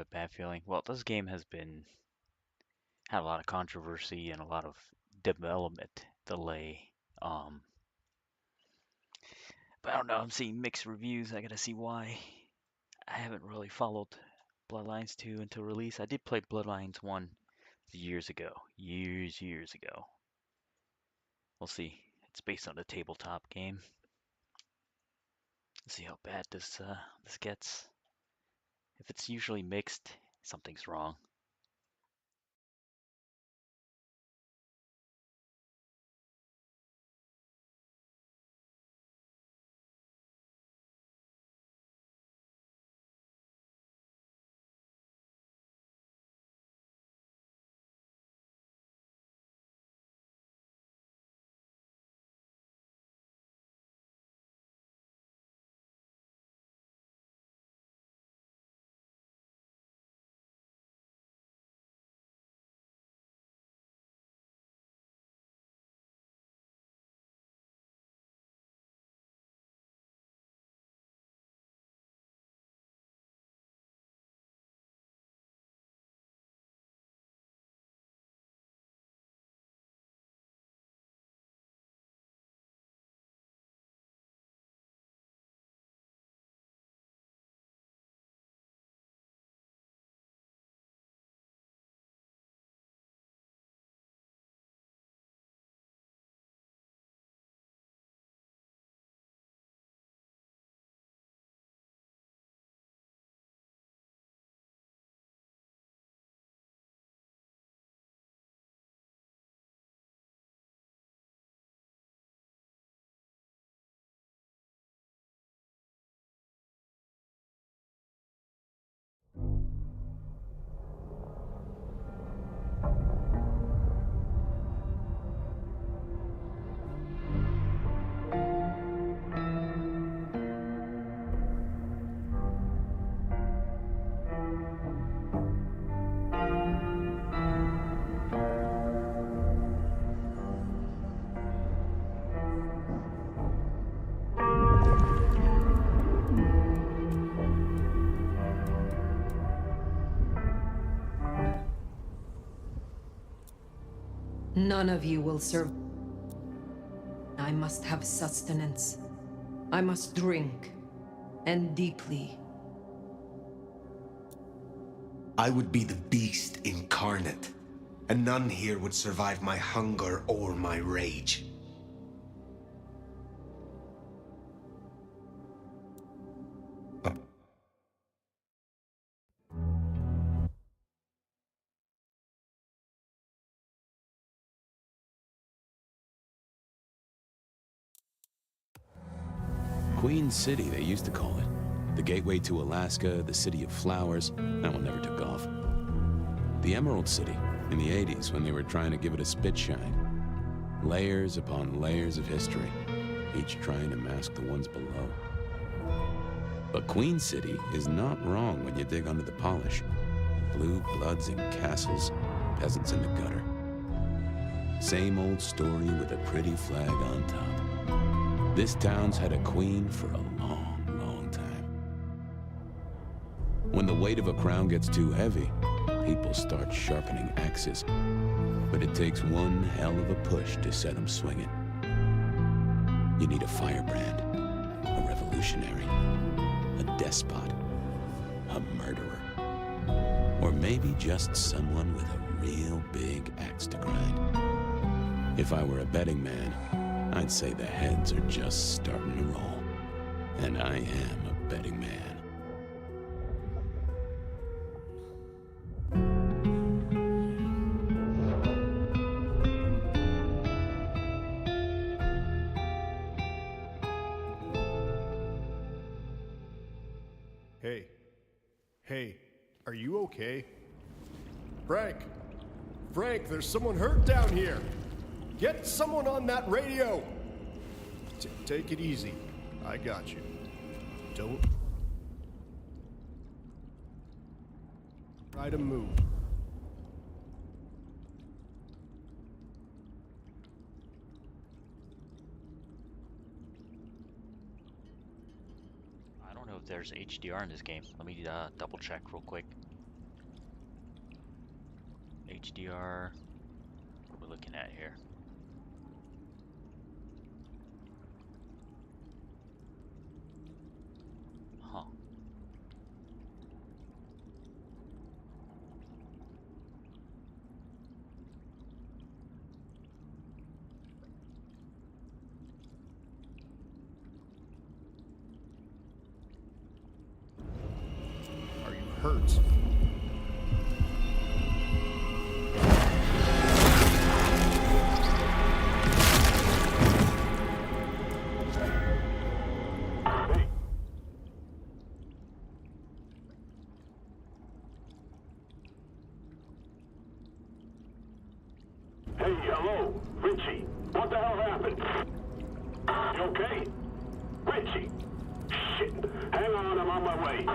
a bad feeling. Well, this game has had a lot of controversy and a lot of development delay. Um, but I don't know. I'm seeing mixed reviews. I gotta see why. I haven't really followed Bloodlines 2 until release. I did play Bloodlines 1 years ago. Years ago. We'll see. It's based on a tabletop game. Let's see how bad this gets. If it's usually mixed, something's wrong. None of you will serve. I must have sustenance. I must drink, and deeply. I would be the beast incarnate, and none here would survive my hunger or my rage. Queen City, they used to call it. The gateway to Alaska, the city of flowers. That one never took off. The Emerald City, in the 80s, when they were trying to give it a spit shine. Layers upon layers of history, each trying to mask the ones below. But Queen City is not wrong when you dig under the polish. Blue bloods in castles, peasants in the gutter. Same old story with a pretty flag on top. This town's had a queen for a long, long time. When the weight of a crown gets too heavy, people start sharpening axes. But it takes one hell of a push to set them swinging. You need a firebrand, a revolutionary, a despot, a murderer, or maybe just someone with a real big axe to grind. If I were a betting man, I'd say the heads are just starting to roll. And I am a betting man. Hey, are you okay? Frank! Frank, there's someone hurt down here! Get someone on that radio! Take it easy. I got you. Don't try to move. I don't know if there's HDR in this game. Let me double check real quick. HDR. What we're looking at here. Huh. Are you hurt? Hey, hello, Richie. What the hell happened? You okay? Richie! Shit! Hang on, I'm on my way.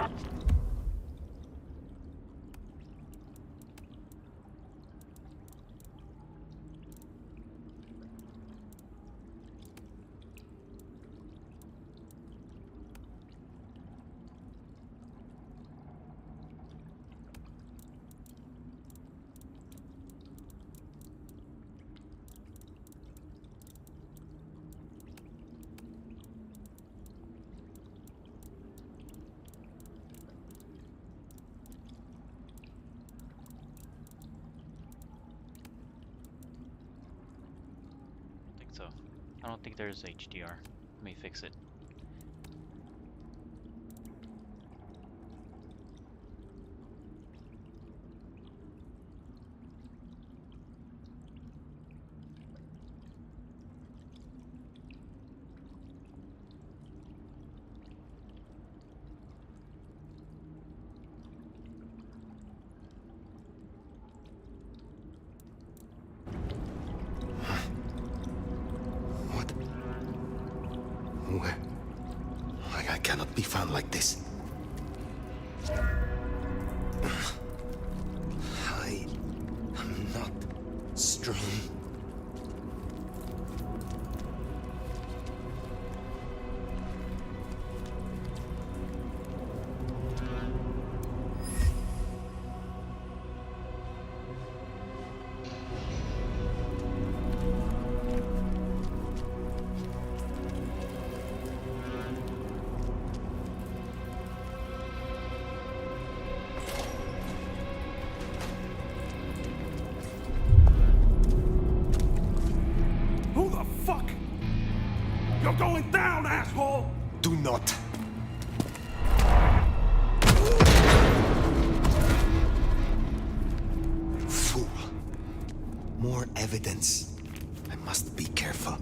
I think so. I don't think there's HDR. Let me fix it. What? Where? I cannot be found like this. I am not strong. Who the fuck? You're going down, asshole! Do not. Fool. More evidence. I must be careful.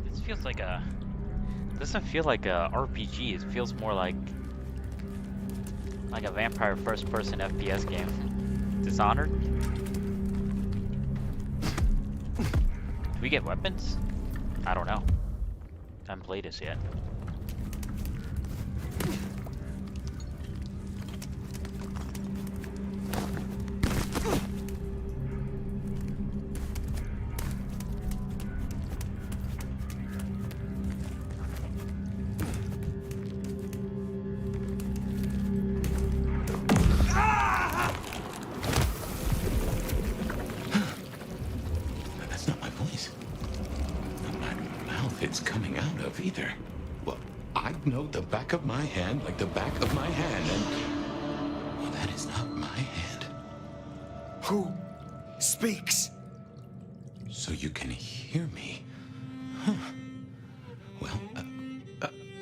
This feels like a... Doesn't feel like a RPG. It feels more like a vampire first-person FPS game. Dishonored? Do we get weapons? I don't know. I haven't played this yet. That's not my voice. Not my mouth it's coming out of either. Well, I know the back of my hand like the back of my hand, and... Well, that is not my hand. Who speaks? So you can hear me. Huh. Well,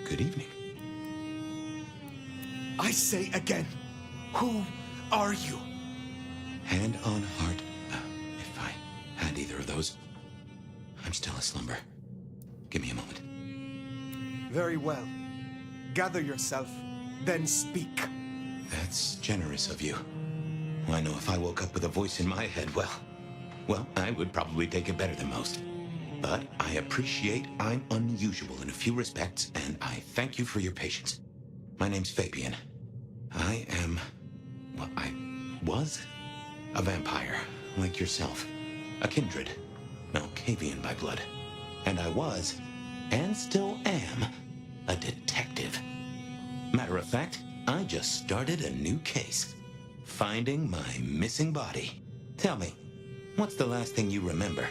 good evening. I say again, who are you? Hand on heart, if I had either of those, I'm still asslumber. Give me a moment. Very well. Gather yourself, then speak. That's generous of you. I know if I woke up with a voice in my head, well, I would probably take it better than most. But I appreciate I'm unusual in a few respects, and I thank you for your patience. My name's Fabian. I was a vampire, like yourself. A kindred. Malkavian by blood. And I was, and still am, a detective. Matter of fact, I just started a new case. Finding my missing body. Tell me, what's the last thing you remember?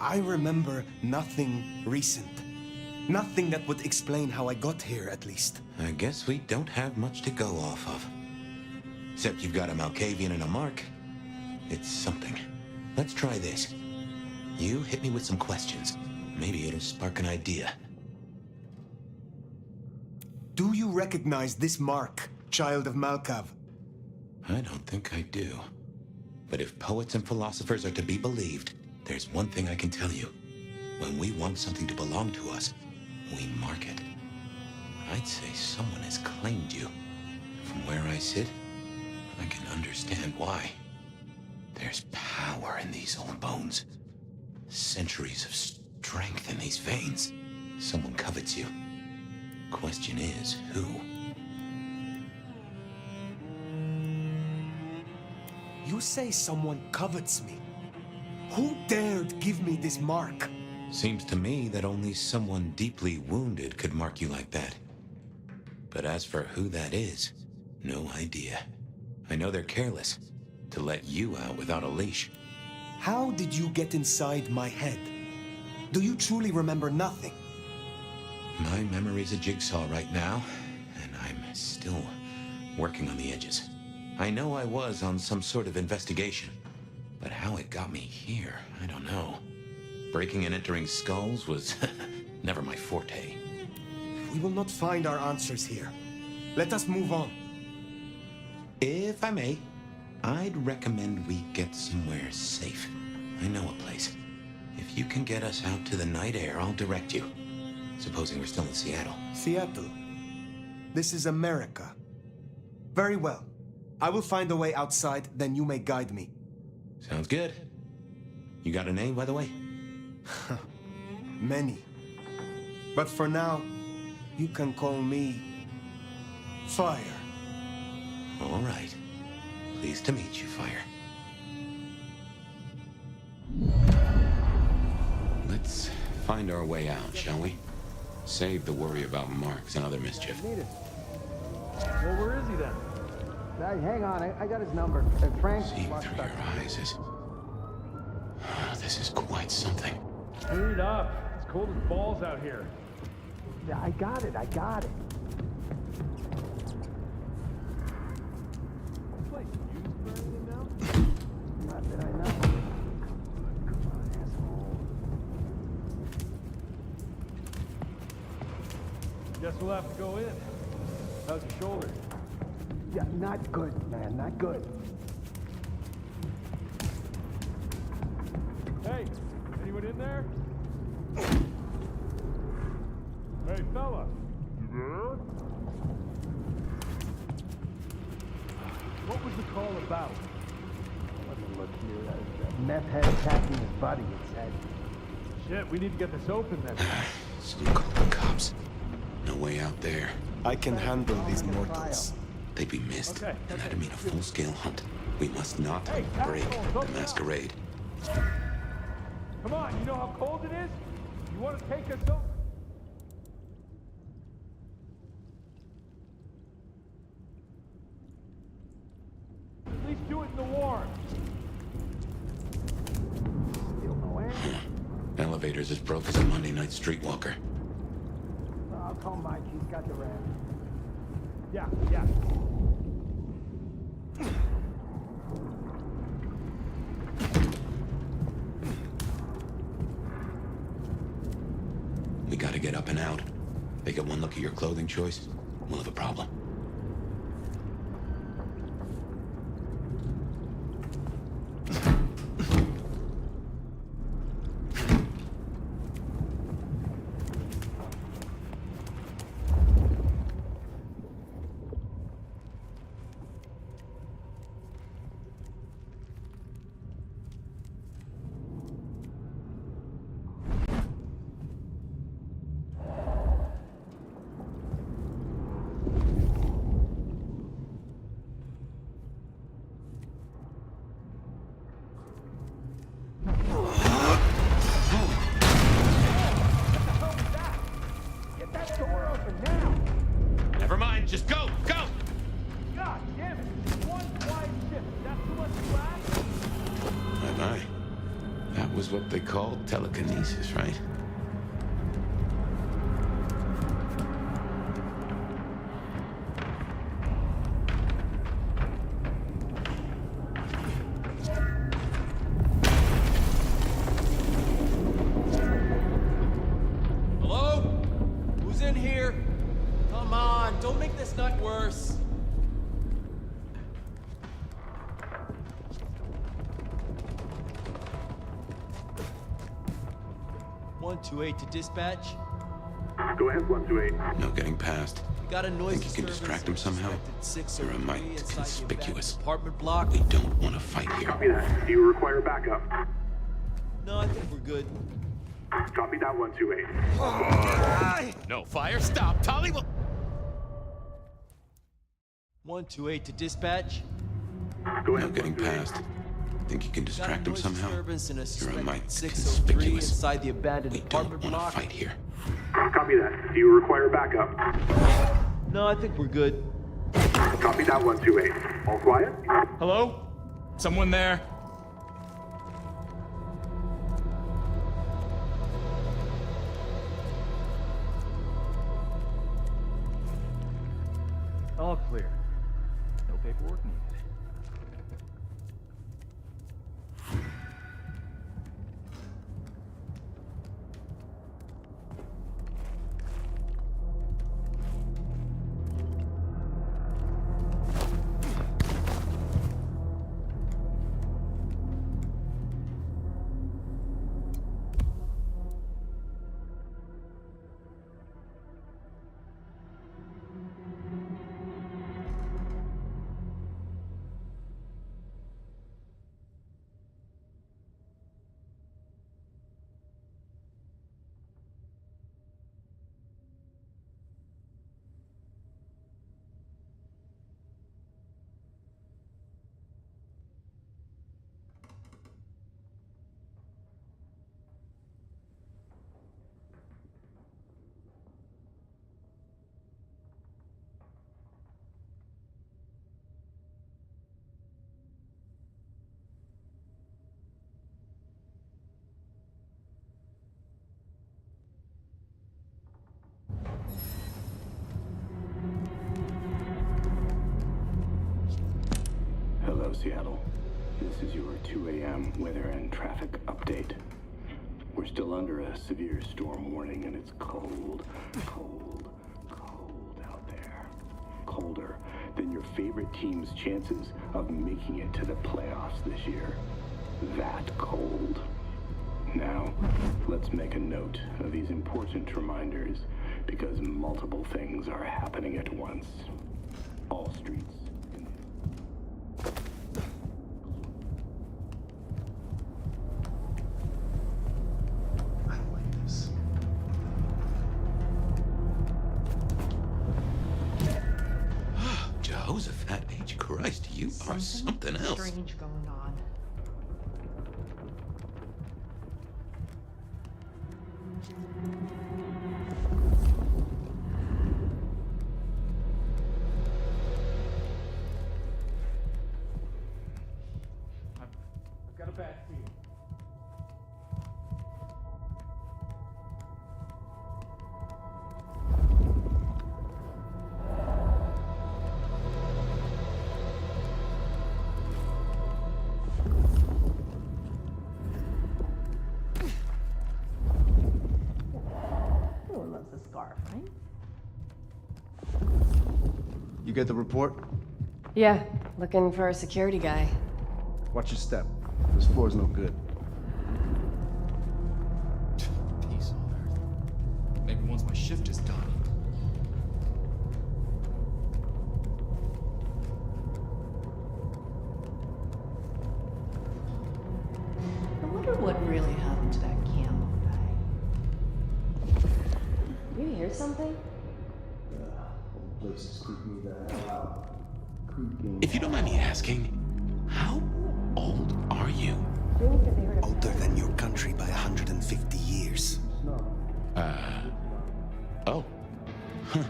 I remember nothing recent. Nothing that would explain how I got here, at least. I guess we don't have much to go off of. Except you've got a Malkavian and a mark. It's something. Let's try this. You hit me with some questions. Maybe it'll spark an idea. Do you recognize this mark, child of Malkav? I don't think I do. But if poets and philosophers are to be believed, there's one thing I can tell you. When we want something to belong to us, we mark it. I'd say someone has claimed you. From where I sit, I can understand why. There's power in these old bones. Centuries of strength in these veins. Someone covets you. Question is, who? You say someone covets me. Who dared give me this mark? Seems to me that only someone deeply wounded could mark you like that. But as for who that is, no idea. I know they're careless to let you out without a leash. How did you get inside my head? Do you truly remember nothing? My memory's a jigsaw right now, and I'm still working on the edges. I know I was on some sort of investigation, but how it got me here, I don't know. Breaking and entering skulls was never my forte. We will not find our answers here. Let us move on. If I may, I'd recommend we get somewhere safe. I know a place. If you can get us out to the night air, I'll direct you. Supposing we're still in Seattle. Seattle. This is America. Very well. I will find a way outside, then you may guide me. Sounds good. You got a name, by the way? Many. But for now, you can call me Fire. All right. Pleased to meet you, Fire. Let's find our way out, shall we? Save the worry about marks and other mischief. Well, where is he then? Hang on, I got his number. Frank. Seeing through your eyes is... This is quite something. Hurry up. It's cold as balls out here. Yeah, I got it. This place used for anything now? Not that I know. Come on, asshole. Guess we'll have to go in. How's your shoulder? Yeah, not good, man. Not good. Hey, anyone in there? Hey, fella. You there? What was the call about? Let me look here. Meth head attacking his buddy, it said. Shit, we need to get this open then. So call the cops. No way out there. I can handle these mortals. They'd be missed, Okay, and that'd mean a full-scale hunt. We must not break the masquerade. Come on, you know how cold it is? You want to take us over? At least do it in the warm. Still no answer. Elevator's as broke as a Monday night streetwalker. I'll call Mike, he's got the ramp. Yeah. We gotta get up and out. They get one look at your clothing choice, we'll have a problem. was what they called telekinesis, right? Hello? Who's in here? Come on, don't make this night worse. "128 to dispatch. Go ahead, 128. No getting past. We got a noise Think you can disturbance distract him somehow? suspected You're a 603 mite inside the conspicuous. abandoned apartment block. We don't want to fight here. Copy that. Do you require backup? No, I think we're good. Copy that, 128. No fire, stop. Tolly will... 128 to dispatch. Go No ahead, getting 128. past. Think you can Got a distract him noise somehow? disturbance in a You're a suspected mite 603 conspicuous. inside the abandoned We don't apartment want to block. fight here. Copy that. Do you require backup? No, I think we're good. Copy that, 128. All quiet? Hello? Someone there? All clear. No paperwork needed. Hello, Seattle. This is your 2 a.m. weather and traffic update. We're still under a severe storm warning, and it's cold out there. Colder than your favorite team's chances of making it to the playoffs this year. That cold. Now, let's make a note of these important reminders, because multiple things are happening at once. All streets. I don't like this. Jehoshaphat H. Christ, you are something else. Strange going on. I've got a bag for you. Everyone loves a scarf, right? You get the report? Yeah, looking for a security guy. Watch your step. This floor's no good. Peace on earth. Maybe once my shift is done. I wonder what really happened to that Campbell guy. You hear something? Place is creeping me the hell out. If you don't mind me asking, how old are you? Older than your country by 150 years. Oh. Huh.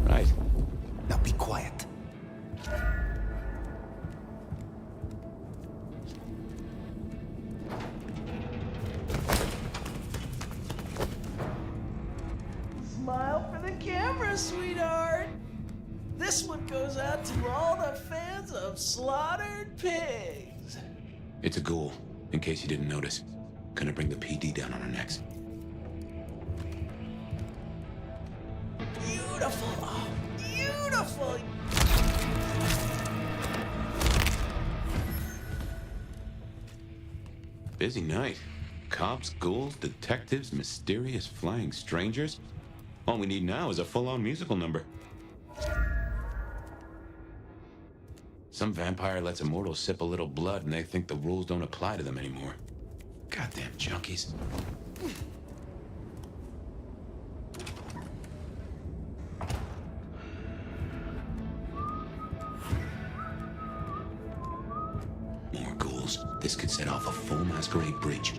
Right. Now be quiet. there, sweetheart. This one goes out to all the fans of slaughtered pigs. It's a ghoul, in case you didn't notice. Gonna bring the PD down on our necks. Beautiful. Oh, beautiful. Busy night. Cops, ghouls, detectives, mysterious flying strangers. All we need now is a full-on musical number. Some vampire lets a mortal sip a little blood and they think the rules don't apply to them anymore. Goddamn junkies. More ghouls. This could set off a full masquerade breach.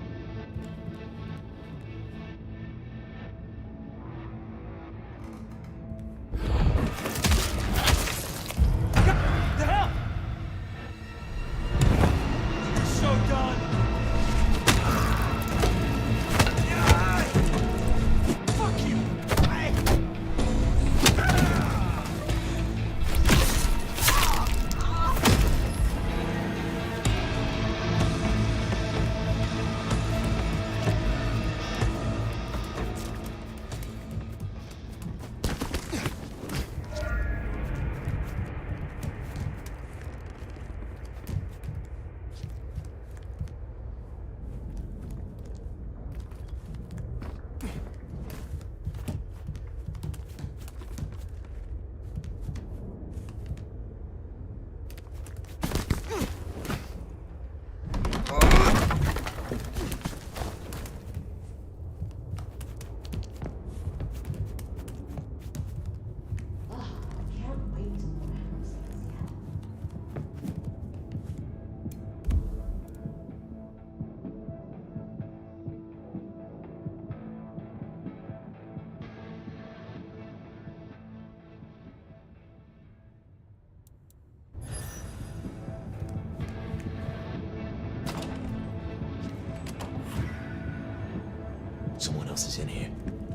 Someone else is in here.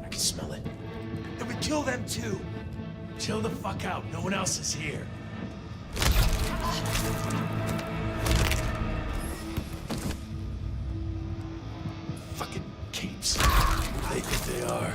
I can smell it. Then we kill them too. Chill the fuck out. No one else is here. Fucking capes. Who they think they are?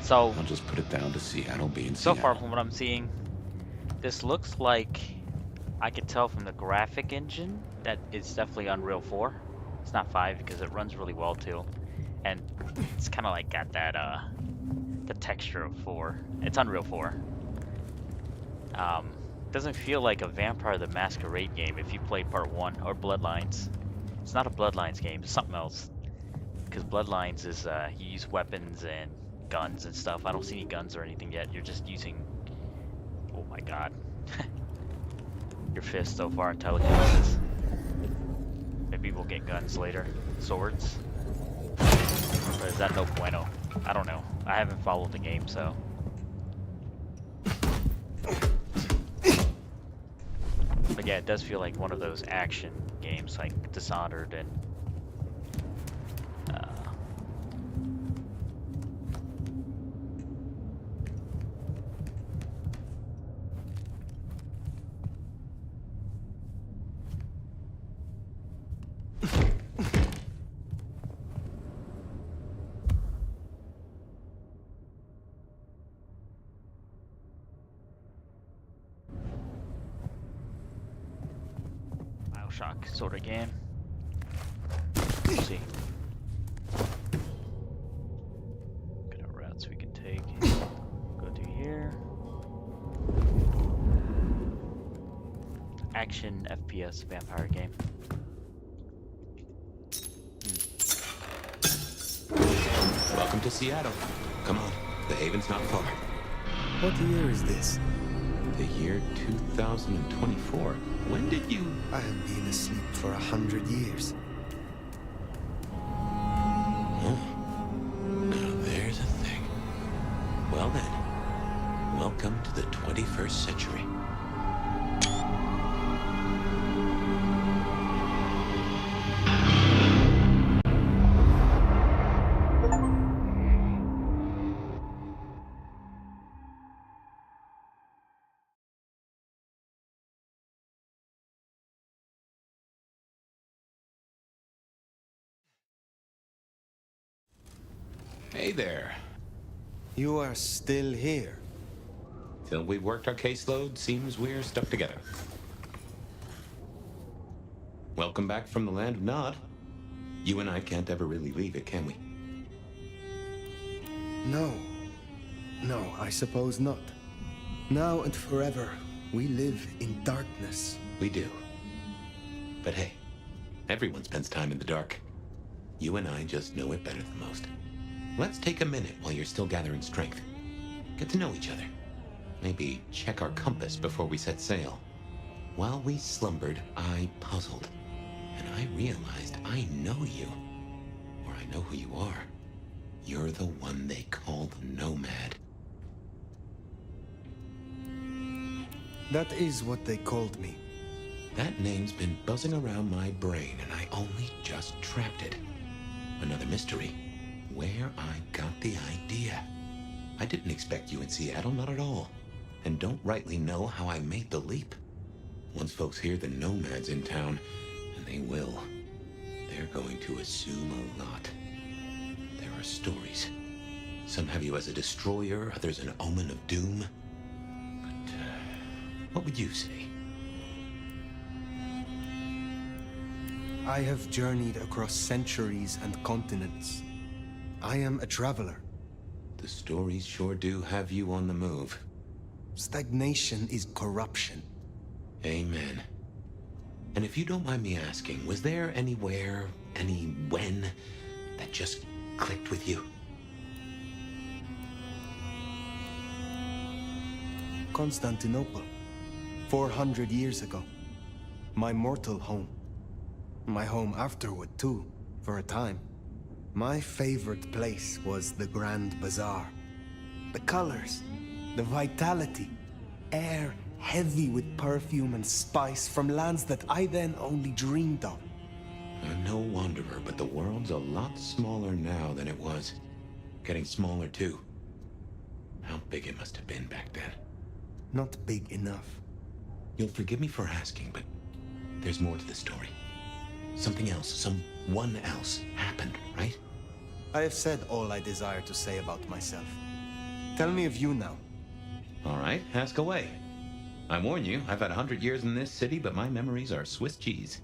So I'll just put it down to Seattle being so Seattle. far from what I'm seeing, this looks like, I could tell from the graphic engine that it's definitely Unreal 4. It's not 5 because it runs really well too, and it's kind of like got that the texture of 4. It's Unreal 4. Doesn't feel like a Vampire the Masquerade game if you played part 1 or Bloodlines. It's not a Bloodlines game. It's something else. Because Bloodlines is you use weapons and guns and stuff. I don't see any guns or anything yet. You're just using, oh my god, your fist so far and telekinesis. Maybe we'll get guns later, swords. Or is that no bueno? I don't know. I haven't followed the game, so. But yeah, it does feel like one of those action games, like Dishonored and Bioshock sort of game. We'll see. What routes we can take. Go to here. Action FPS vampire game. Welcome to Seattle. Come on, the haven's not far. What year is this? The year 2024. When did you... I have been asleep for 100 years. Oh. Now there's a thing. Well then, welcome to the 21st century. Hey there. You are still here. Till we've worked our caseload, seems we're stuck together. Welcome back from the land of Nod. You and I can't ever really leave it, can we? No. No, I suppose not. Now and forever, we live in darkness. We do. But hey, everyone spends time in the dark. You and I just know it better than most. Let's take a minute while you're still gathering strength. Get to know each other. Maybe check our compass before we set sail. While we slumbered, I puzzled. And I realized I know you. Or I know who you are. You're the one they call the Nomad. That is what they called me. That name's been buzzing around my brain, and I only just trapped it. Another mystery. Where I got the idea. I didn't expect you in Seattle, not at all. And don't rightly know how I made the leap. Once folks hear the Nomad's in town, and they will, they're going to assume a lot. There are stories. Some have you as a destroyer, others an omen of doom. But, what would you say? I have journeyed across centuries and continents. I am a traveler. The stories sure do have you on the move. Stagnation is corruption. Amen. And if you don't mind me asking, was there anywhere, any when, that just clicked with you? Constantinople. 400 years ago. My mortal home. My home afterward, too, for a time. My favorite place was the Grand Bazaar. The colors, the vitality, air heavy with perfume and spice from lands that I then only dreamed of. I'm no wanderer, but the world's a lot smaller now than it was. Getting smaller, too. How big it must have been back then. Not big enough. You'll forgive me for asking, but there's more to the story. Something else, someone else happened, right? I have said all I desire to say about myself. Tell me of you now. All right, ask away. I warn you, I've had 100 years in this city, but my memories are Swiss cheese.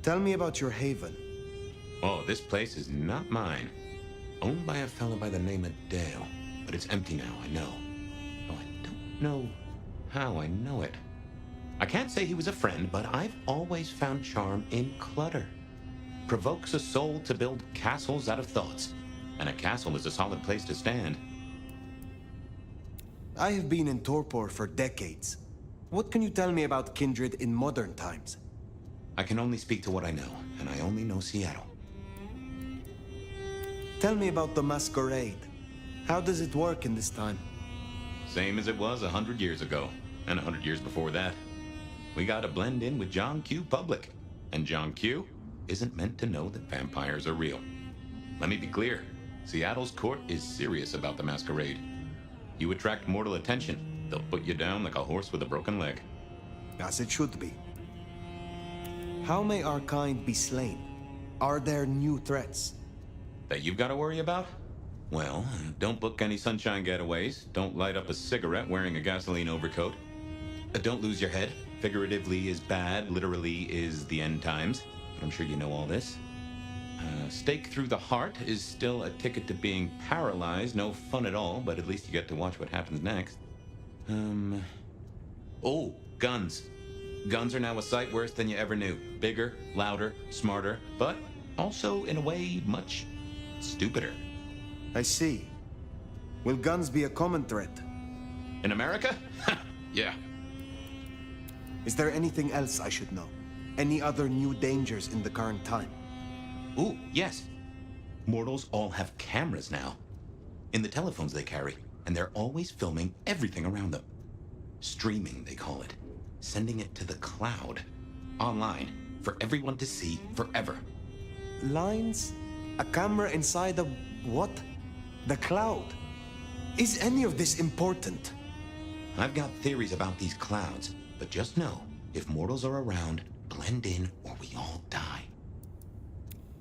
Tell me about your haven. Oh, this place is not mine. Owned by a fellow by the name of Dale, but it's empty now, I know. Oh, I don't know how I know it. I can't say he was a friend, but I've always found charm in clutter. Provokes a soul to build castles out of thoughts. And a castle is a solid place to stand. I have been in torpor for decades. What can you tell me about Kindred in modern times? I can only speak to what I know, and I only know Seattle. Tell me about the Masquerade. How does it work in this time? Same as it was 100 years ago, and 100 years before that. We gotta blend in with John Q. Public. And John Q. isn't meant to know that vampires are real. Let me be clear. Seattle's court is serious about the Masquerade. You attract mortal attention, they'll put you down like a horse with a broken leg. As it should be. How may our kind be slain? Are there new threats? That you've got to worry about? Well, don't book any sunshine getaways. Don't light up a cigarette wearing a gasoline overcoat. Don't lose your head. Figuratively is bad, literally is the end times. I'm sure you know all this. Stake through the heart is still a ticket to being paralyzed. No fun at all, but at least you get to watch what happens next. Oh, guns. Guns are now a sight worse than you ever knew. Bigger, louder, smarter, but also, in a way, much stupider. I see. Will guns be a common threat? In America? Yeah. Is there anything else I should know? Any other new dangers in the current time? Ooh, yes. Mortals all have cameras now. In the telephones they carry, and they're always filming everything around them. Streaming, they call it. Sending it to the cloud. Online, for everyone to see forever. Lines? A camera inside a... what? The cloud? Is any of this important? I've got theories about these clouds, but just know, if mortals are around, blend in or we all die.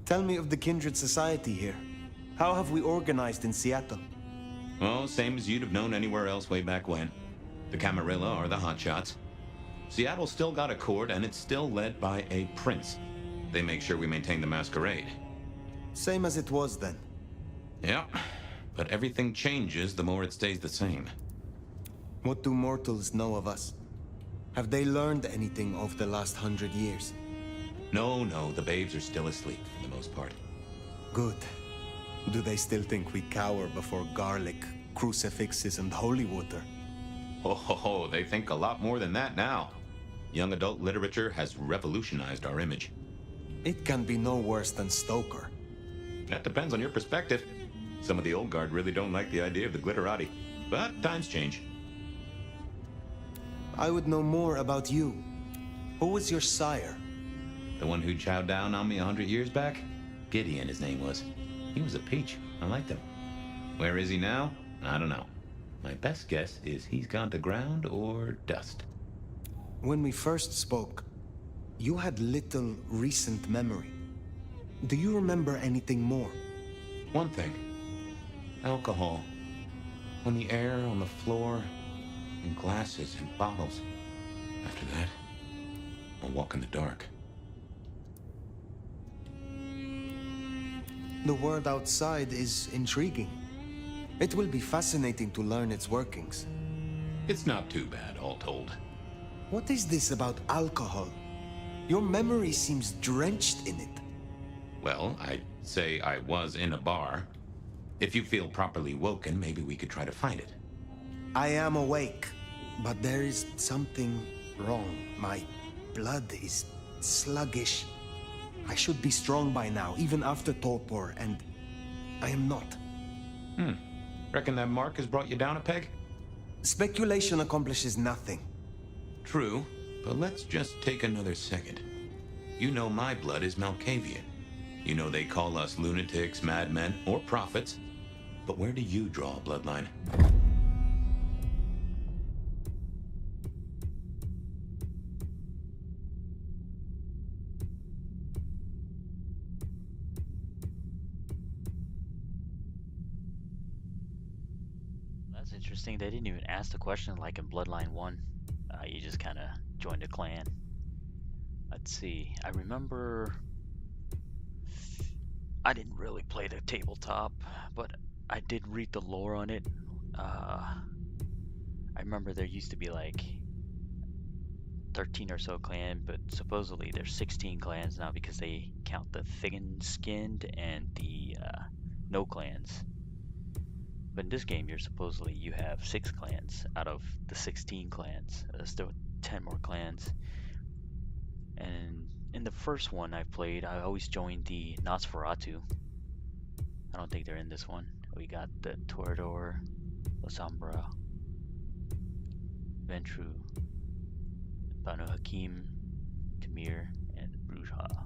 Tell me of the Kindred Society here. How have we organized in Seattle? Oh, same as you'd have known anywhere else way back when. The Camarilla are the hotshots. Seattle's still got a court, and it's still led by a prince. They make sure we maintain the masquerade. Same as it was then. Yeah, but everything changes the more it stays the same. What do mortals know of us? Have they learned anything over the last 100 years? No, the babes are still asleep for the most part. Good. Do they still think we cower before garlic, crucifixes, and holy water? Oh, they think a lot more than that now. Young adult literature has revolutionized our image. It can be no worse than Stoker. That depends on your perspective. Some of the old guard really don't like the idea of the glitterati, but times change. I would know more about you. Who was your sire? The one who chowed down on me 100 years back? Gideon, his name was. He was a peach. I liked him. Where is he now? I don't know. My best guess is he's gone to ground or dust. When we first spoke, you had little recent memory. Do you remember anything more? One thing. Alcohol. On the air, on the floor, in glasses and bottles. After that, I'll walk in the dark. The world outside is intriguing. It will be fascinating to learn its workings. It's not too bad, all told. What is this about alcohol? Your memory seems drenched in it. Well, I'd say I was in a bar. If you feel properly woken, maybe we could try to find it. I am awake, but there is something wrong. My blood is sluggish. I should be strong by now, even after torpor, and I am not. Reckon that mark has brought you down a peg? Speculation accomplishes nothing. True, but let's just take another second. You know my blood is Malkavian. You know they call us lunatics, madmen, or prophets. But where do you draw a bloodline? That's interesting. They didn't even ask the question like in Bloodline 1. You just kind of joined a clan. Let's see. I remember... I didn't really play the tabletop, but I did read the lore on it. I remember there used to be like 13 or so clans, but supposedly there's 16 clans now because they count the thin-skinned and the no clans. But in this game, you have 6 clans out of the 16 clans. There's still 10 more clans. And in the first one I played, I always joined the Nosferatu. I don't think they're in this one. We got the Toreador, Lasombra, Ventru, Banu Hakim, Tamir, and Brujah.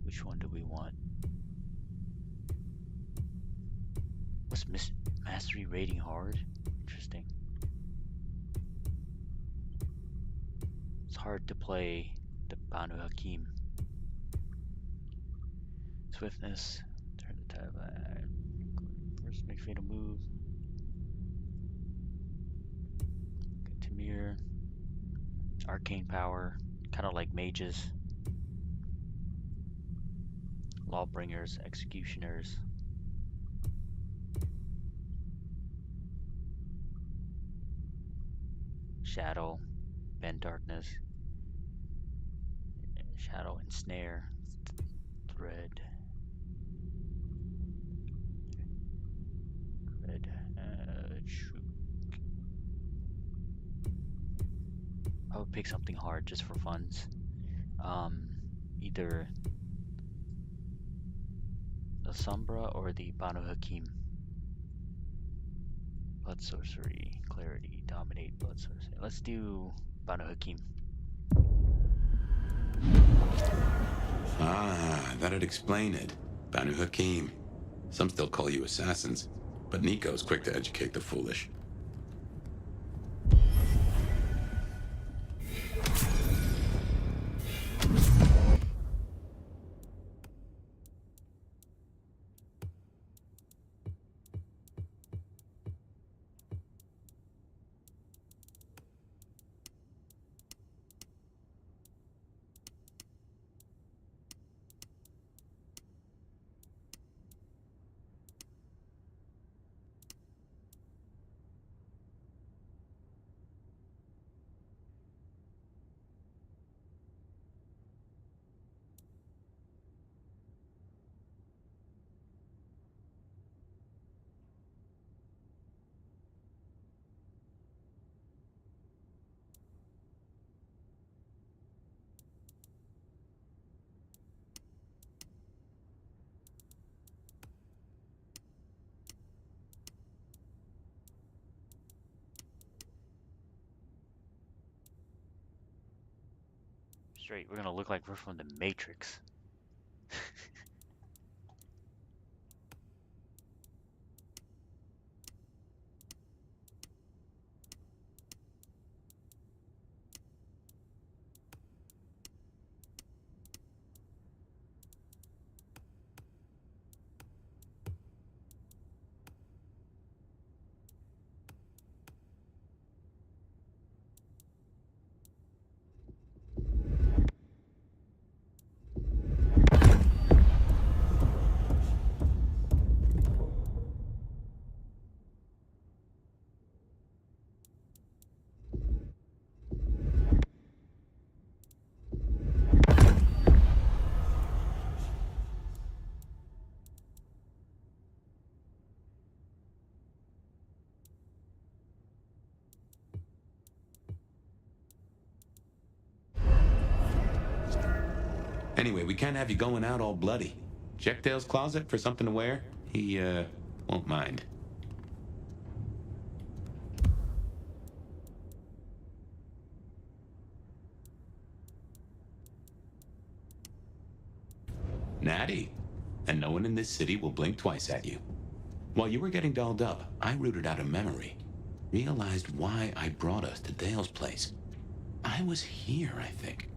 Which one do we want? What's Mastery rating hard? Interesting. It's hard to play the Banu Hakim. Swiftness. Turn the tab. First, make fatal move. Get Tamir. Arcane power. Kind of like mages. Lawbringers, executioners. Shadow, Bend Darkness, Shadow and Snare, Thread, would pick something hard just for funs. Either the Sombra or the Banu Hakim. Blood Sorcery, Clarity, Dominate, Blood Sorcery. Let's do Banu Hakim. Ah, that'd explain it. Banu Hakim. Some still call you assassins, but Nico's quick to educate the foolish. Straight, we're gonna look like we're from the Matrix. Anyway, we can't have you going out all bloody. Check Dale's closet for something to wear. He, won't mind. Natty. And no one in this city will blink twice at you. While you were getting dolled up, I rooted out a memory. Realized why I brought us to Dale's place. I was here, I think.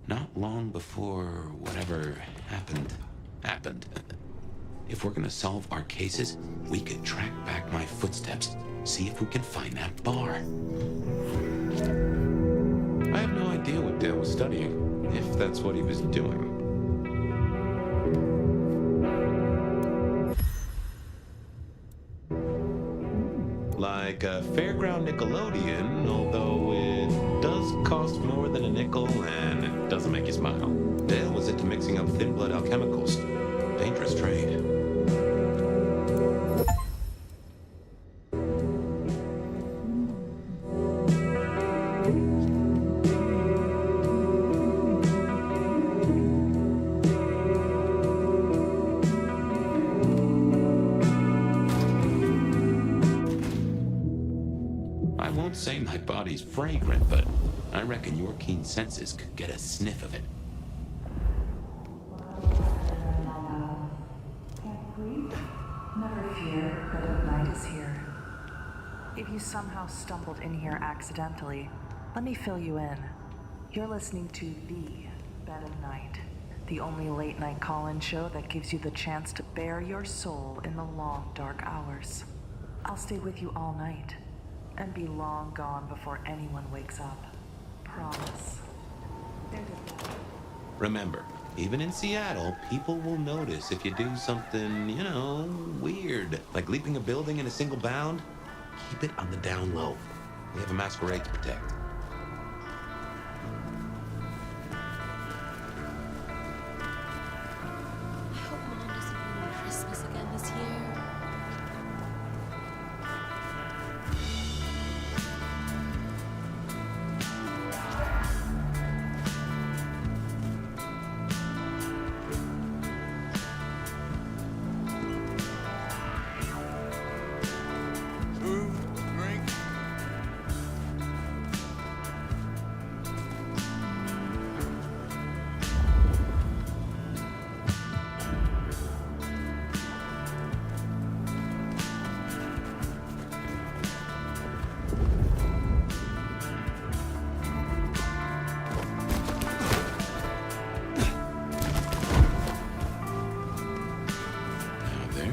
Not long before whatever happened. If we're gonna solve our cases, we could track back my footsteps, see if we can find that bar. I have no idea what Dale was studying, if that's what he was doing. Like a fairground Nickelodeon, although it does cost more than a nickel and it doesn't make you smile. Dale was into mixing up thin blood alchemicals. Dangerous trade. I won't say my body's fragrant, but I reckon your keen senses could get a sniff of it. Never fear, the good night is here. If you somehow stumbled in here accidentally, let me fill you in. You're listening to The Bed of Night, the only late-night call-in show that gives you the chance to bare your soul in the long, dark hours. I'll stay with you all night, and be long gone before anyone wakes up. Promise. Remember, even in Seattle, people will notice if you do something, you know, weird. Like leaping a building in a single bound. Keep it on the down low. We have a masquerade to protect. I hope Mom doesn't ruin Christmas again this year.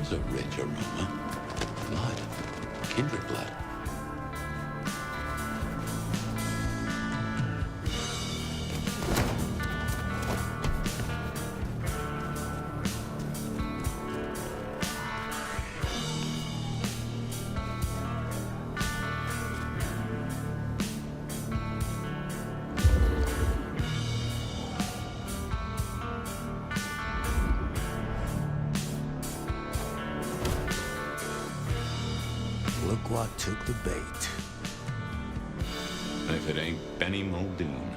There's a rich aroma. Blood. Kindred blood. Look what took the bait. If it ain't Benny Muldoon.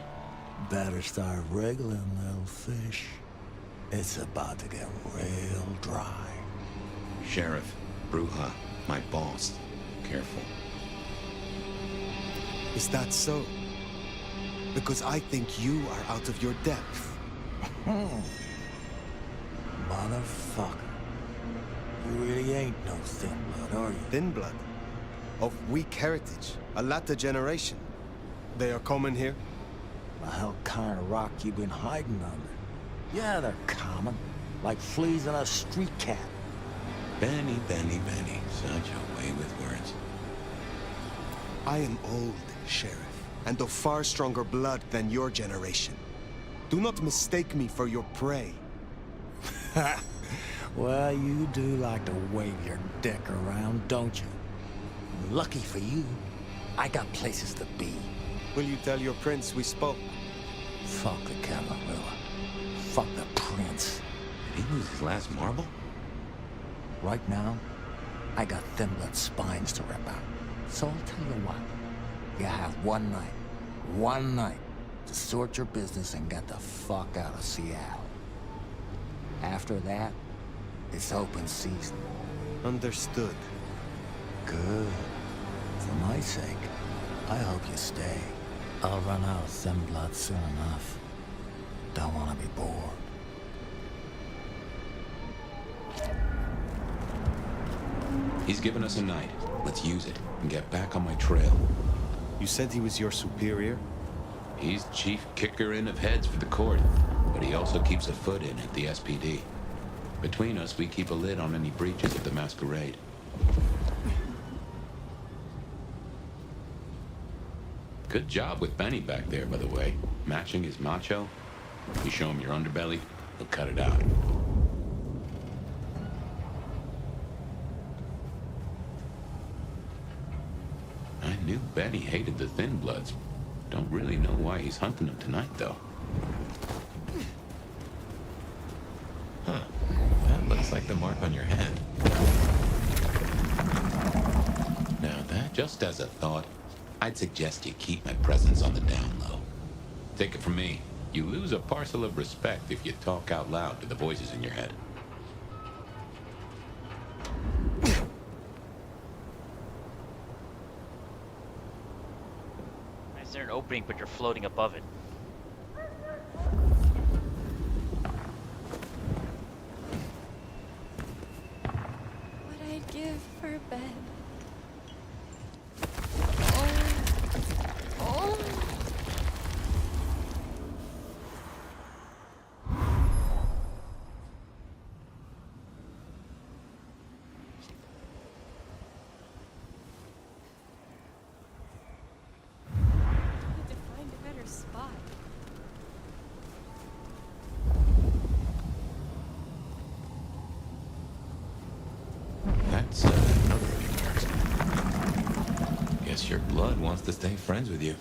Better start wriggling, little fish. It's about to get real dry. Sheriff, Bruja, my boss. Careful. Is that so? Because I think you are out of your depth. Motherfucker. You really ain't no thin blood, are you? Thin blood? Of weak heritage, a latter generation. They are common here? The hell kind of rock you been hiding under? Yeah, they're common. Like fleas on a street cat. Benny. Such a way with words. I am old, Sheriff, and of far stronger blood than your generation. Do not mistake me for your prey. Well, you do like to wave your dick around, don't you? Lucky for you, I got places to be. Will you tell your prince we spoke? Fuck the Camarilla. Fuck the prince. Did he lose his last marble? Right now, I got thin blood spines to rip out. So I'll tell you what. You have one night, to sort your business and get the fuck out of Seattle. After that, it's open season. Understood. Good. For my sake, I hope you stay. I'll run out of thin blood soon enough. Don't want to be bored. He's given us a night. Let's use it and get back on my trail. You said he was your superior? He's chief kicker in of heads for the court, but he also keeps a foot in at the SPD. Between us, we keep a lid on any breaches of the masquerade. Good job with Benny back there, by the way. Matching his macho. You show him your underbelly, he'll cut it out. I knew Benny hated the Thin Bloods. Don't really know why he's hunting them tonight, though. Huh. That looks like the mark on your head. Now that, just as a thought, I'd suggest you keep my presence on the down low. Take it from me, you lose a parcel of respect if you talk out loud to the voices in your head. Is there an opening, but you're floating above it? What I'd give for a bed. Oh. Need to find a better spot. That's another of your marks. Guess your blood wants to stay friends with you.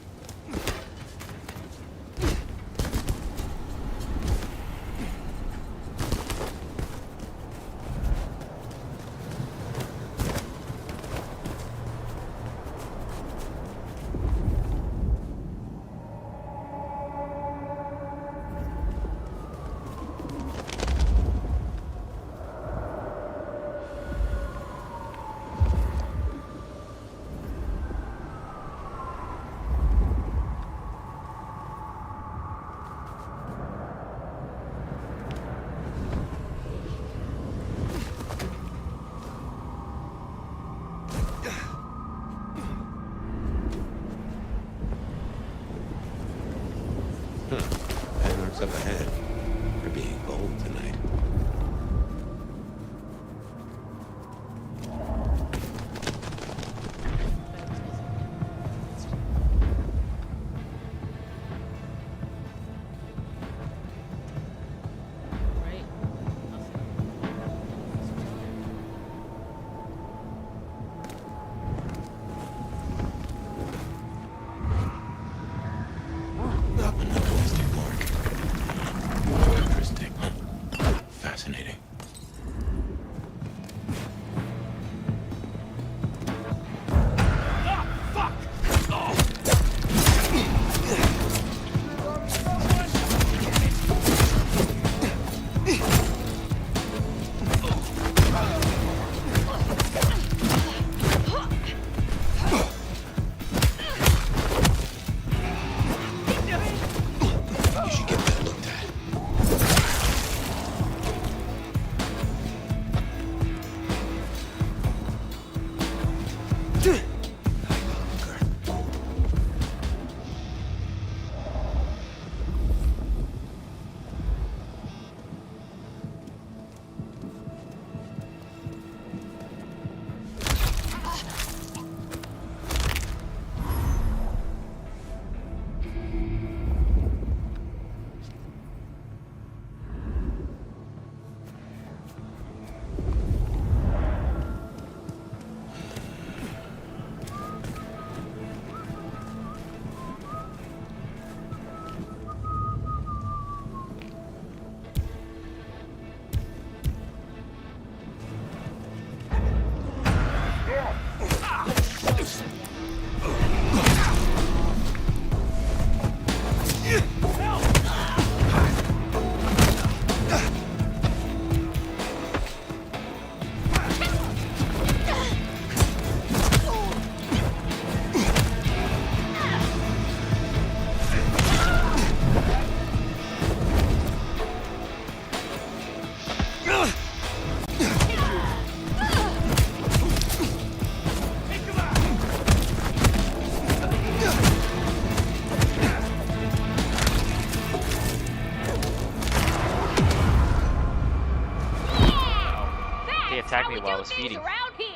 He attacked me while I was feeding. Around here.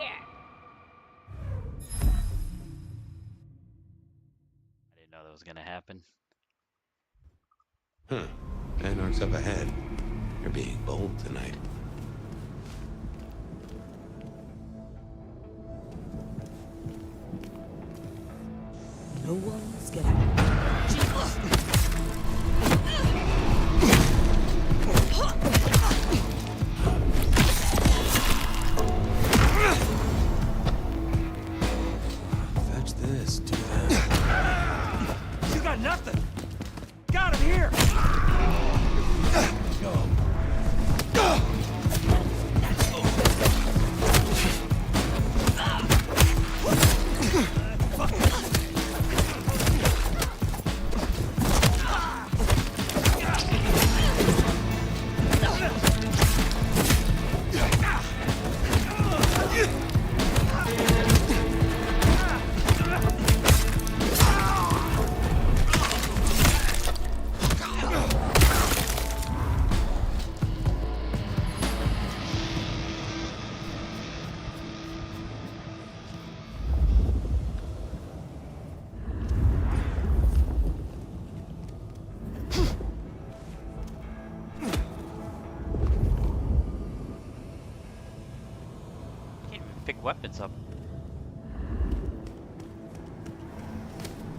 I didn't know that was gonna happen. Huh. Anarch's up ahead. You're being bold tonight. No one's getting. Fetch this, do that. You got nothing! Got him here! Go. Can't even pick weapons up.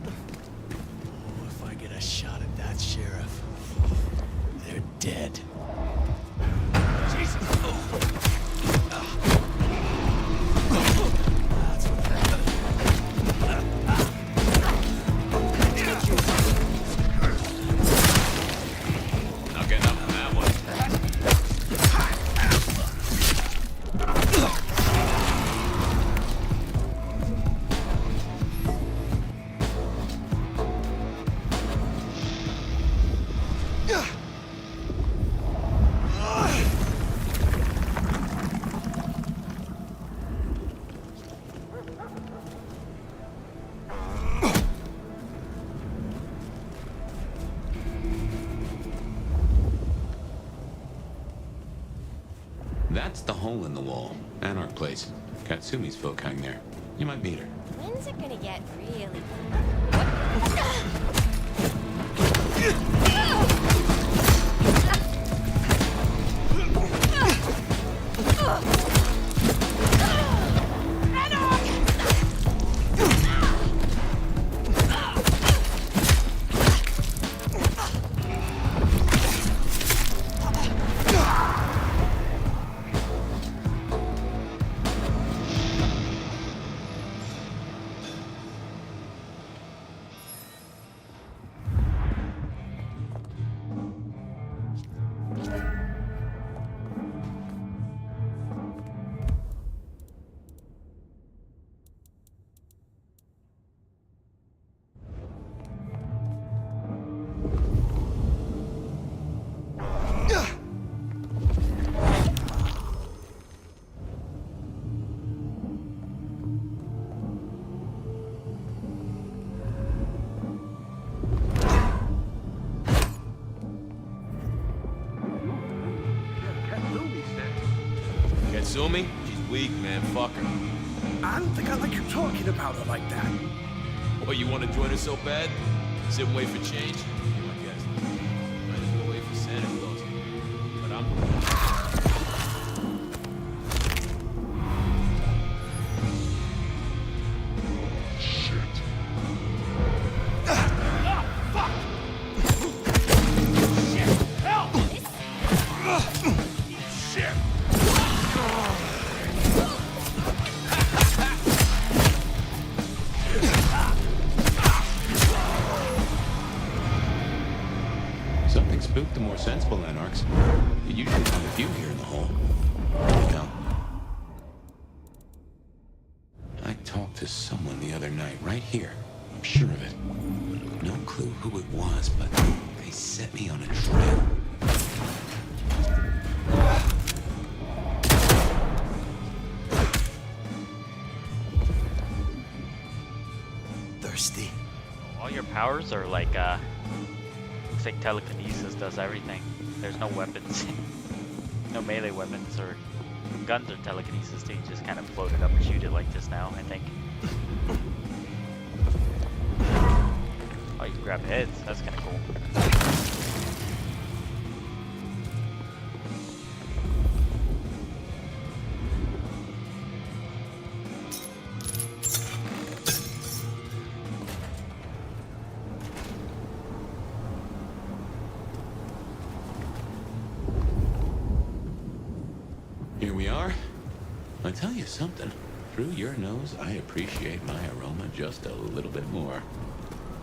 Oh, if I get a shot at that sheriff, they're dead. Jesus! That's what Not getting up from that one. That's the hole in the wall. Anarch place. Katsumi's folk hang there. You might meet her. When's it gonna get really? Katsumi? She's weak, man. Fuck her. I don't think I like you talking about her like that. What, you want to join her so bad? Sit and wait for change? I guess. Might as well wait for Santa Claus. But I'm... Something spooked the more sensible Anarchs. You usually find a few here in the hole. You know. I talked to someone the other night, right here. I'm sure of it. No clue who it was, but they set me on a trail. Thirsty. All your powers are like, looks like telekinesis does everything. There's no weapons. No melee weapons or Guns are telekinesis too. You just kind of float it up and shoot it like this now, I think. Oh, you can grab heads. That's kind of cool. Here we are. I tell you something. Through your nose, I appreciate my aroma just a little bit more.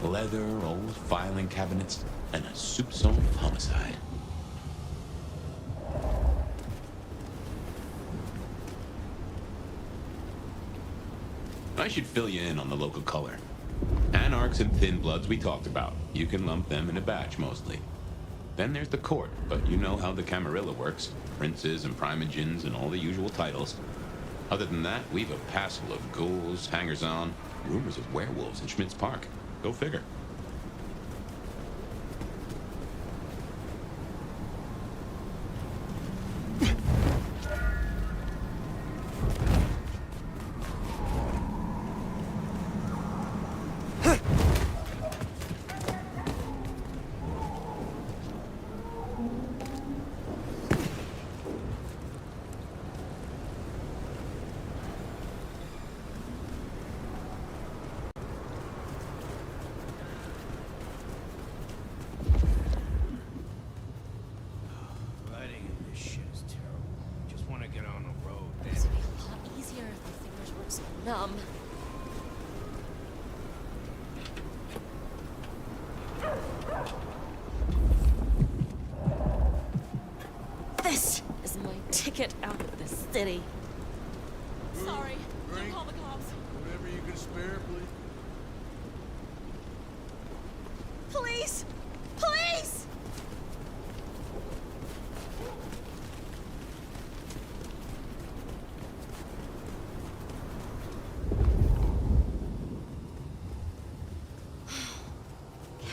Leather, old filing cabinets, and a soupçon of homicide. I should fill you in on the local color. Anarchs and Thin Bloods we talked about. You can lump them in a batch mostly. Then there's the court, but you know how the Camarilla works. Princes and primogens and all the usual titles. Other than that, we've a passel of ghouls, hangers-on, rumors of werewolves in Schmidt's Park. Go figure. Numb. This is my ticket out of this city. Sorry, don't call the cops. Whatever you can spare, please. Please! Please!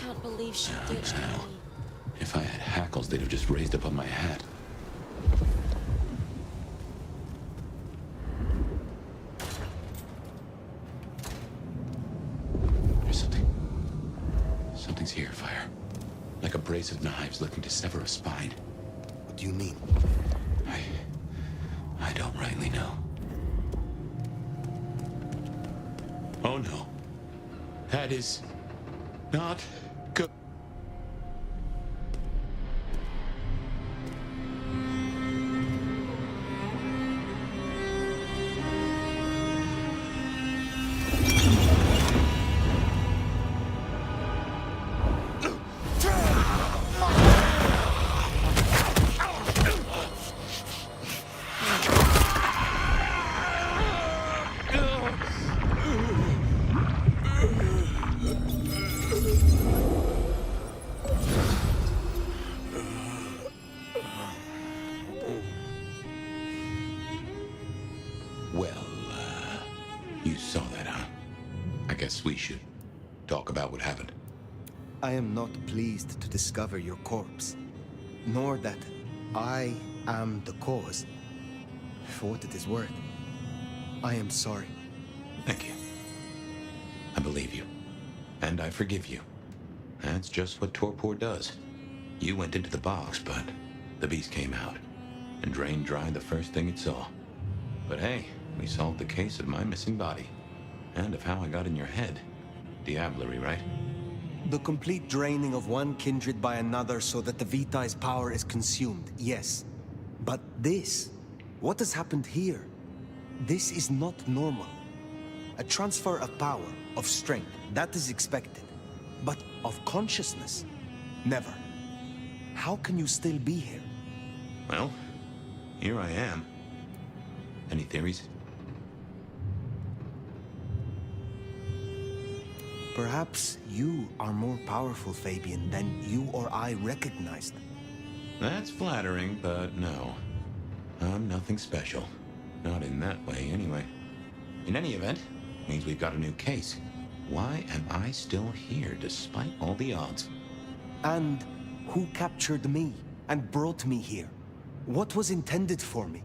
Can't believe she ditched me. If I had hackles, they'd have just raised up on my hat. There's something. Something's here, Fire. Like a brace of knives looking to sever a spine. What do you mean? I don't rightly know. Oh no. That is not good. You saw that, huh? I guess we should talk about what happened. I am not pleased to discover your corpse, nor that I am the cause. For what it is worth, I am sorry. Thank you. I believe you. And I forgive you. That's just what torpor does. You went into the box, but the beast came out and drained dry the first thing it saw. But hey, we solved the case of my missing body. And of how I got in your head. Diablerie, right? The complete draining of one kindred by another so that the Vitae's power is consumed, yes. But this, what has happened here? This is not normal. A transfer of power, of strength, that is expected. But of consciousness, never. How can you still be here? Well, here I am. Any theories? Perhaps you are more powerful, Fabian, than you or I recognized. That's flattering, but no. I'm nothing special. Not in that way, anyway. In any event, means we've got a new case. Why am I still here, despite all the odds? And who captured me and brought me here? What was intended for me?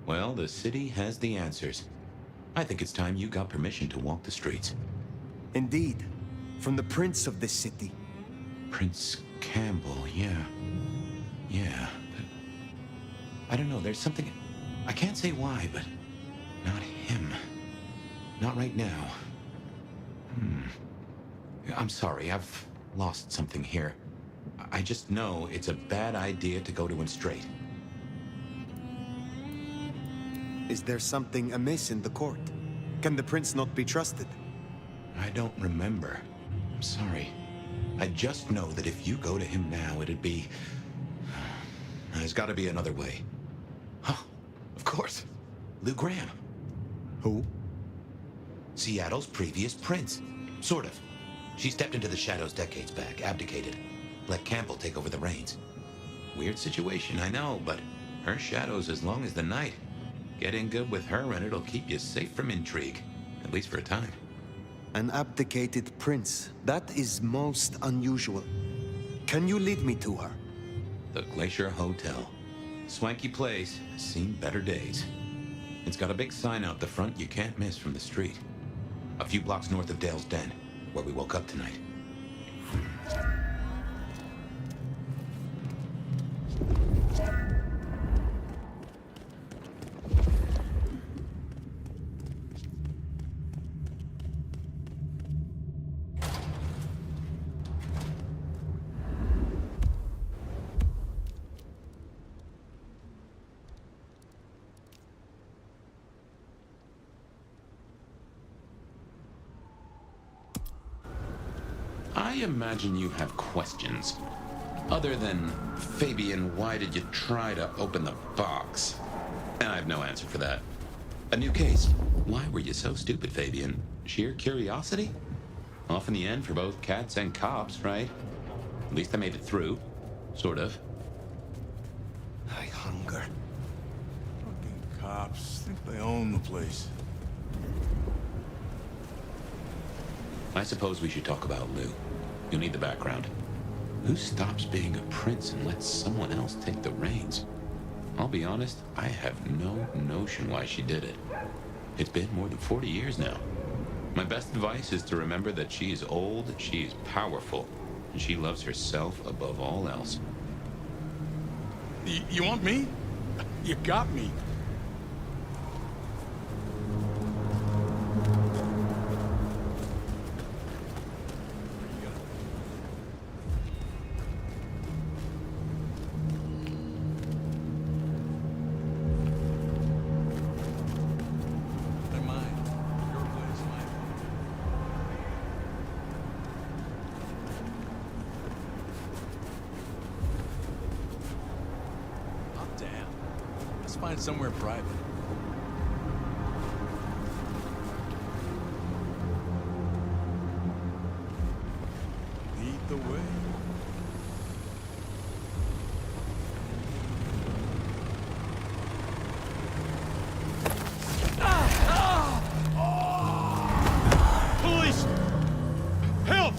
Well, the city has the answers. I think it's time you got permission to walk the streets. Indeed. From the prince of this city. Prince Campbell, yeah. Yeah, but... I don't know, there's something... I can't say why, but... Not him. Not right now. I'm sorry, I've lost something here. I just know it's a bad idea to go to him straight. Is there something amiss in the court? Can the prince not be trusted? I don't remember. I'm sorry. I just know that if you go to him now, it'd be... There's gotta be another way. Oh, of course. Lou Graham. Who? Seattle's previous prince. Sort of. She stepped into the shadows decades back, abdicated. Let Campbell take over the reins. Weird situation, I know, but her shadow's as long as the night. Get in good with her and it'll keep you safe from intrigue. At least for a time. An abdicated prince. That is most unusual. Can you lead me to her? The Glacier Hotel. Swanky place, seen better days. It's got a big sign out the front you can't miss from the street. A few blocks north of Dale's Den, where we woke up tonight. I imagine you have questions. Other than, Fabian, why did you try to open the box? And I have no answer for that. A new case. Why were you so stupid, Fabian? Sheer curiosity? Off in the end for both cats and cops, right? At least I made it through. Sort of. I hunger. Fucking cops. Think they own the place. I suppose we should talk about Lou. You'll need the background. Who stops being a prince and lets someone else take the reins? I'll be honest, I have no notion why she did it. It's been more than 40 years now. My best advice is to remember that she is old, she is powerful, and she loves herself above all else. You want me? You got me. Find somewhere private. Lead the way. Police! Help!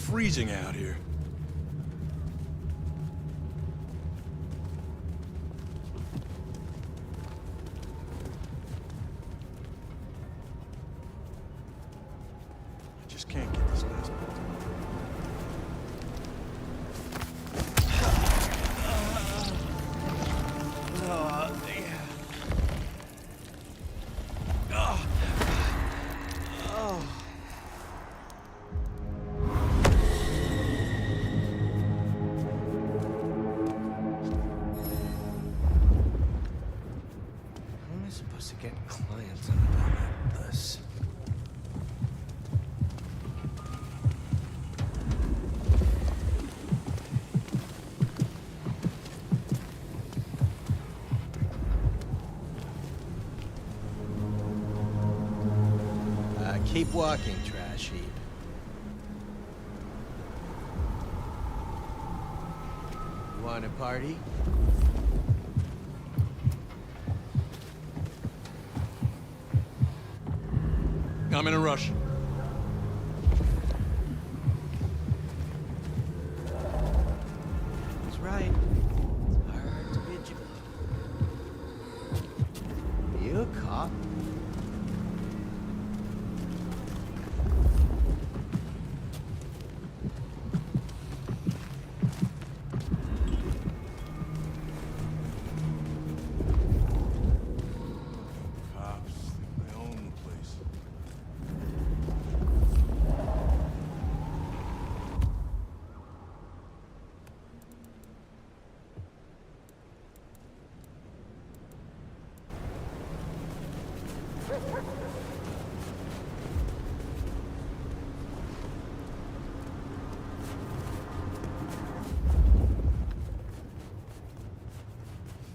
Freezing out here. I just can't get this last bit. To get clients on a day like this. Keep walking, trash heap. Want a party? I'm in a rush. That's right. It's hard to bid you. You a cop? Cops think they own the place.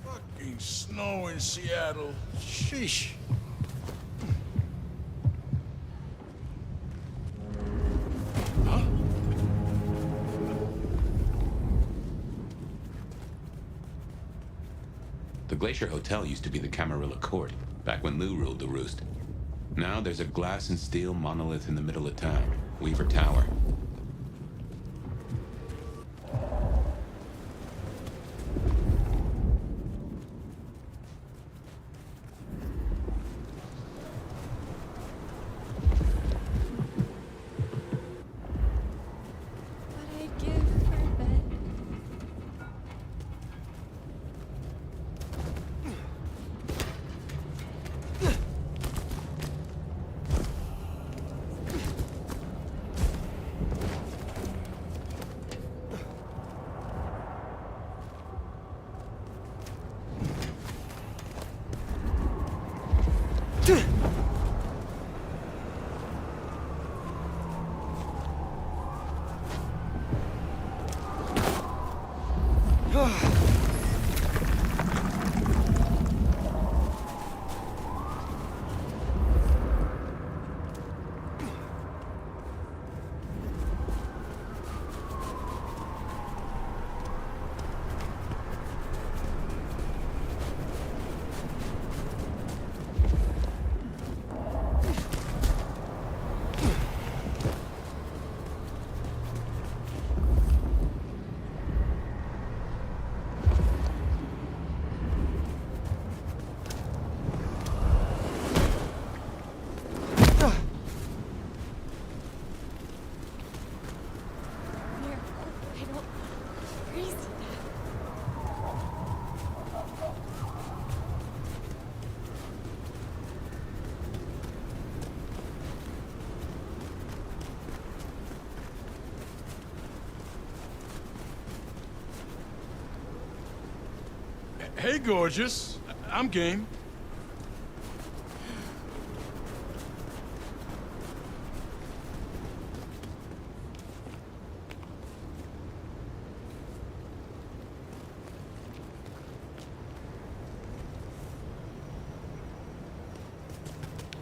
Fucking snow in Seattle. Sheesh. Huh? The Glacier Hotel used to be the Camarilla Court, back when Lou ruled the roost. Now there's a glass and steel monolith in the middle of town, Weaver Tower. What I'd give for a bed. I don't crazy that. Hey, gorgeous. I'm game.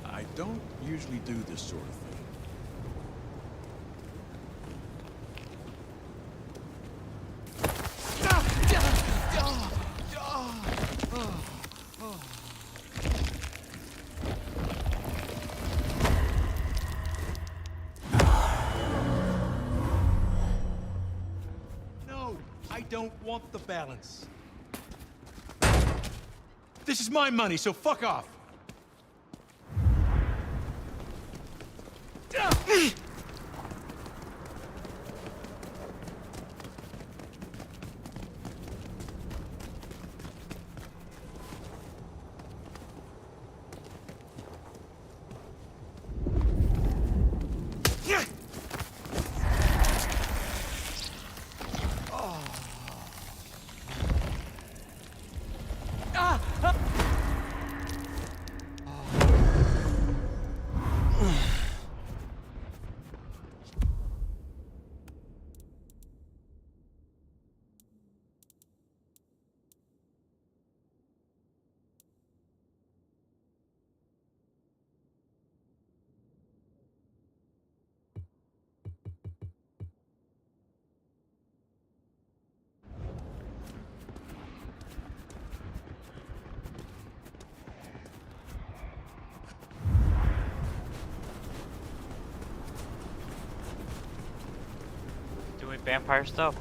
I don't usually do this sort of thing. No, I don't want the balance. This is my money, so fuck off. vampire stuff.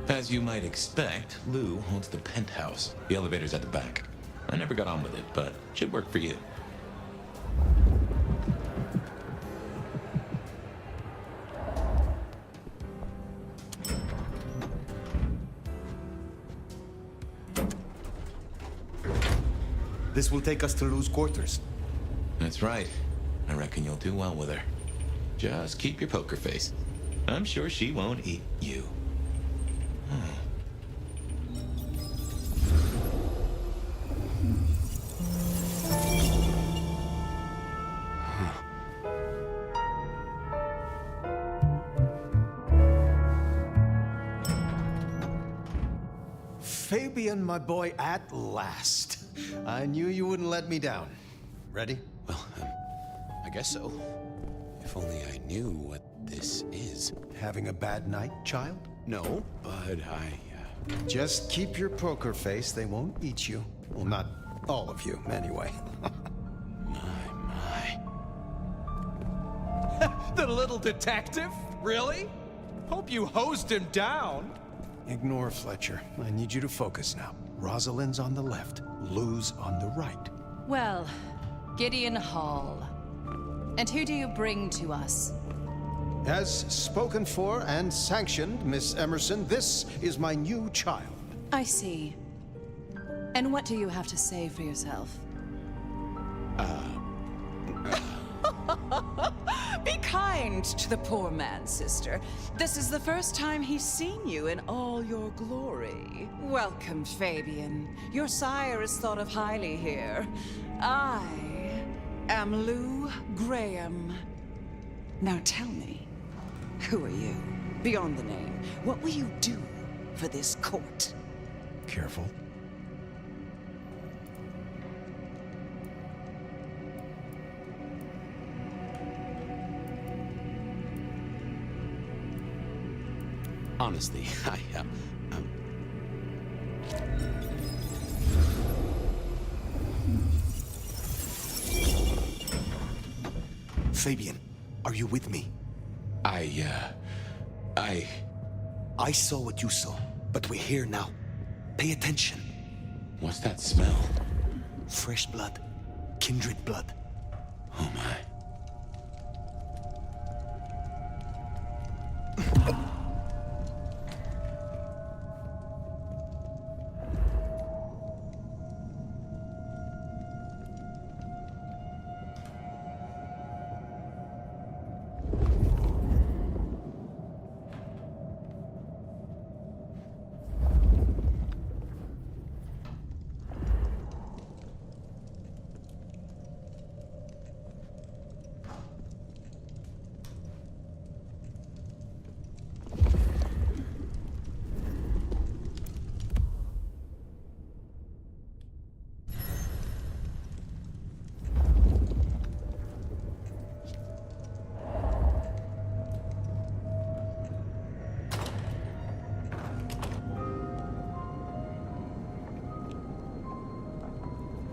As you might expect, Lou holds the penthouse. The elevator's at the back. I never got on with it, but should work for you. This will take us to Lou's quarters. That's right. I reckon you'll do well with her. Just keep your poker face. I'm sure she won't eat you. Fabian, my boy, at last. I knew you wouldn't let me down. Ready? Well, I guess so. If only I knew what this is. Having a bad night, child? No, but Just keep your poker face. They won't eat you. Well, not all of you, anyway. My. The little detective? Really? Hope you hosed him down. Ignore Fletcher. I need you to focus now. Rosalind's on the left, Lou's on the right. Well, Gideon Hall. And who do you bring to us? As spoken for and sanctioned, Miss Emerson, this is my new child. I see. And what do you have to say for yourself? Be kind to the poor man, sister. This is the first time he's seen you in all your glory. Welcome, Fabian. Your sire is thought of highly here. I am Lou Graham. Now tell me, who are you? Beyond the name, what will you do for this court? Careful. Honestly, Fabian, are you with me? I saw what you saw, but we're here now. Pay attention. What's that smell? Fresh blood. Kindred blood. Oh my.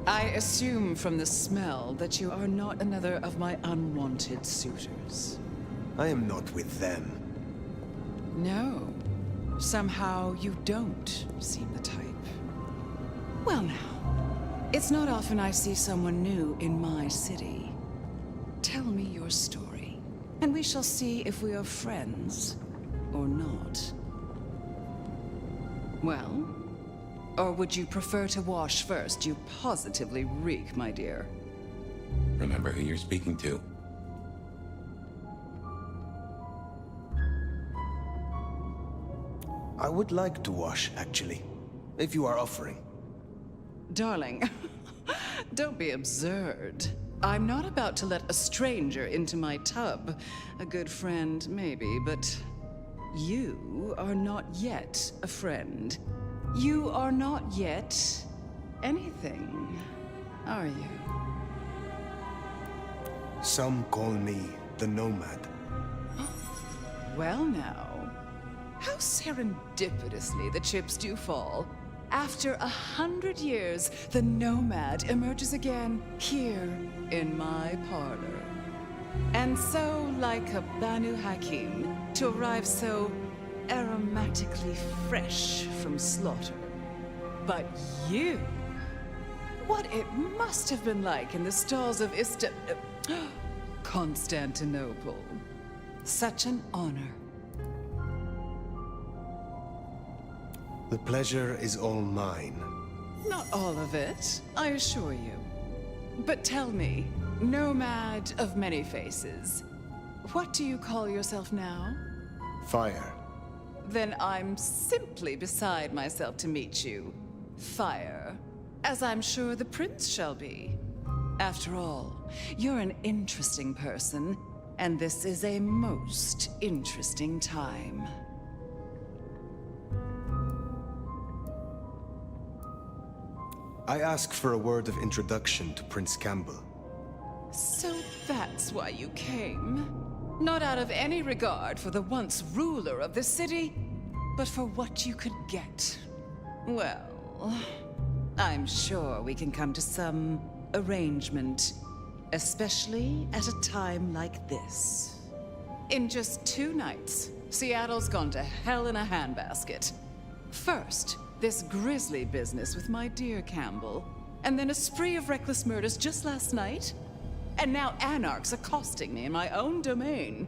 I assume from the smell that you are not another of my unwanted suitors. I am not with them. No. Somehow you don't seem the type. Well now, it's not often I see someone new in my city. Tell me your story, and we shall see if we are friends or not. Well? Or would you prefer to wash first? You positively reek, my dear. Remember who you're speaking to. I would like to wash, actually, if you are offering. Darling, don't be absurd. I'm not about to let a stranger into my tub. A good friend, maybe, but you are not yet a friend. You are not yet anything, are you? Some call me the Nomad. Well now, how serendipitously the chips do fall. After 100 years, the nomad emerges again here in my parlor. And so, like a Banu Hakim, to arrive so aromatically fresh from slaughter. But you, what it must have been like in the stalls of Constantinople. Such an honor. The pleasure is all mine. Not all of it, I assure you. But tell me, nomad of many faces, what do you call yourself now? Fire. Then I'm simply beside myself to meet you. Fire. As I'm sure the prince shall be. After all, you're an interesting person, and this is a most interesting time. I ask for a word of introduction to Prince Campbell. So that's why you came? Not out of any regard for the once ruler of the city, but for what you could get. Well, I'm sure we can come to some arrangement, especially at a time like this. In just 2 nights, Seattle's gone to hell in a handbasket. First, this grisly business with my dear Campbell, and then a spree of reckless murders just last night, and now anarchs accosting me in my own domain.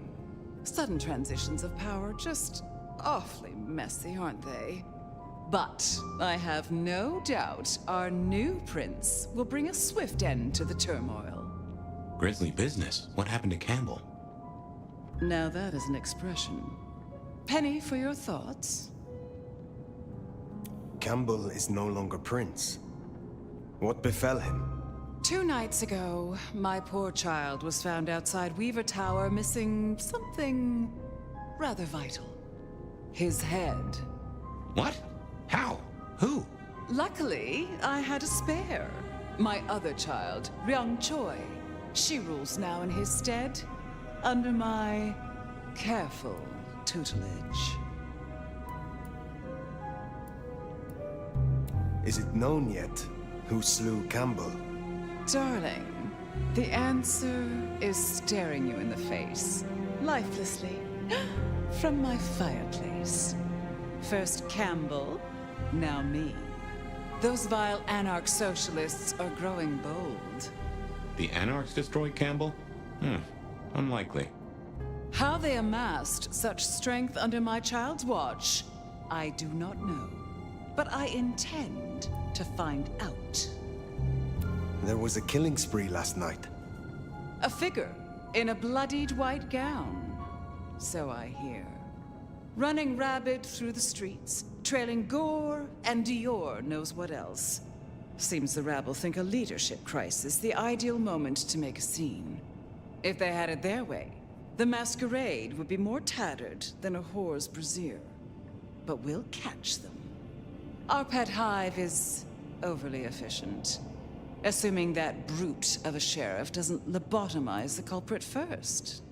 Sudden transitions of power, just awfully messy, aren't they? But I have no doubt our new prince will bring a swift end to the turmoil. Grisly business. What happened to Campbell? Now that is an expression. Penny for your thoughts? Campbell is no longer prince. What befell him? 2 nights ago, my poor child was found outside Weaver Tower missing something rather vital. His head. What? How? Who? Luckily, I had a spare. My other child, Ryung Choi. She rules now in his stead, under my careful tutelage. Is it known yet who slew Campbell? Darling, the answer is staring you in the face, lifelessly, from my fireplace. First Campbell, now me. Those vile anarch socialists are growing bold. The anarchs destroyed Campbell? Unlikely. How they amassed such strength under my child's watch, I do not know. But I intend to find out. There was a killing spree last night. A figure in a bloodied white gown. So I hear. Running rabid through the streets, trailing gore and Dior knows what else. Seems the rabble think a leadership crisis the ideal moment to make a scene. If they had it their way, the masquerade would be more tattered than a whore's brassiere. But we'll catch them. Our pet hive is overly efficient. Assuming that brute of a sheriff doesn't lobotomize the culprit first.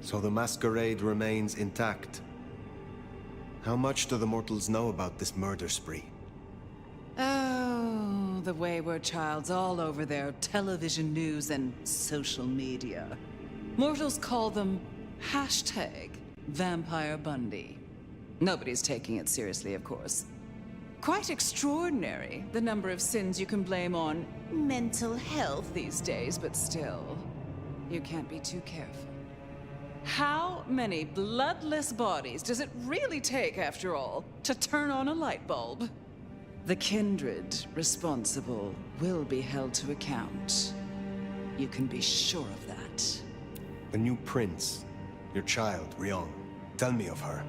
So the masquerade remains intact. How much do the mortals know about this murder spree? Oh, the wayward child's all over their television news and social media. Mortals call them #Vampire Bundy. Nobody's taking it seriously, of course. Quite extraordinary, the number of sins you can blame on mental health these days, but still, you can't be too careful. How many bloodless bodies does it really take, after all, to turn on a light bulb? The kindred responsible will be held to account. You can be sure of that. The new prince, your child, Ryung. Tell me of her.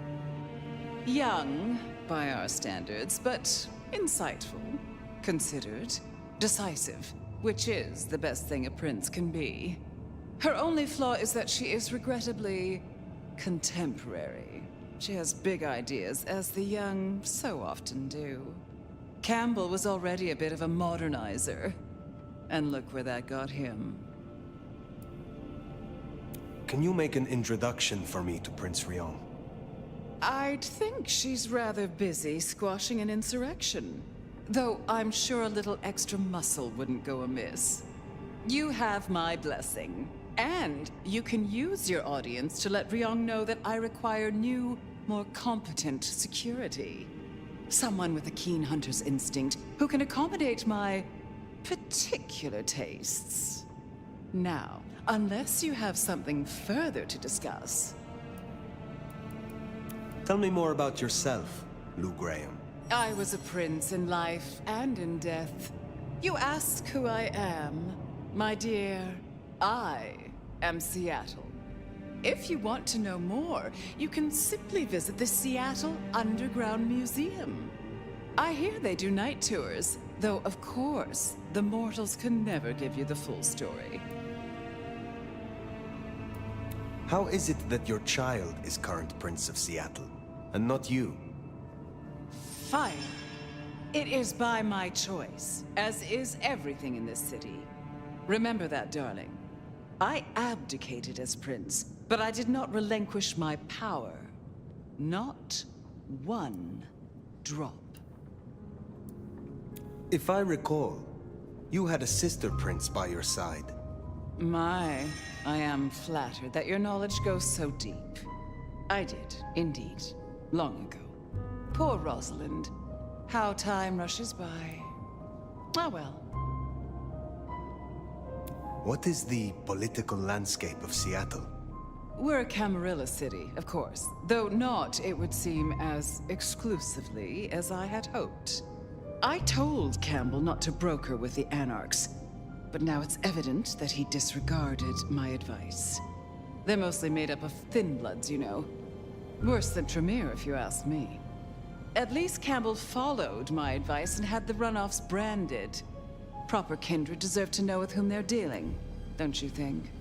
Young, by our standards, but insightful, considered, decisive, which is the best thing a prince can be. Her only flaw is that she is regrettably contemporary. She has big ideas, as the young so often do. Campbell was already a bit of a modernizer, and look where that got him. Can you make an introduction for me to Prince Ryung? I'd think she's rather busy squashing an insurrection. Though I'm sure a little extra muscle wouldn't go amiss. You have my blessing. And you can use your audience to let Ryong know that I require new, more competent security. Someone with a keen hunter's instinct who can accommodate my particular tastes. Now, unless you have something further to discuss. Tell me more about yourself, Lou Graham. I was a prince in life and in death. You ask who I am. My dear, I am Seattle. If you want to know more, you can simply visit the Seattle Underground Museum. I hear they do night tours, though of course, the mortals can never give you the full story. How is it that your child is current Prince of Seattle, and not you? Fire. It is by my choice, as is everything in this city. Remember that, darling. I abdicated as prince, but I did not relinquish my power. Not one drop. If I recall, you had a sister prince by your side. I am flattered that your knowledge goes so deep. I did, indeed, long ago. Poor Rosalind. How time rushes by. Ah, well. What is the political landscape of Seattle? We're a Camarilla city, of course, though not, it would seem, as exclusively as I had hoped. I told Campbell not to broker with the Anarchs, but now it's evident that he disregarded my advice. They're mostly made up of thin bloods, you know. Worse than Tremere, if you ask me. At least Campbell followed my advice and had the runoffs branded. Proper kindred deserve to know with whom they're dealing, don't you think?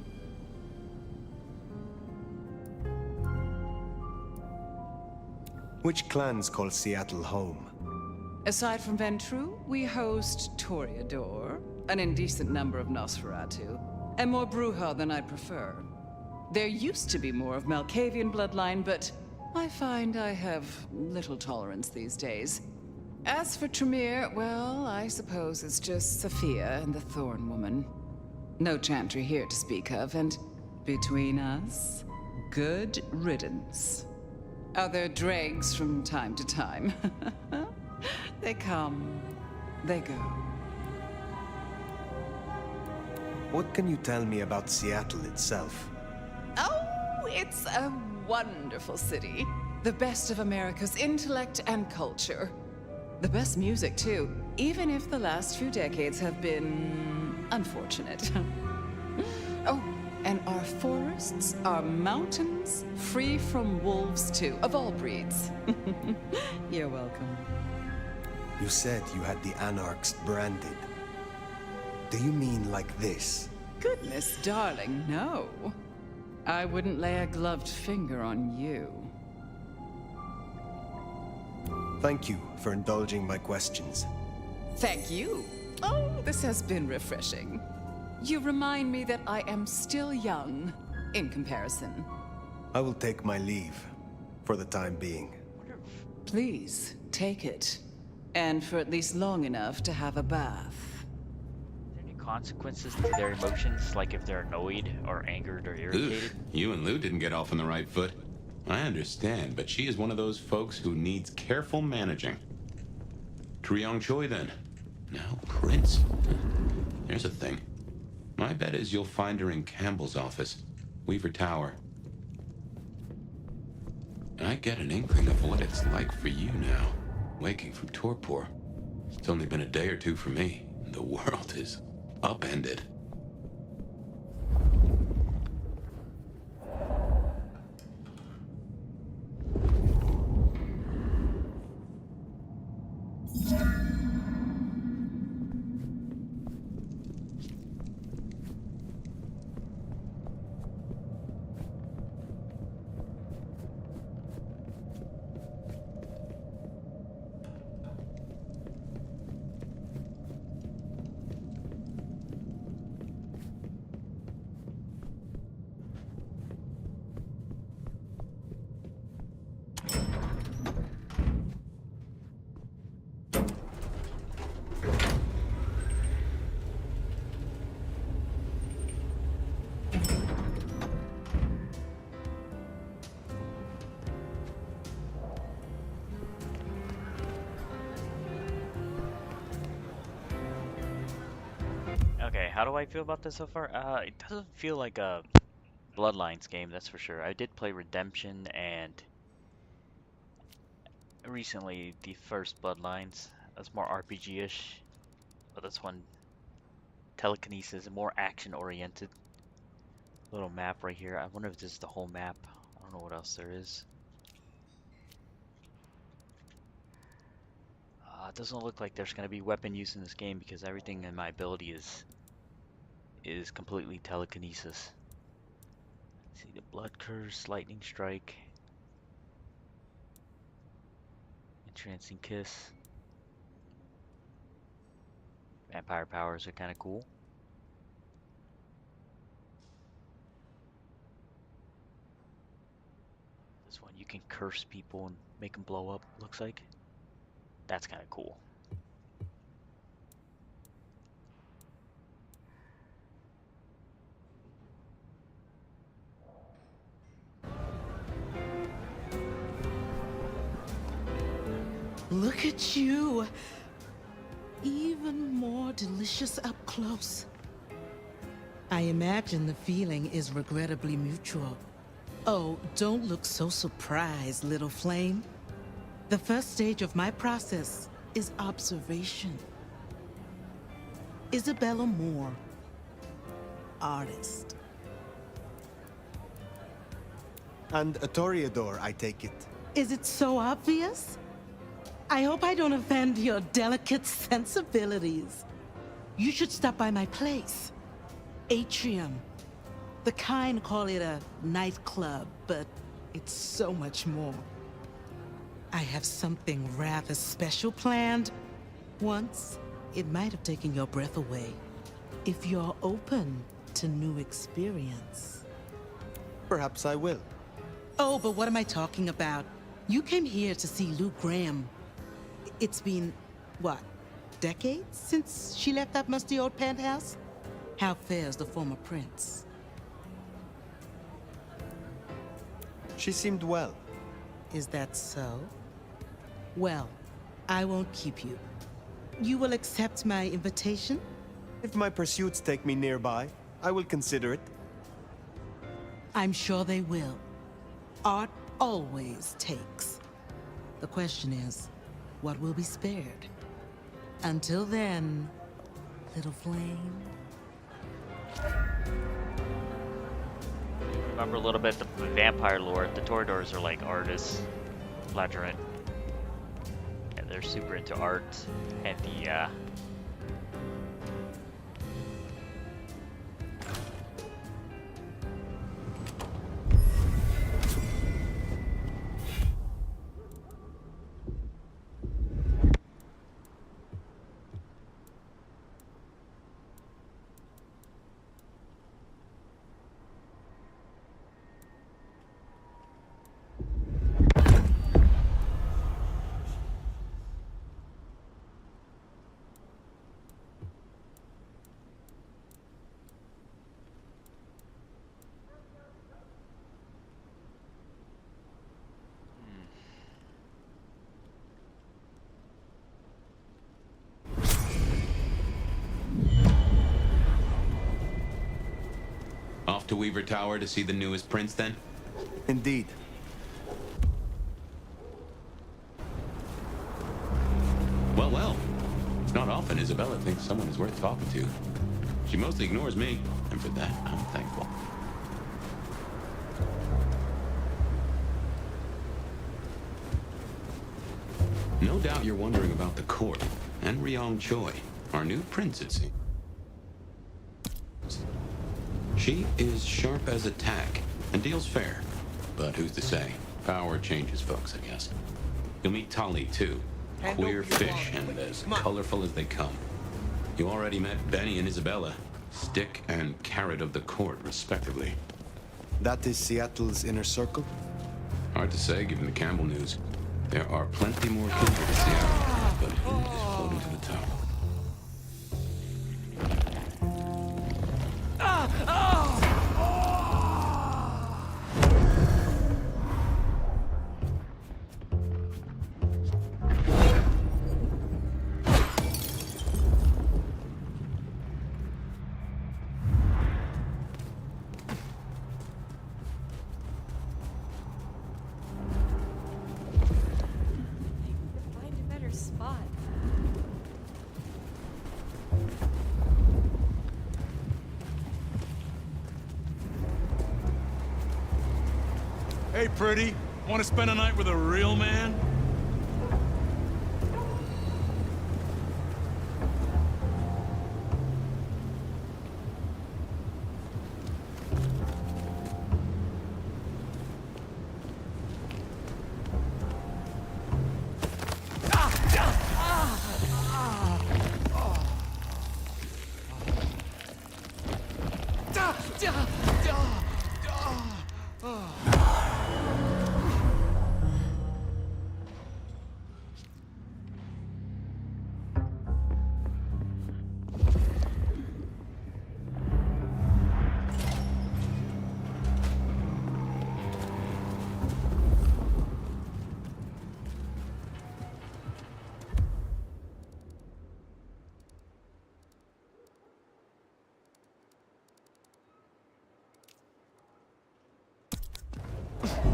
Which clans call Seattle home? Aside from Ventru, we host Toreador, an indecent number of Nosferatu, and more Bruja than I'd prefer. There used to be more of Malkavian bloodline, but I find I have little tolerance these days. As for Tremere, well, I suppose it's just Sophia and the Thorn Woman. No Chantry here to speak of, and between us, good riddance. Other dregs from time to time. They come, they go. What can you tell me about Seattle itself? Oh, it's a wonderful city. The best of America's intellect and culture. The best music, too, even if the last few decades have been unfortunate. Oh, and our forests, our mountains, free from wolves, too, of all breeds. You're welcome. You said you had the Anarchs branded. Do you mean like this? Goodness, darling, no. I wouldn't lay a gloved finger on you. Thank you for indulging my questions. Thank you. Oh, this has been refreshing. You remind me that I am still young, in comparison. I will take my leave, for the time being. Please, take it. And for at least long enough to have a bath. Are there any consequences to their emotions, like if they're annoyed or angered or irritated? Oof, you and Lou didn't get off on the right foot. I understand, but she is one of those folks who needs careful managing. Triong Choi, then. Now, Prince. Here's a thing. My bet is you'll find her in Campbell's office, Weaver Tower. I get an inkling of what it's like for you now, waking from torpor. It's only been a day or two for me. The world is upended. Okay, how do I feel about this so far? It doesn't feel like a Bloodlines game, that's for sure. I did play Redemption and recently the first Bloodlines. That's more RPG-ish, but this one telekinesis, more action-oriented. Little map right here. I wonder if this is the whole map. I don't know what else there is. It doesn't look like there's going to be weapon use in this game because everything in my ability is completely telekinesis. See the blood curse, lightning strike, entrancing kiss. Vampire powers are kind of cool. This one you can curse people and make them blow up, looks like. That's kind of cool. Look at you. Even more delicious up close. I imagine the feeling is regrettably mutual. Oh, don't look so surprised, little flame. The first stage of my process is observation. Isabella Moore, artist. And a Toreador, I take it. Is it so obvious? I hope I don't offend your delicate sensibilities. You should stop by my place. Atrium. The kind call it a nightclub, but it's so much more. I have something rather special planned. Once, it might have taken your breath away. If you're open to new experience. Perhaps I will. Oh, but what am I talking about? You came here to see Lou Graham. It's been, what, decades since she left that musty old penthouse? How fares the former prince? She seemed well. Is that so? Well, I won't keep you. You will accept my invitation? If my pursuits take me nearby, I will consider it. I'm sure they will. Art always takes. The question is, what will be spared? Until then, little flame. Remember a little bit the vampire lore. The Toreadors are like artists, flagrant. Yeah, they're super into art and the Off to Weaver Tower to see the newest prince, then? Indeed. Well, well. It's not often Isabella thinks someone is worth talking to. She mostly ignores me, and for that, I'm thankful. No doubt you're wondering about the court, and Ryong Choi, our new prince, it seems. She is sharp as a tack, and deals fair. But who's to say? Power changes folks, I guess. You'll meet Tali, too. Queer fish, and as colorful as they come. You already met Benny and Isabella. Stick and carrot of the court, respectively. That is Seattle's inner circle? Hard to say, given the Campbell news. There are plenty more kindred in Seattle, but who is floating to the top? Hey, pretty. Want to spend a night with a real man?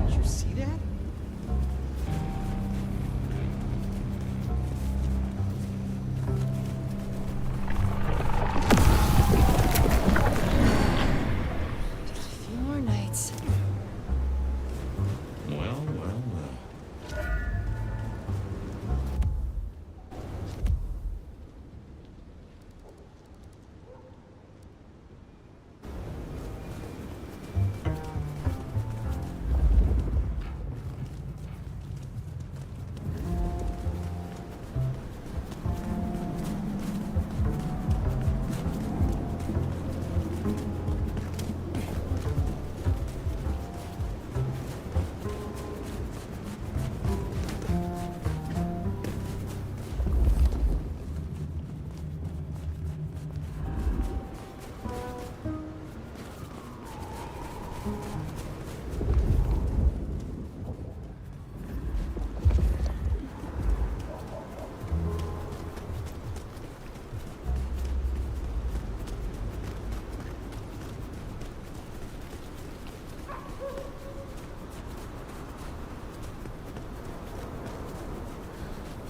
Did you see that? Just a few more nights. Well, well, well.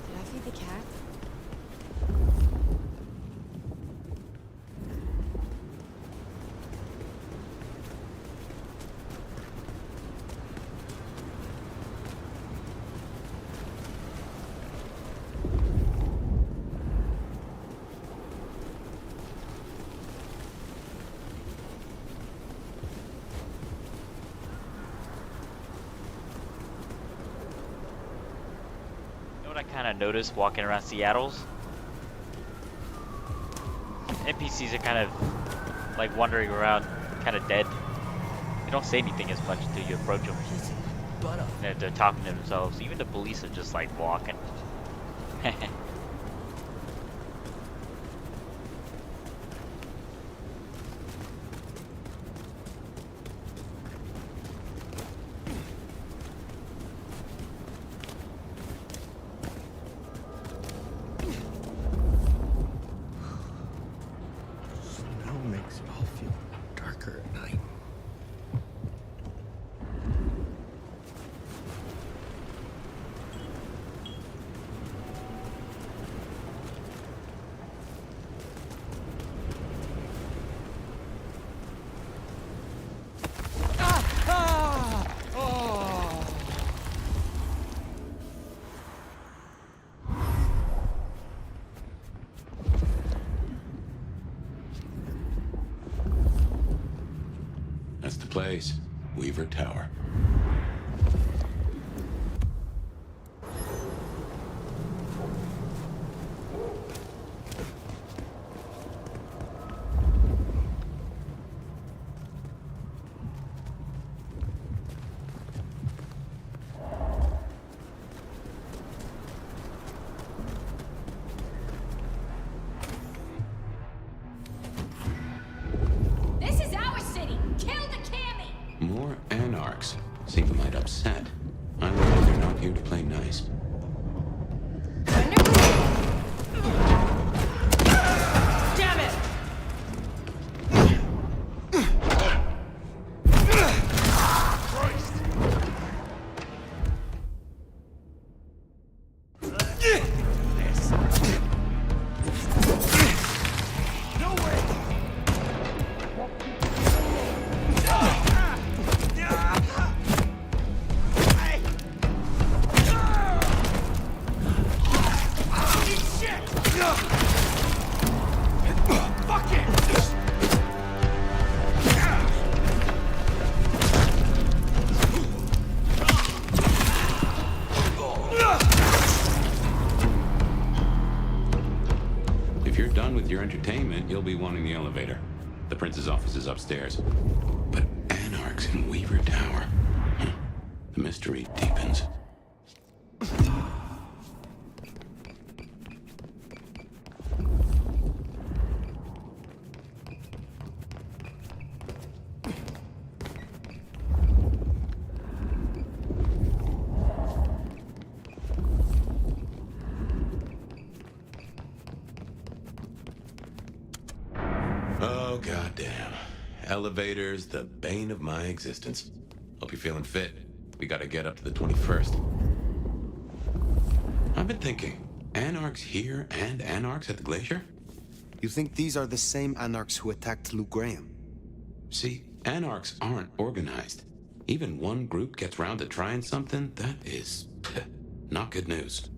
Did I feed the cat? You know what I kind of noticed walking around Seattle's? NPCs are kind of like wandering around, kind of dead. They don't say anything as much until you approach them. They're talking to themselves. Even the police are just like walking. Snow makes it all feel darker at night. That's the place. Weaver Tower. This is our city! Kill the Cammy! More anarchs. Seem a mite upset. I realize they're not here to play nice. Damn it! entertainment, you'll be wanting the elevator. The prince's office is upstairs. But Anarchs in Weaver Tower. The mystery deepens. Oh, goddamn. Elevators, the bane of my existence. Hope you're feeling fit. We gotta get up to the 21st. I've been thinking, Anarchs here and Anarchs at the glacier? You think these are the same Anarchs who attacked Lou Graham? See, Anarchs aren't organized. Even one group gets round to trying something, that is not good news.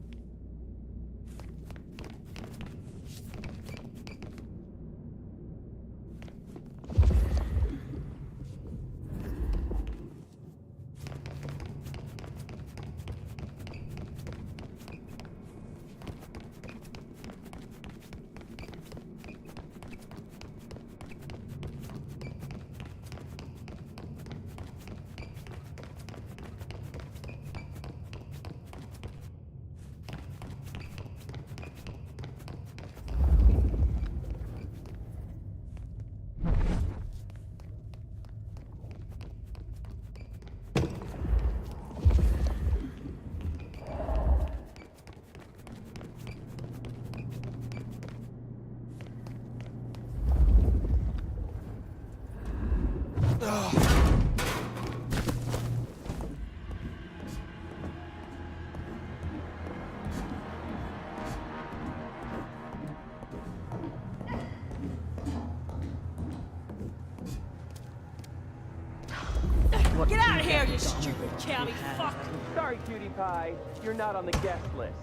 Get out of here, you stupid county fuck! Sorry, cutie pie. You're not on the guest list.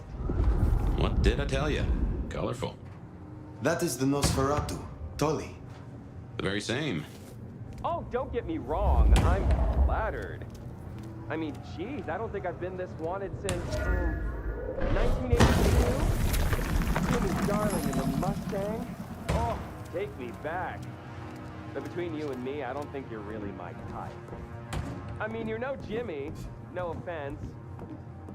What did I tell you? Colorful. That is the Nosferatu, Tully. The very same. Oh, don't get me wrong. I'm flattered. I mean, geez, I don't think I've been this wanted since 1982. Jimmy's darling in the Mustang. Oh, take me back. But between you and me, I don't think you're really my type. I mean, you're no Jimmy. No offense.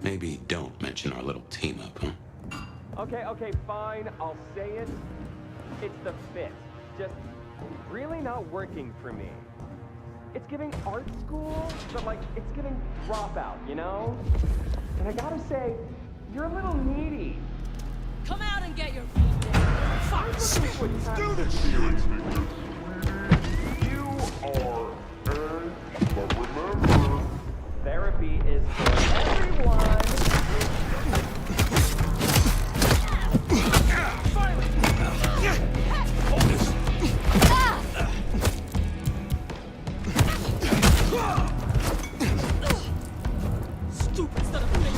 Maybe don't mention our little team up, huh? Okay, fine. I'll say it. It's the fit. Just really not working for me. It's giving art school, but like, it's giving dropout, you know? And I gotta say, you're a little needy. Come out and get your feet wet. Fuck! Student shit! You are earned, but remember... Therapy is for everyone! Stupid son of a bitch!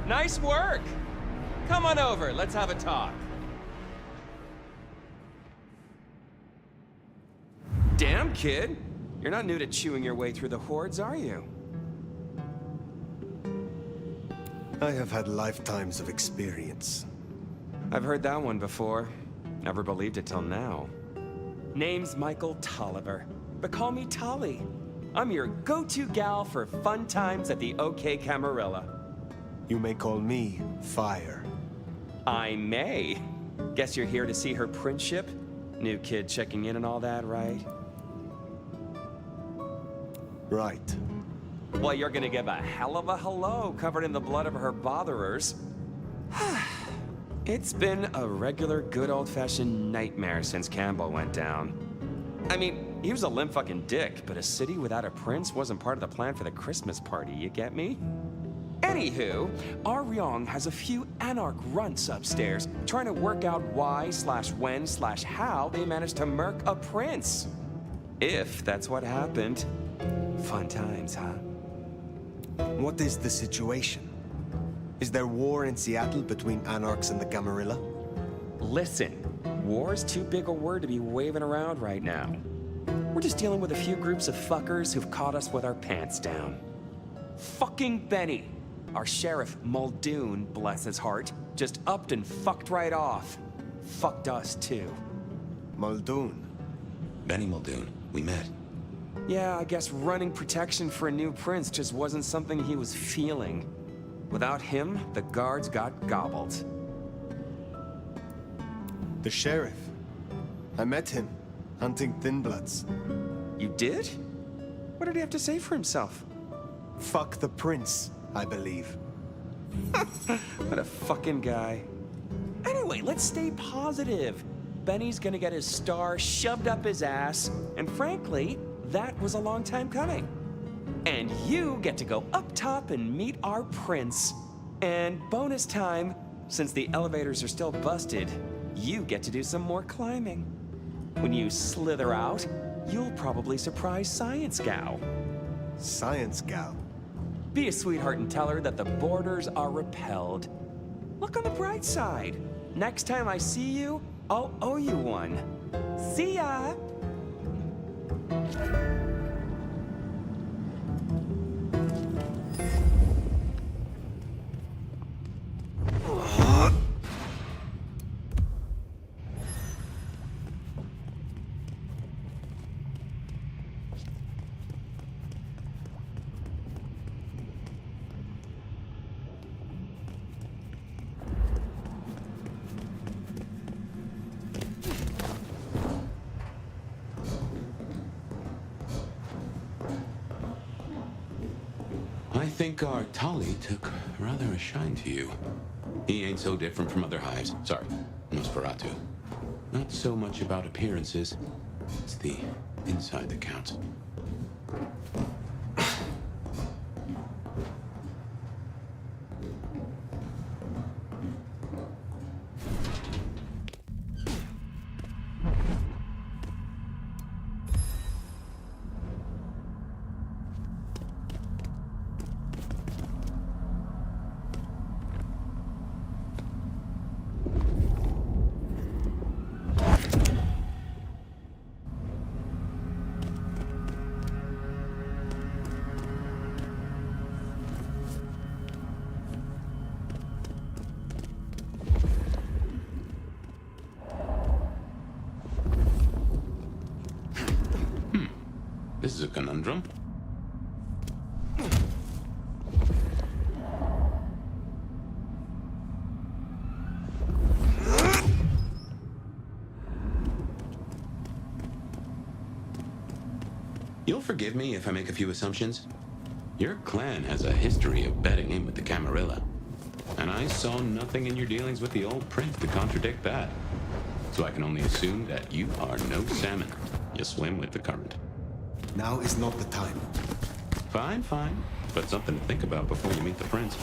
Nice work! Come on over, let's have a talk. Damn, kid. You're not new to chewing your way through the hordes, are you? I have had lifetimes of experience. I've heard that one before. Never believed it till now. Name's Michael Tolliver, but call me Tolly. I'm your go-to gal for fun times at the OK Camarilla. You may call me Fire. I may. Guess you're here to see her principship? New kid checking in and all that, right? Right. Well, you're gonna give a hell of a hello covered in the blood of her botherers. It's been a regular good old-fashioned nightmare since Campbell went down. I mean, he was a limp fucking dick, but a city without a prince wasn't part of the plan for the Christmas party, you get me? Anywho, our Ryong has a few Anarch runts upstairs trying to work out why/when/how they managed to murk a prince. If that's what happened. Fun times, huh? What is the situation? Is there war in Seattle between Anarchs and the Camarilla? Listen, war's too big a word to be waving around right now. We're just dealing with a few groups of fuckers who've caught us with our pants down. Fucking Benny, our sheriff Muldoon, bless his heart, just upped and fucked right off. Fucked us too. Muldoon? Benny Muldoon, we met. Yeah, I guess running protection for a new prince just wasn't something he was feeling. Without him, the guards got gobbled. The sheriff. I met him, hunting Thin Bloods. You did? What did he have to say for himself? Fuck the prince, I believe. What a fucking guy. Anyway, let's stay positive. Benny's gonna get his star shoved up his ass, and frankly, that was a long time coming. And you get to go up top and meet our prince. And bonus time, since the elevators are still busted, you get to do some more climbing. When you slither out, you'll probably surprise Science Gal. Science Gal? Be a sweetheart and tell her that the borders are repelled. Look on the bright side. Next time I see you, I'll owe you one. See ya! I think our Tali took rather a shine to you. He ain't so different from other hives. Sorry, Nosferatu. Not so much about appearances. It's the inside that counts. This is a conundrum. You'll forgive me if I make a few assumptions. Your clan has a history of betting in with the Camarilla. And I saw nothing in your dealings with the old prince to contradict that. So I can only assume that you are no salmon. You swim with the current. Now is not the time. Fine, fine. But something to think about before you meet the prince.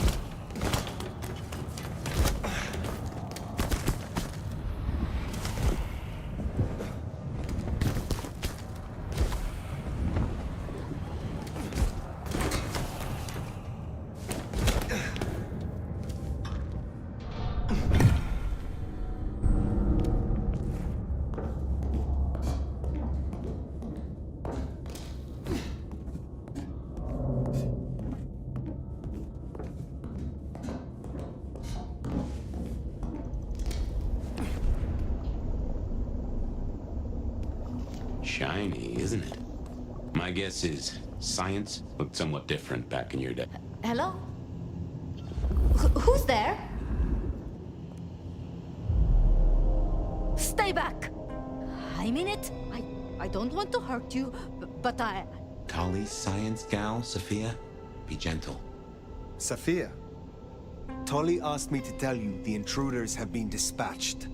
Shiny, isn't it? My guess is science looked somewhat different back in your day. Hello? Who's there? Stay back! I mean it. I don't want to hurt you, but I... Tali, science gal, Sophia, be gentle. Sophia, Tolly asked me to tell you the intruders have been dispatched.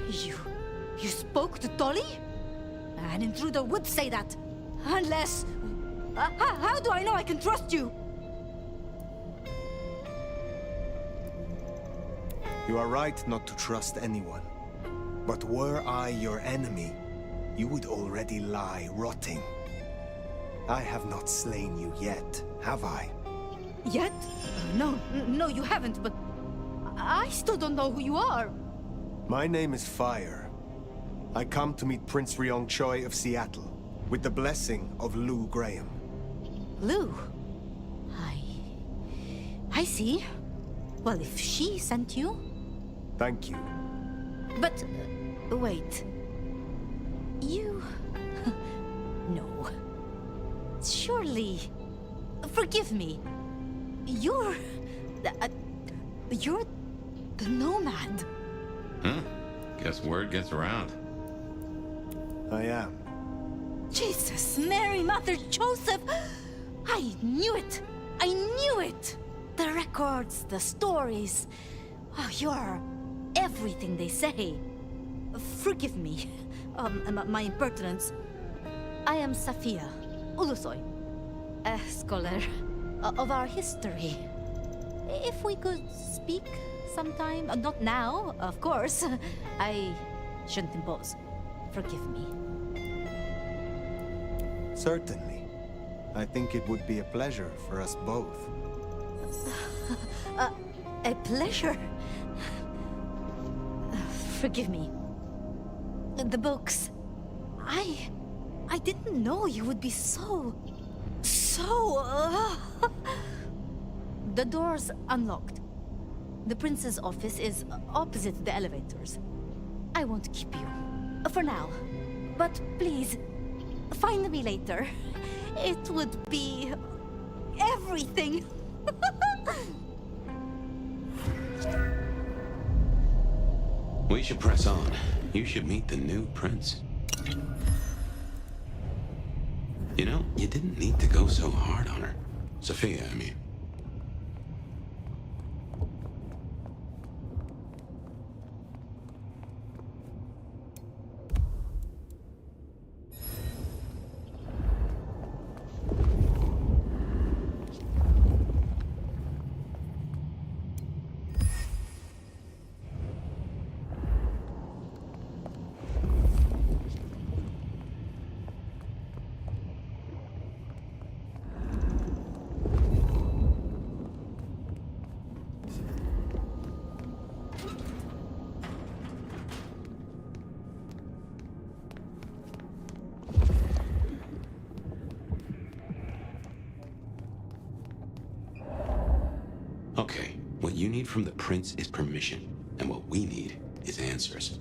You spoke to Tolly? An intruder would say that. Unless... how do I know I can trust you? You are right not to trust anyone. But were I your enemy, you would already lie rotting. I have not slain you yet, have I? Yet? No, you haven't, but... I still don't know who you are. My name is Fire. I come to meet Prince Ryong Choi of Seattle, with the blessing of Lou Graham. Lou? I see. Well, if she sent you... Thank you. But... wait. You... No. Surely... Forgive me. You're the nomad. Guess word gets around. I am. Jesus, Mary, Mother, Joseph! I knew it! I knew it! The records, the stories. Oh, you're everything they say. Forgive me, my impertinence. I am Safia Ulusoy, a scholar of our history. If we could speak sometime, not now, of course. I shouldn't impose. Forgive me. Certainly. I think it would be a pleasure for us both. A pleasure? Forgive me. The books. I didn't know you would be so... The door's unlocked. The prince's office is opposite the elevators. I won't keep you. For now. But please, find me later. It would be... everything. We should press on. You should meet the new prince. You know, you didn't need to go so hard on her. Sophia, I mean. Okay, what you need from the prince is permission, and what we need is answers.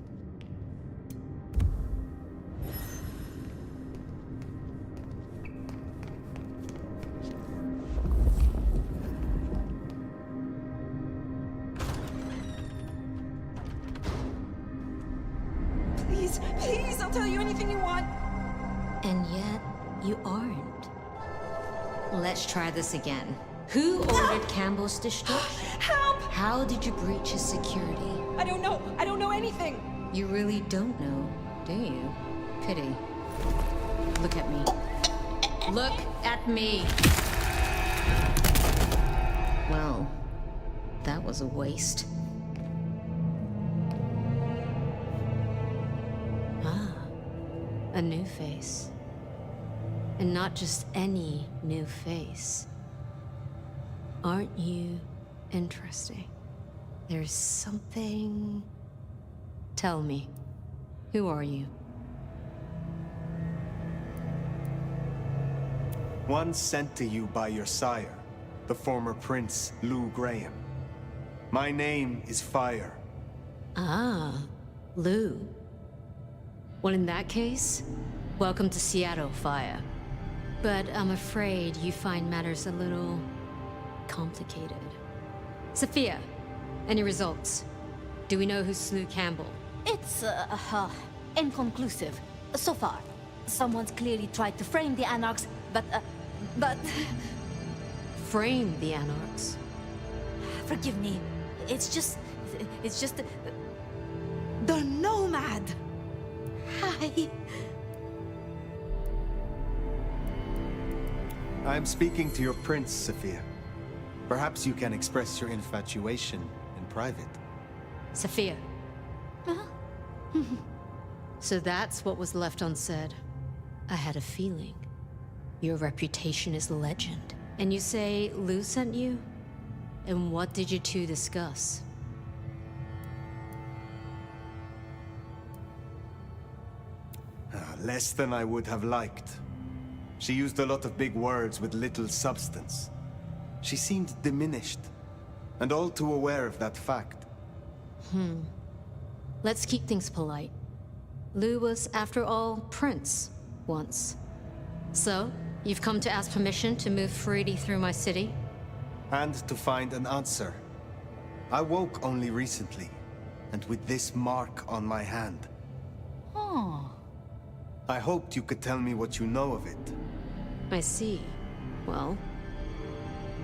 Please, I'll tell you anything you want. And yet, you aren't. Let's try this again. Who ordered Campbell's destruction? Help! How did you breach his security? I don't know. I don't know anything. You really don't know, do you? Pity. Look at me. Look at me! Well, that was a waste. Ah, a new face. And not just any new face. Aren't you interesting? There's something... Tell me, who are you? One sent to you by your sire, the former Prince Lou Graham. My name is Fire. Ah, Lou. Well, in that case, welcome to Seattle, Fire. But I'm afraid you find matters a little... complicated. Sophia, any results? Do we know who slew Campbell? It's, inconclusive. So far. Someone's clearly tried to frame the Anarchs, but... Frame the Anarchs? Forgive me. It's just... The Nomad! I'm speaking to your prince, Sophia. Perhaps you can express your infatuation in private. Sophia. So that's what was left unsaid. I had a feeling. Your reputation is legend. And you say Lou sent you? And what did you two discuss? Less than I would have liked. She used a lot of big words with little substance. She seemed diminished, and all too aware of that fact. Let's keep things polite. Lou was, after all, Prince, once. So, you've come to ask permission to move freely through my city? And to find an answer. I woke only recently, and with this mark on my hand. Oh. I hoped you could tell me what you know of it. I see. Well,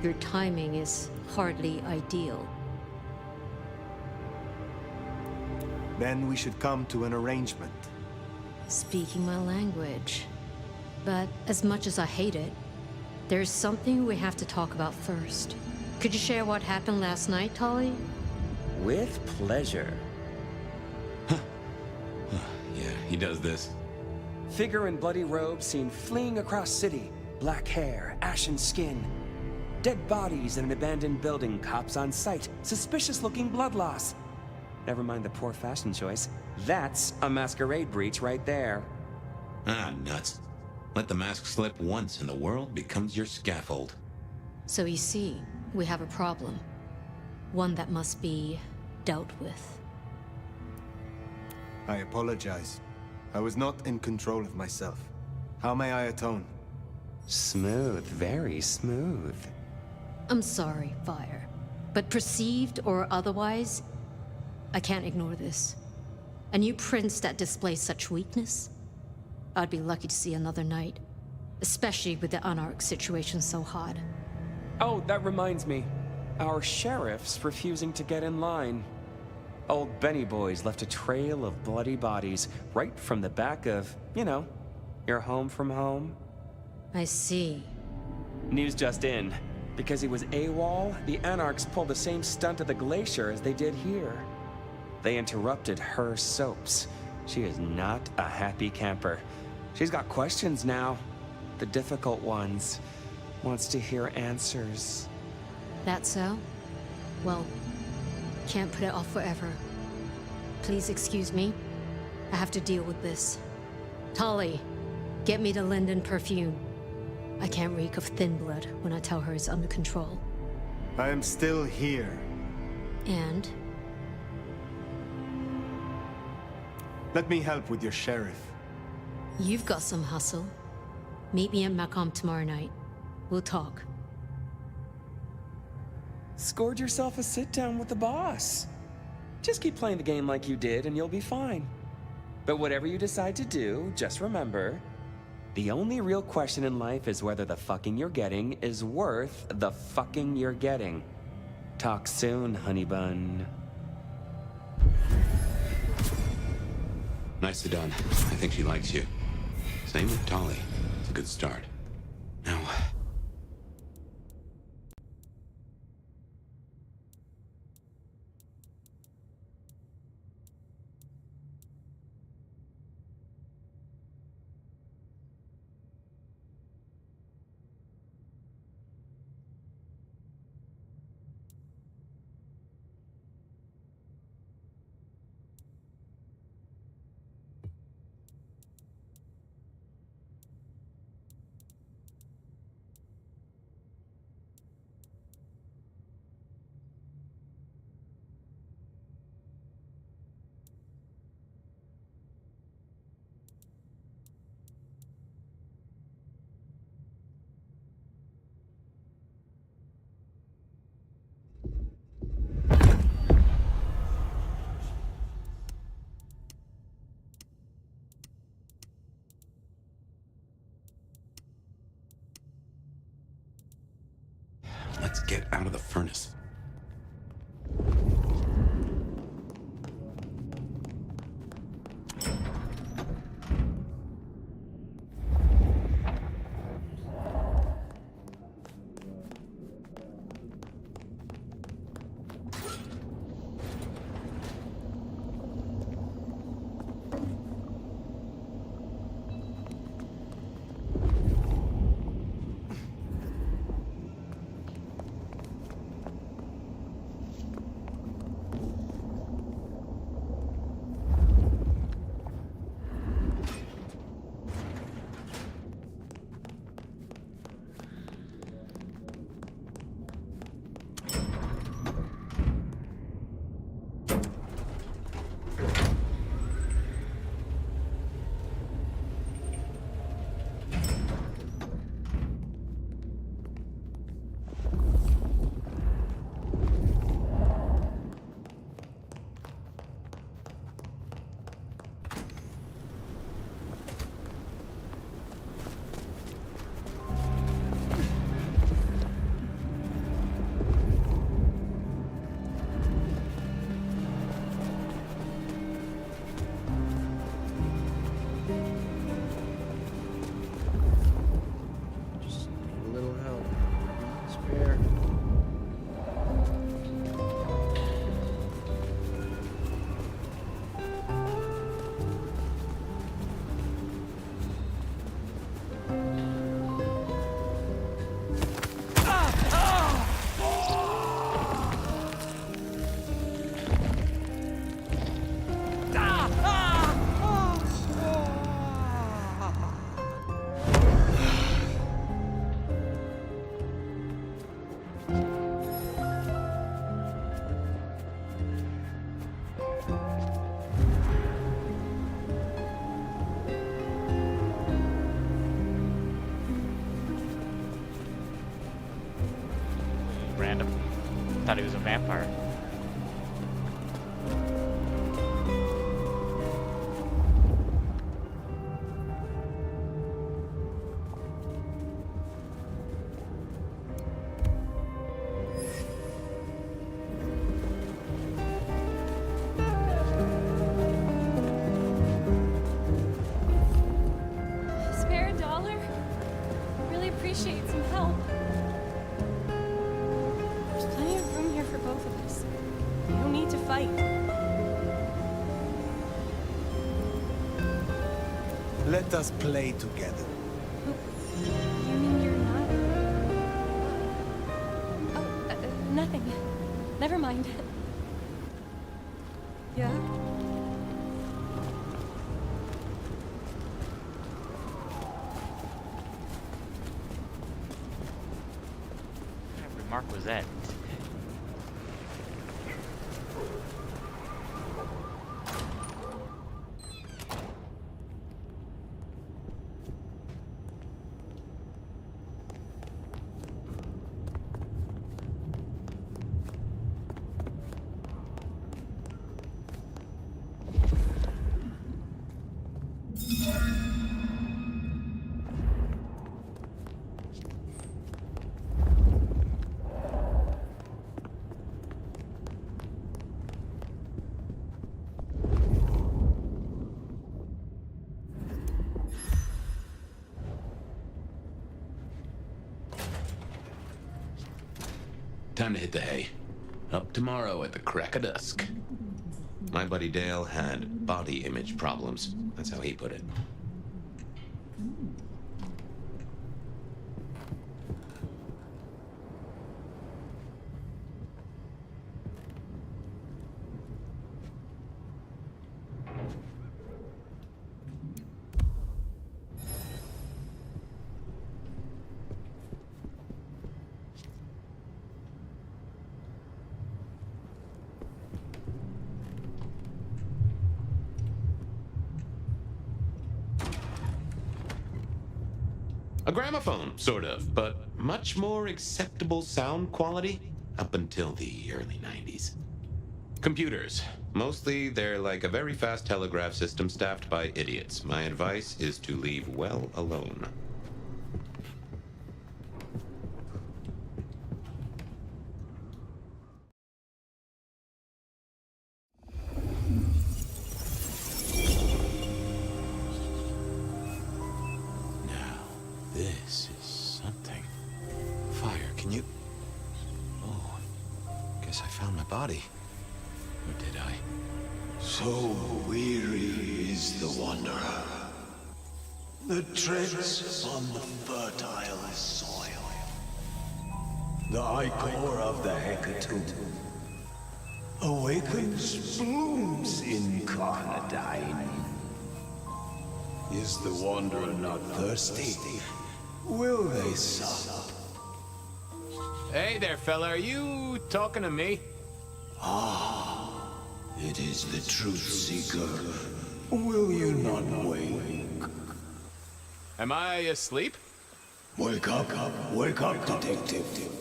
your timing is hardly ideal. Then we should come to an arrangement. Speaking my language. But as much as I hate it, there's something we have to talk about first. Could you share what happened last night, Tolly? With pleasure. Yeah, he does this. Figure in bloody robes seen fleeing across city. Black hair, ashen skin. Dead bodies in an abandoned building, cops on site. Suspicious-looking blood loss. Never mind the poor fashion choice. That's a masquerade breach right there. Ah, nuts. Let the mask slip once and the world becomes your scaffold. So you see, we have a problem. One that must be dealt with. I apologize. I was not in control of myself. How may I atone? Smooth, very smooth. I'm sorry, Fire. But perceived or otherwise, I can't ignore this. A new prince that displays such weakness? I'd be lucky to see another night. Especially with the Anarch situation so hot. Oh, that reminds me. Our sheriff's refusing to get in line. Old Benny Boys left a trail of bloody bodies right from the back of, you know, your home from home. I see. News just in. Because he was AWOL, the Anarchs pulled the same stunt at the glacier as they did here. They interrupted her soaps. She is not a happy camper. She's got questions now. The difficult ones. Wants to hear answers. That so? Well, can't put it off forever. Please excuse me. I have to deal with this. Tolly, get me the linden perfume. I can't reek of thin blood when I tell her it's under control. I am still here. And? Let me help with your sheriff. You've got some hustle. Meet me at Macomb tomorrow night. We'll talk. Scored yourself a sit-down with the boss. Just keep playing the game like you did and you'll be fine. But whatever you decide to do, just remember, the only real question in life is whether the fucking you're getting is worth the fucking you're getting. Talk soon, honey bun. Nicely done. I think she likes you. Same with Tolly. It's a good start. Now... out of the furnace. Random. Thought he was a vampire. Spare a dollar? Really appreciate some help. There's plenty of room here for both of us. No need to fight. Let us play together. You mean you're not? Oh, nothing. Never mind. Yeah? What kind of remark was that? Time to hit the hay. Up tomorrow at the crack of dusk. My buddy Dale had body image problems. That's how he put it. A gramophone, sort of, but much more acceptable sound quality up until the early 90s. Computers. Mostly, they're like a very fast telegraph system staffed by idiots. My advice is to leave well alone. body. Or did I? So weary is the wanderer. The treads on the fertile soil. The ichor of the hecatomb awakens blooms incarnadine. Is the wanderer not thirsty? Will they sup? Hey there, fella. Are you talking to me? Ah, it is the truth seeker. Will you not wake? Am I asleep? Wake up, detective. Wake up, detective!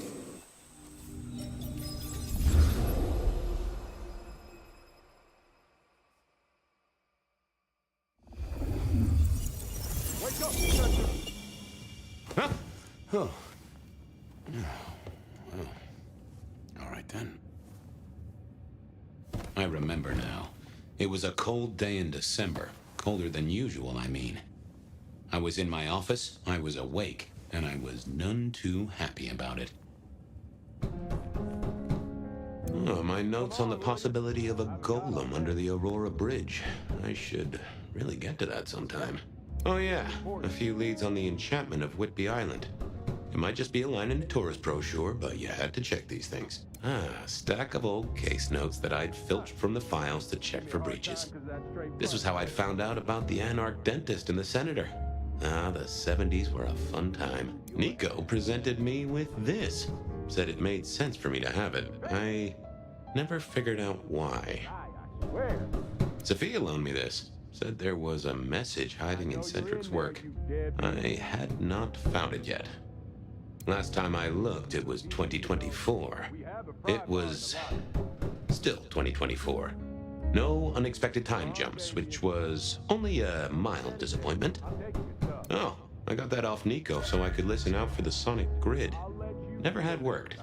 Huh? Oh. Well, all right then. I remember now. It was a cold day in December. Colder than usual, I mean. I was in my office, I was awake, and I was none too happy about it. Oh, my notes on the possibility of a golem under the Aurora Bridge. I should really get to that sometime. Oh yeah, a few leads on the enchantment of Whitby Island. It might just be a line in a tourist brochure, but you had to check these things. Ah, a stack of old case notes that I'd filched from the files to check for breaches. This was how I'd found out about the anarch dentist and the senator. Ah, the 70s were a fun time. Nico presented me with this. Said it made sense for me to have it. I never figured out why. Sophia loaned me this. Said there was a message hiding in Cedric's work. I had not found it yet. Last time I looked, it was 2024. It was still 2024. No unexpected time jumps, which was only a mild disappointment. Oh, I got that off Nico so I could listen out for the sonic grid. Never had worked.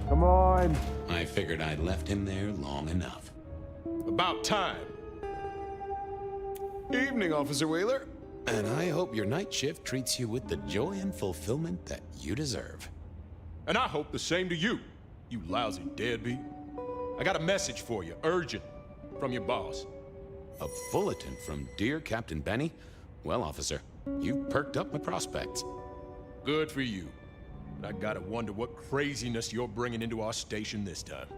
Come on. I figured I'd left him there long enough. About time. Evening, Officer Wheeler. And I hope your night shift treats you with the joy and fulfillment that you deserve. And I hope the same to you, you lousy deadbeat. I got a message for you, urgent, from your boss. A bulletin from dear Captain Benny? Well, officer, you've perked up my prospects. Good for you. But I gotta wonder what craziness you're bringing into our station this time.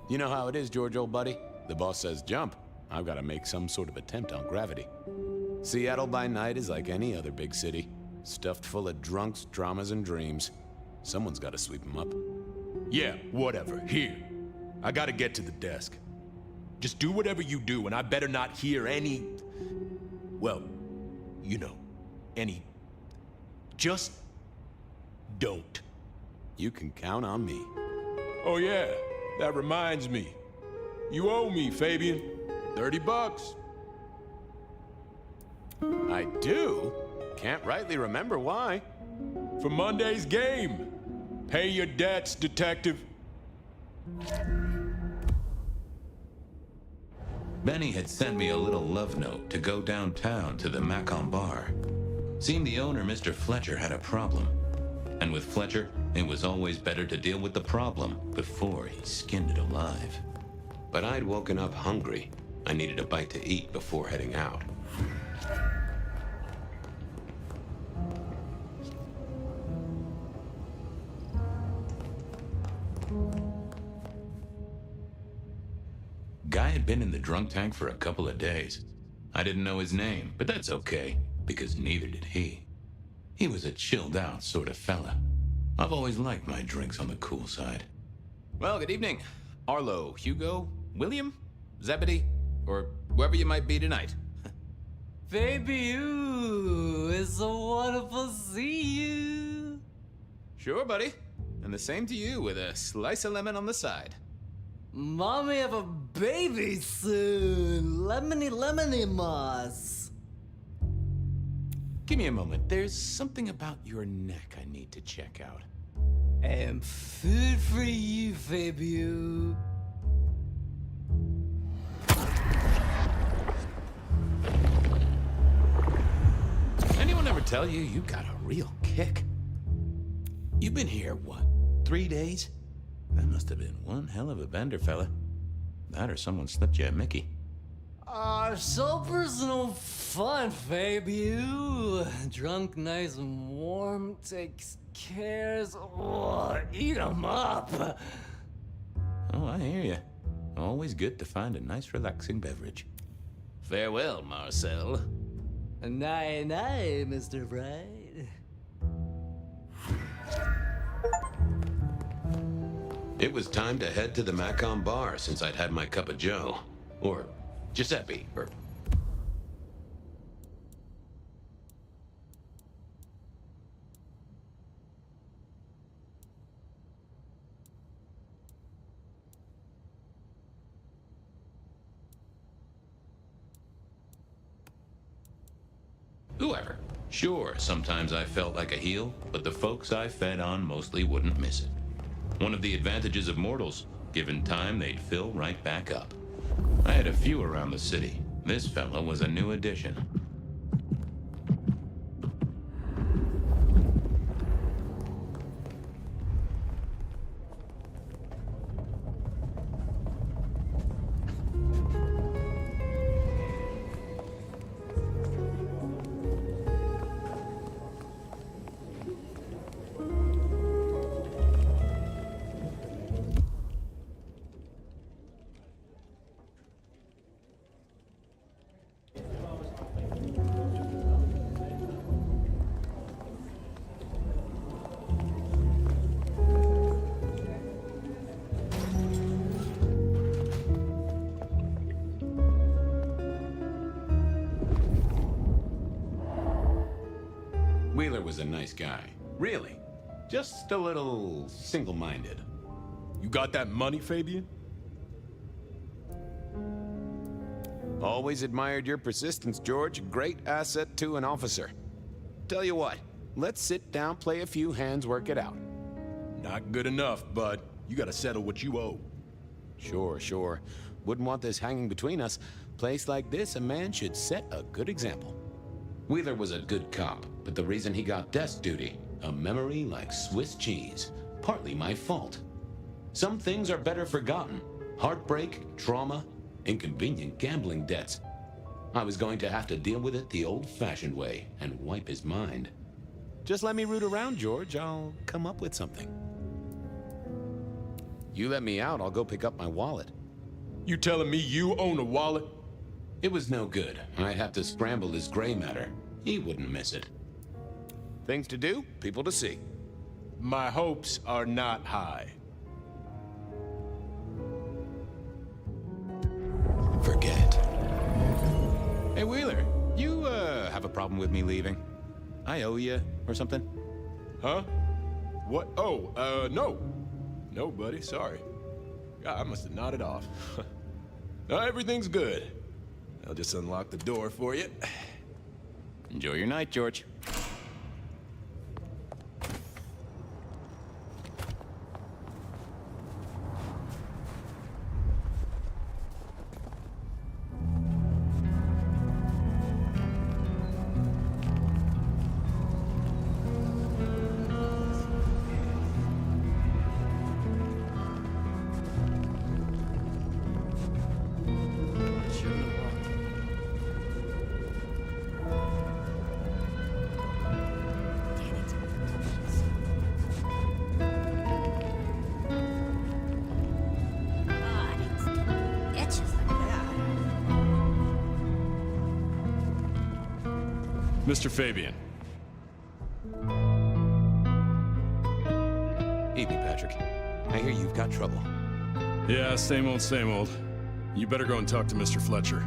You know how it is, George, old buddy. The boss says jump. I've got to make some sort of attempt on gravity. Seattle by night is like any other big city. Stuffed full of drunks, dramas, and dreams. Someone's got to sweep them up. Yeah, whatever. Here. I gotta get to the desk. Just do whatever you do, and I better not hear any... Well, you know, any... Just don't. You can count on me. Oh yeah, that reminds me. You owe me, Fabian. $30. I do? Can't rightly remember why. For Monday's game. Pay your debts, detective. Benny had sent me a little love note to go downtown to the Macon bar. Seemed the owner, Mr. Fletcher, had a problem. And with Fletcher, it was always better to deal with the problem before he skinned it alive. But I'd woken up hungry. I needed a bite to eat before heading out. Guy had been in the drunk tank for a couple of days. I didn't know his name, but that's okay, because neither did he. He was a chilled out sort of fella. I've always liked my drinks on the cool side. Well, good evening. Arlo, Hugo, William, Zebedee, or whoever you might be tonight. Baby, ooh, it's so wonderful to see you. Sure, buddy. And the same to you with a slice of lemon on the side. Mommy have a baby soon. Lemony moss. Give me a moment. There's something about your neck I need to check out. And food for you, Fabio. Anyone ever tell you you got a real kick. You've been here, what, 3 days? That must have been one hell of a bender, fella. That or someone slipped you a Mickey. So personal fun, Fabio. Drunk, nice and warm, takes cares. Oh, eat 'em up. Oh, I hear you. Always good to find a nice, relaxing beverage. Farewell, Marcel. Night, Mr. Bright. It was time to head to the Macon bar since I'd had my cup of joe. Or Giuseppe, or... whoever. Sure, sometimes I felt like a heel, but the folks I fed on mostly wouldn't miss it. One of the advantages of mortals, given time, they'd fill right back up. I had a few around the city. This fella was a new addition. Wheeler was a nice guy. Really. Just a little single-minded. You got that money, Fabian? Always admired your persistence, George. Great asset to an officer. Tell you what, let's sit down, play a few hands, work it out. Not good enough, bud. You gotta settle what you owe. Sure. Wouldn't want this hanging between us. Place like this, a man should set a good example. Wheeler was a good cop, but the reason he got desk duty, a memory like Swiss cheese. Partly my fault. Some things are better forgotten. Heartbreak, trauma, inconvenient gambling debts. I was going to have to deal with it the old-fashioned way and wipe his mind. Just let me root around, George. I'll come up with something. You let me out, I'll go pick up my wallet. You telling me you own a wallet? It was no good. I'd have to scramble his gray matter. He wouldn't miss it. Things to do, people to see. My hopes are not high. Forget. Hey, Wheeler, you, have a problem with me leaving? I owe you, or something? Huh? What? Oh, no. No, buddy, sorry. God, I must have nodded off. No, everything's good. I'll just unlock the door for you. Enjoy your night, George. Mr. Fabian. Evening, Patrick. I hear you've got trouble. Yeah, same old, same old. You better go and talk to Mr. Fletcher.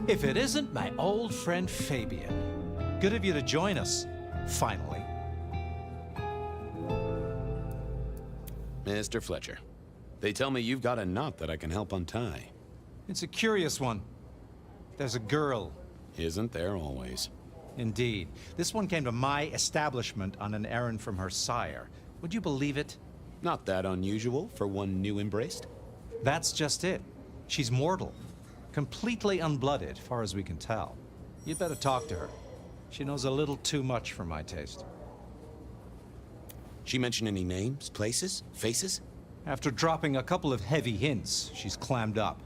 If it isn't my old friend Fabian. Good of you to join us, finally. Mr. Fletcher, They tell me you've got a knot that I can help untie. It's a curious one. There's a girl. Isn't there always? Indeed. This one came to my establishment on an errand from her sire. Would you believe it? Not that unusual for one new embraced. That's just it. She's mortal. Completely unblooded, far as we can tell. You'd better talk to her. She knows a little too much for my taste. She mention any names, places, faces? After dropping a couple of heavy hints, she's clammed up.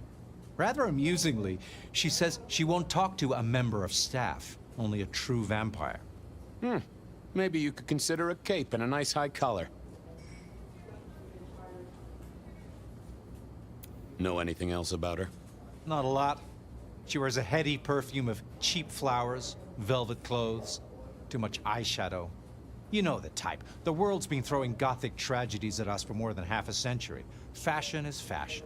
Rather amusingly, she says she won't talk to a member of staff, only a true vampire. Maybe you could consider a cape and a nice high collar. Know anything else about her? Not a lot. She wears a heady perfume of cheap flowers, velvet clothes, too much eyeshadow. You know the type. The world's been throwing gothic tragedies at us for more than half a century. Fashion is fashion.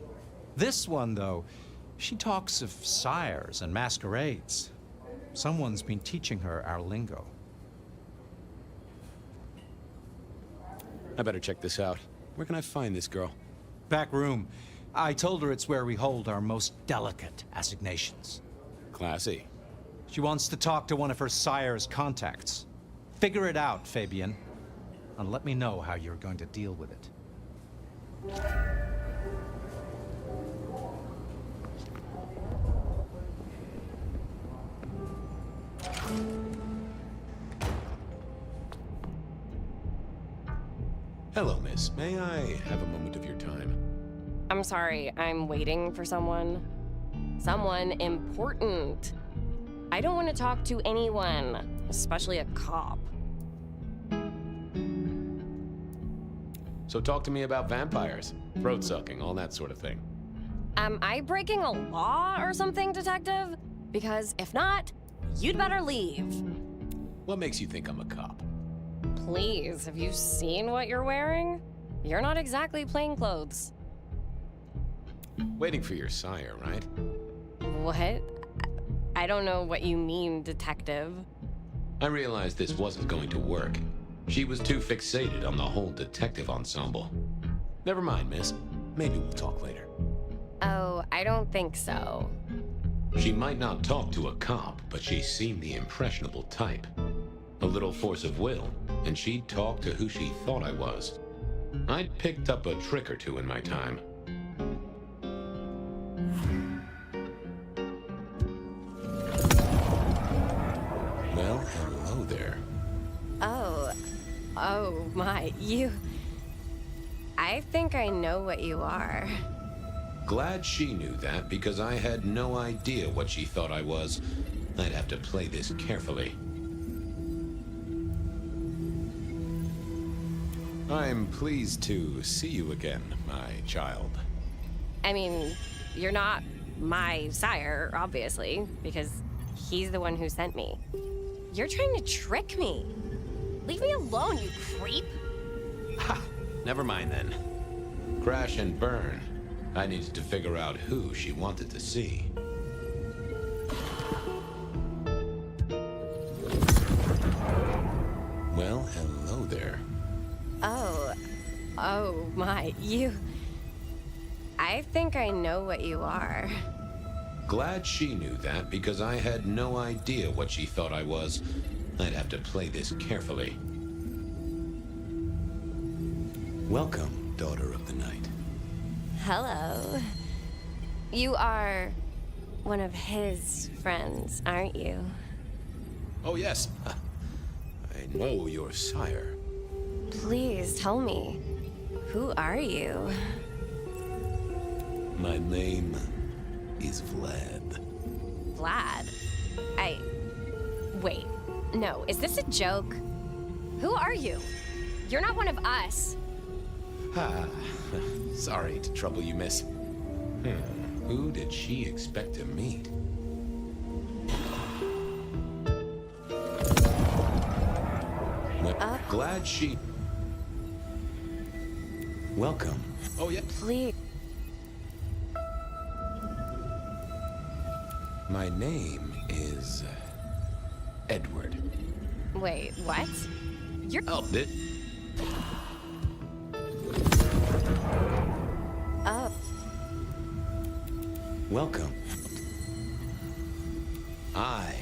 This one, though, she talks of sires and masquerades. Someone's been teaching her our lingo. I better check this out. Where can I find this girl? Back room. I told her it's where we hold our most delicate assignations. Classy. She wants to talk to one of her sire's contacts. Figure it out, Fabian, and let me know how you're going to deal with it. Hello, miss. May I have a moment of your time? I'm sorry, I'm waiting for someone. Someone important. I don't want to talk to anyone, especially a cop. So talk to me about vampires, throat sucking, all that sort of thing. Am I breaking a law or something, detective? Because if not, you'd better leave. What makes you think I'm a cop? Please, have you seen what you're wearing? You're not exactly plain clothes. Waiting for your sire, right? What? I don't know what you mean, detective. I realized this wasn't going to work. She was too fixated on the whole detective ensemble. Never mind, miss. Maybe we'll talk later. Oh, I don't think so. She might not talk to a cop, but she seemed the impressionable type. A little force of will, and she'd talk to who she thought I was. I'd picked up a trick or two in my time. Well, hello there. Oh my, you... I think I know what you are. Glad she knew that, because I had no idea what she thought I was. I'd have to play this carefully. I'm pleased to see you again, my child. I mean, you're not my sire, obviously, because he's the one who sent me. You're trying to trick me. Leave me alone, you creep. Ha! Never mind then. Crash and burn. I needed to figure out who she wanted to see. Well, hello there. Oh my, you... I think I know what you are. Glad she knew that, because I had no idea what she thought I was. I'd have to play this carefully. Welcome, daughter of the night. Hello. You are one of his friends, aren't you? Oh, yes. I know your sire. Please tell me, who are you? My name is Vlad. Vlad? Wait, no, is this a joke? Who are you? You're not one of us. Sorry to trouble you, miss. Who did she expect to meet? Glad she... Welcome. Oh, yeah. Please. My name is... Edward. Wait, what? You're... Oh, Welcome. I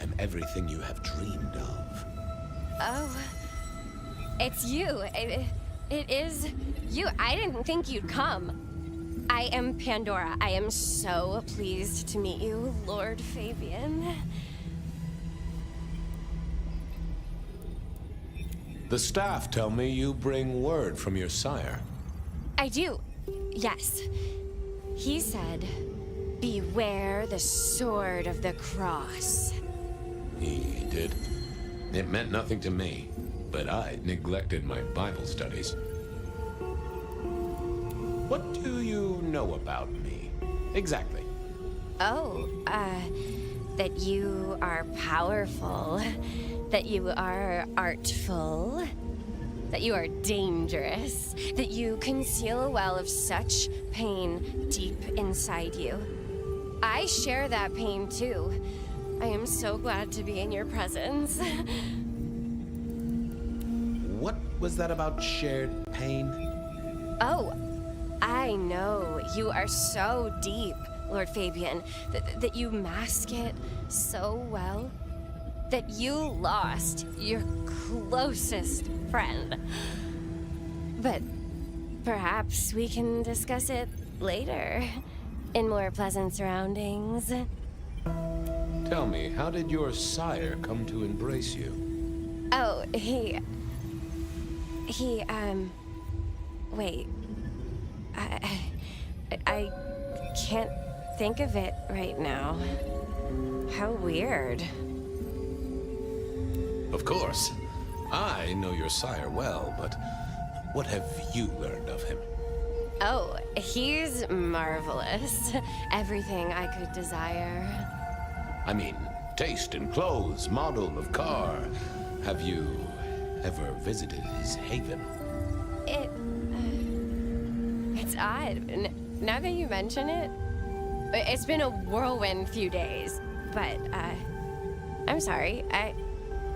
am everything you have dreamed of. Oh, it's you. It is you. I didn't think you'd come. I am Pandora. I am so pleased to meet you, Lord Fabian. The staff tell me you bring word from your sire. I do. Yes. He said, beware the sword of the cross. He did. It meant nothing to me, but I neglected my Bible studies. What do you know about me? Exactly. Oh, that you are powerful, that you are artful, that you are dangerous, that you conceal a well of such pain deep inside you. I share that pain too. I am so glad to be in your presence. What was that about shared pain? Oh, I know. You are so deep, Lord Fabian, that you mask it so well. That you lost your closest friend. But perhaps we can discuss it later, in more pleasant surroundings. Tell me, how did your sire come to embrace you? Oh, he, wait. I can't think of it right now. How weird. Of course. I know your sire well, but what have you learned of him? Oh, he's marvelous. Everything I could desire. I mean, taste in clothes, model of car. Have you ever visited his haven? It's odd. Now that you mention it, it's been a whirlwind few days. But, I'm sorry.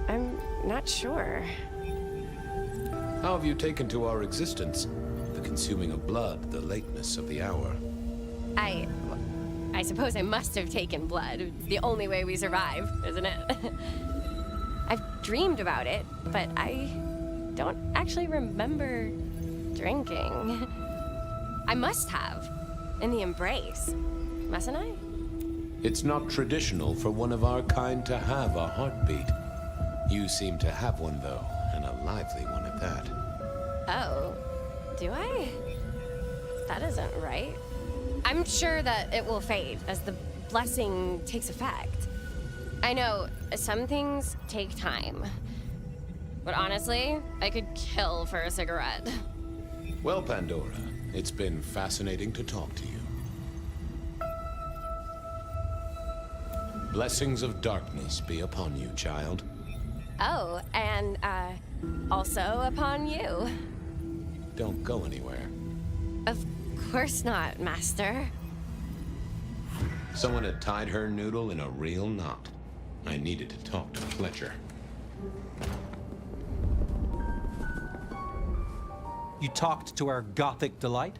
I'm not sure. How have you taken to our existence? The consuming of blood, the lateness of the hour. I suppose I must have taken blood. It's the only way we survive, isn't it? I've dreamed about it, but I don't actually remember drinking. I must have. In the embrace. Mustn't I? It's not traditional for one of our kind to have a heartbeat. You seem to have one, though, and a lively one at that. Oh, do I? That isn't right. I'm sure that it will fade as the blessing takes effect. I know some things take time. But honestly, I could kill for a cigarette. Well, Pandora, it's been fascinating to talk to you. Blessings of darkness be upon you, child. Oh, and, also upon you. Don't go anywhere. Of course not, Master. Someone had tied her noodle in a real knot. I needed to talk to Fletcher. You talked to our Gothic delight?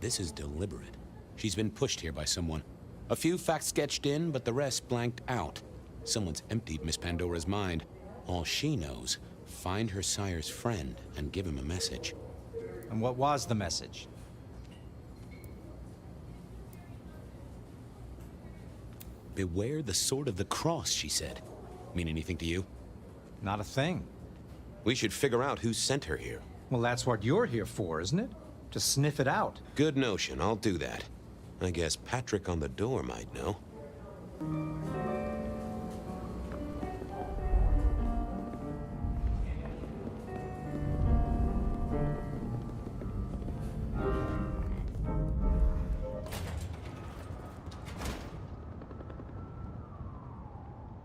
This is deliberate. She's been pushed here by someone. A few facts sketched in, but the rest blanked out. Someone's emptied Miss Pandora's mind. All she knows, find her sire's friend and give him a message. And what was the message? Beware the sword of the cross, she said. Mean anything to you? Not a thing. We should figure out who sent her here. Well, that's what you're here for, isn't it? To sniff it out. Good notion, I'll do that. I guess Patrick on the door might know.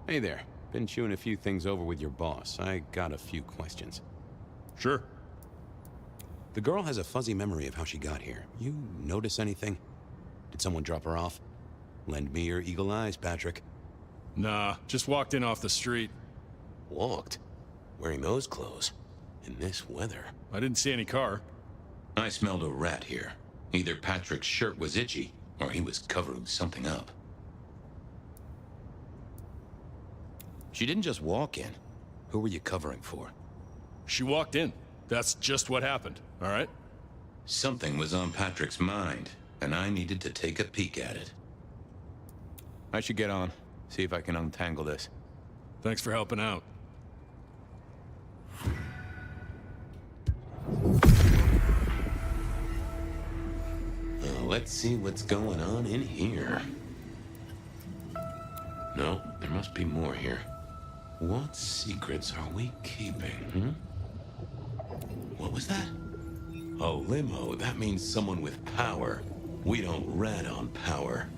Hey there. Been chewing a few things over with your boss. I got a few questions. Sure. The girl has a fuzzy memory of how she got here. You notice anything? Did someone drop her off? Lend me your eagle eyes, Patrick. Nah, just walked in off the street. Walked? Wearing those clothes? In this weather? I didn't see any car. I smelled a rat here. Either Patrick's shirt was itchy, or he was covering something up. She didn't just walk in. Who were you covering for? She walked in. That's just what happened, all right? Something was on Patrick's mind, and I needed to take a peek at it. I should get on, see if I can untangle this. Thanks for helping out. Let's see what's going on in here. No, there must be more here. What secrets are we keeping, What was that? A limo. That means someone with power. We don't rat on power.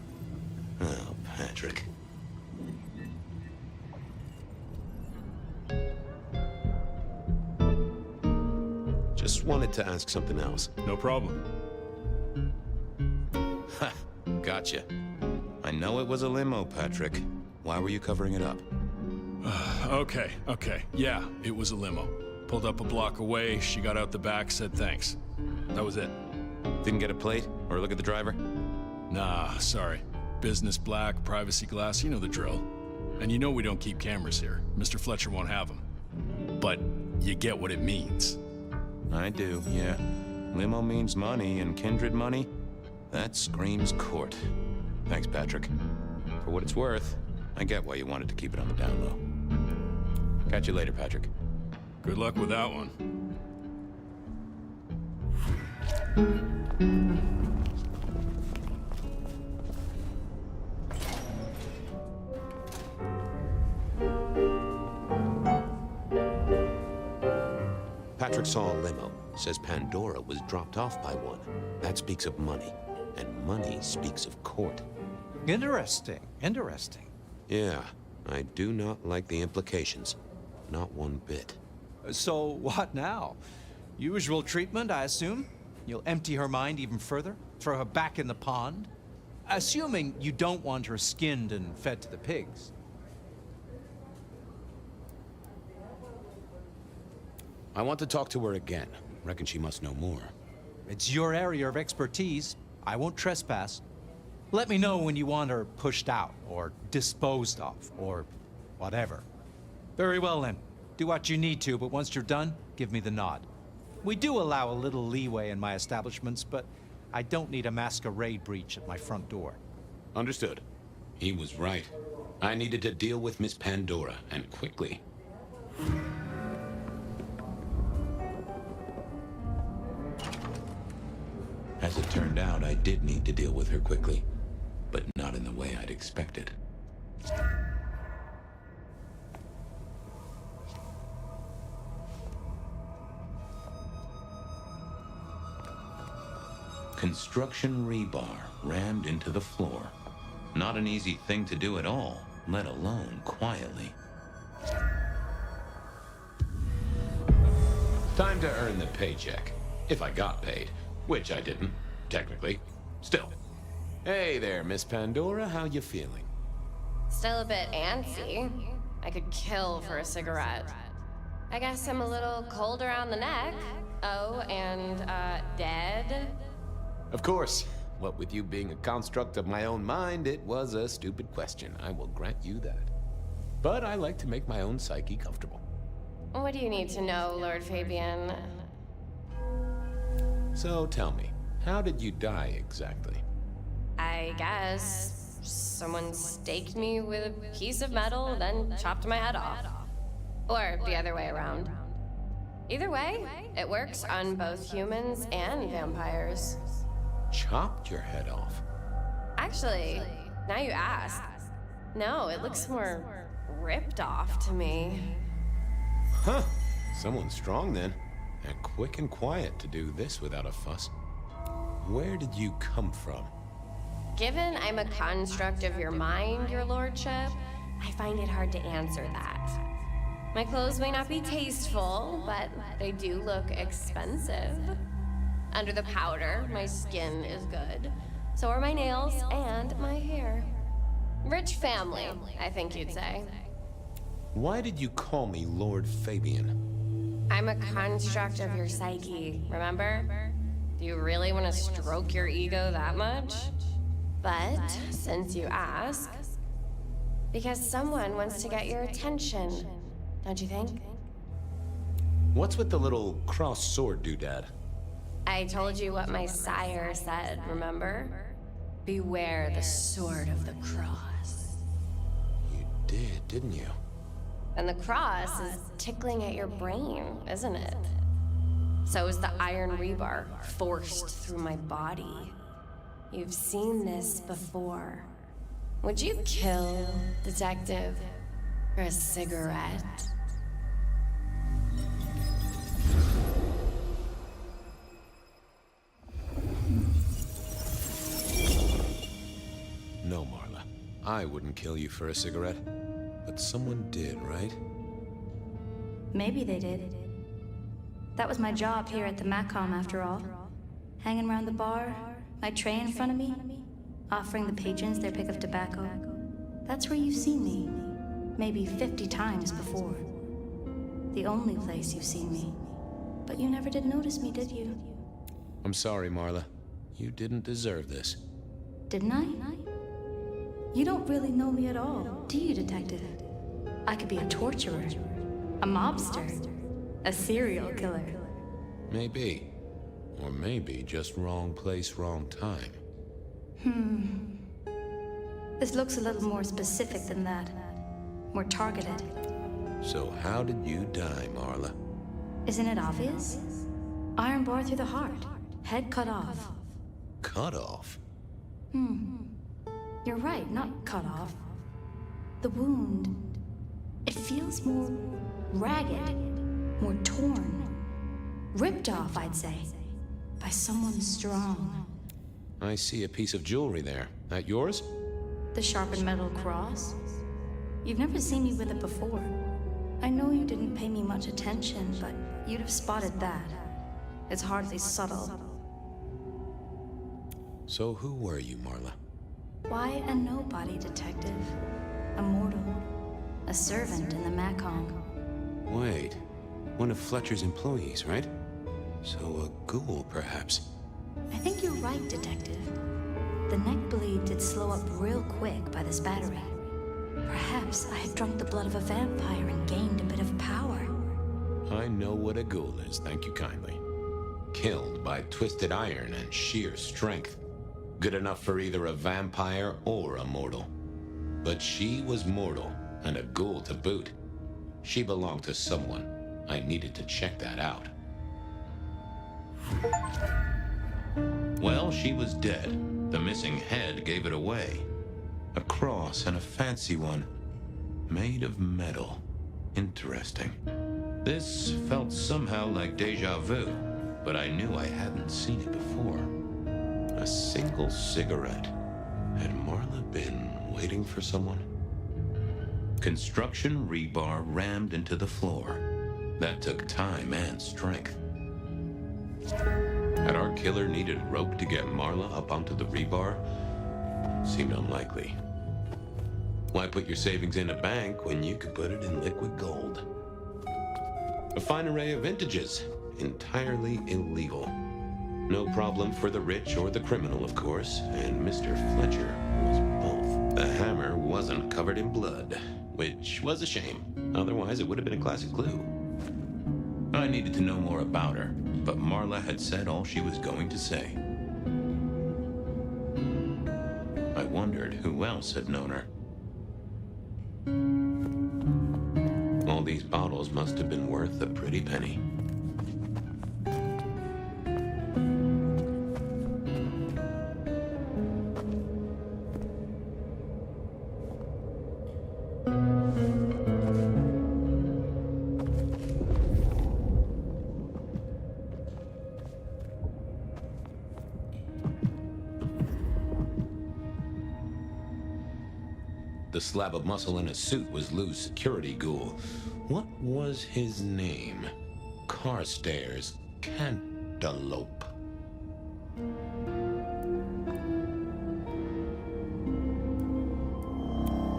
Oh, Patrick. Just wanted to ask something else. No problem. Ha! Gotcha. I know it was a limo, Patrick. Why were you covering it up? Okay. Yeah, it was a limo. Pulled up a block away, she got out the back, said thanks. That was it. Didn't get a plate or look at the driver? Nah, sorry. Business black, privacy glass, you know the drill. And you know we don't keep cameras here. Mr. Fletcher won't have them. But you get what it means. I do, yeah. Limo means money, and kindred money, that screams court. Thanks, Patrick. For what it's worth, I get why you wanted to keep it on the down low. Catch you later, Patrick. Good luck with that one. Patrick saw a limo. Says Pandora was dropped off by one. That speaks of money. And money speaks of court. Interesting. Yeah, I do not like the implications. Not one bit. So what now? Usual treatment, I assume? You'll empty her mind even further? Throw her back in the pond? Assuming you don't want her skinned and fed to the pigs. I want to talk to her again. Reckon she must know more. It's your area of expertise. I won't trespass. Let me know when you want her pushed out, or disposed of, or whatever. Very well then. Do what you need to, but once you're done, give me the nod. We do allow a little leeway in my establishments, but I don't need a masquerade breach at my front door. Understood. He was right. I needed to deal with Miss Pandora, and quickly. As it turned out, I did need to deal with her quickly, but not in the way I'd expected. Construction rebar rammed into the floor. Not an easy thing to do at all, let alone quietly. Time to earn the paycheck. If I got paid. Which I didn't, technically. Still. Hey there, Miss Pandora, how you feeling? Still a bit antsy. I could kill for a cigarette. I guess I'm a little cold around the neck. Oh, and, dead? Of course. What with you being a construct of my own mind, it was a stupid question. I will grant you that. But I like to make my own psyche comfortable. What do you need to know, Lord Fabian? So tell me, how did you die exactly? I guess someone staked me with a piece of metal, then chopped my head off. Or the other way around. Either way, it works on both humans and vampires. Chopped your head off? Actually, now you ask. No, it looks more ripped off to me. Huh. Someone strong then. And quick and quiet to do this without a fuss. Where did you come from? Given I'm a construct of your mind, your lordship, I find it hard to answer that. My clothes may not be tasteful, but they do look expensive. Under the powder, my skin is good. So are my nails and my hair. Rich family, I think you'd say. Why did you call me Lord Fabian? I'm a construct of your psyche, remember? Do you really want to stroke your ego that much? But, since you ask, because someone wants to get your attention, don't you think? What's with the little cross sword doodad? I told you what my sire said, remember? Beware the sword of the cross. You did, didn't you? And the cross is tickling at your brain, isn't it? So is the iron rebar forced through my body. You've seen this before. Would you kill, detective, for a cigarette? No, Marla. I wouldn't kill you for a cigarette. But someone did, right? Maybe they did. That was my job here at the Macom, after all. Hanging around the bar, my tray in front of me, offering the patrons their pick of tobacco. That's where you've seen me. Maybe 50 times before. The only place you've seen me. But you never did notice me, did you? I'm sorry, Marla. You didn't deserve this. Didn't I? You don't really know me at all, do you, detective? I could be a torturer, a mobster, a serial killer. Maybe. Or maybe just wrong place, wrong time. This looks a little more specific than that. More targeted. So how did you die, Marla? Isn't it obvious? Iron bar through the heart. Head cut off. Cut off? You're right, not cut off. The wound, it feels more ragged, more torn. Ripped off, I'd say. By someone strong. I see a piece of jewelry there. That yours? The sharpened metal cross? You've never seen me with it before. I know you didn't pay me much attention, but you'd have spotted that. It's hardly subtle. So who were you, Marla? Why a nobody, detective? A mortal. A servant in the Macom. Wait. One of Fletcher's employees, right? So a ghoul, perhaps? I think you're right, detective. The neck bleed did slow up real quick by this battery. Perhaps I had drunk the blood of a vampire and gained a bit of power. I know what a ghoul is, thank you kindly. Killed by twisted iron and sheer strength. Good enough for either a vampire or a mortal. But she was mortal, and a ghoul to boot. She belonged to someone. I needed to check that out. Well, she was dead. The missing head gave it away. A cross, and a fancy one. Made of metal. Interesting. This felt somehow like deja vu, but I knew I hadn't seen it before. A single cigarette. Had Marla been waiting for someone? Construction rebar rammed into the floor. That took time and strength. Had our killer needed rope to get Marla up onto the rebar? Seemed unlikely. Why put your savings in a bank when you could put it in liquid gold? A fine array of vintages. Entirely illegal. No problem for the rich or the criminal, of course, and Mr. Fletcher was both. The hammer wasn't covered in blood, which was a shame. Otherwise, it would have been a classic clue. I needed to know more about her, but Marla had said all she was going to say. I wondered who else had known her. All these bottles must have been worth a pretty penny. The slab of muscle in his suit was Lou's security ghoul. What was his name? Carstairs Cantaloupe.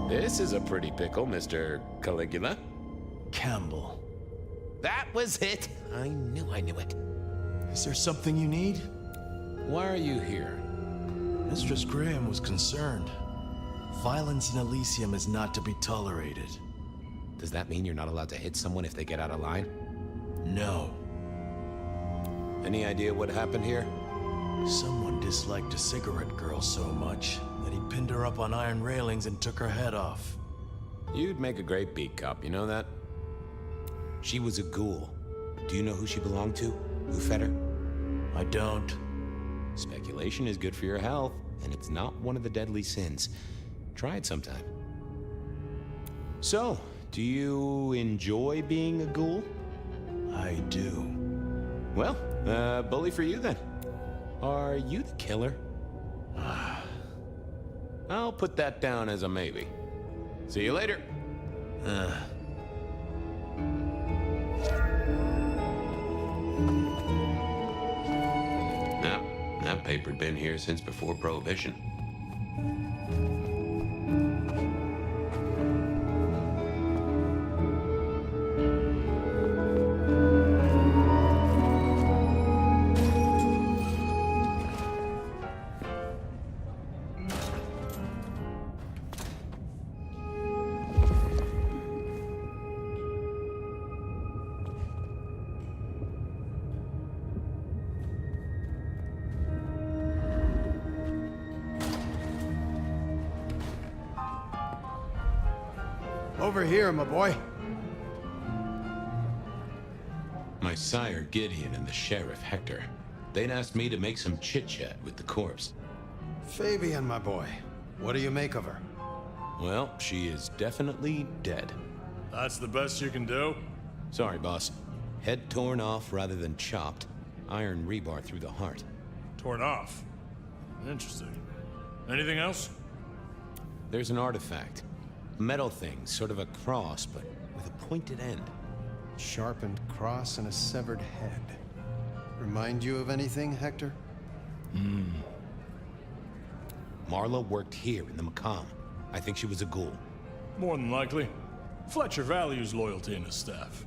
This is a pretty pickle, Mr. Caligula. Campbell. That was it! I knew it. Is there something you need? Why are you here? Mistress Graham was concerned. Violence in Elysium is not to be tolerated. Does that mean you're not allowed to hit someone if they get out of line? No. Any idea what happened here? Someone disliked a cigarette girl so much that he pinned her up on iron railings and took her head off. You'd make a great beat cop, you know that? She was a ghoul. Do you know who she belonged to? Who fed her? I don't. Speculation is good for your health, and it's not one of the deadly sins. Try it sometime. So, do you enjoy being a ghoul? I do. Well, bully for you then. Are you the killer? I'll put that down as a maybe. See you later. Now, that paper'd been here since before Prohibition. Over here, my boy. My sire Gideon and the sheriff Hector. They'd asked me to make some chit-chat with the corpse. Fabian, my boy. What do you make of her? Well, she is definitely dead. That's the best you can do? Sorry, boss. Head torn off rather than chopped. Iron rebar through the heart. Torn off? Interesting. Anything else? There's an artifact. Metal thing, sort of a cross, but with a pointed end. Sharpened cross and a severed head. Remind you of anything, Hector? Marla worked here in the Macomb. I think she was a ghoul. More than likely. Fletcher values loyalty in his staff.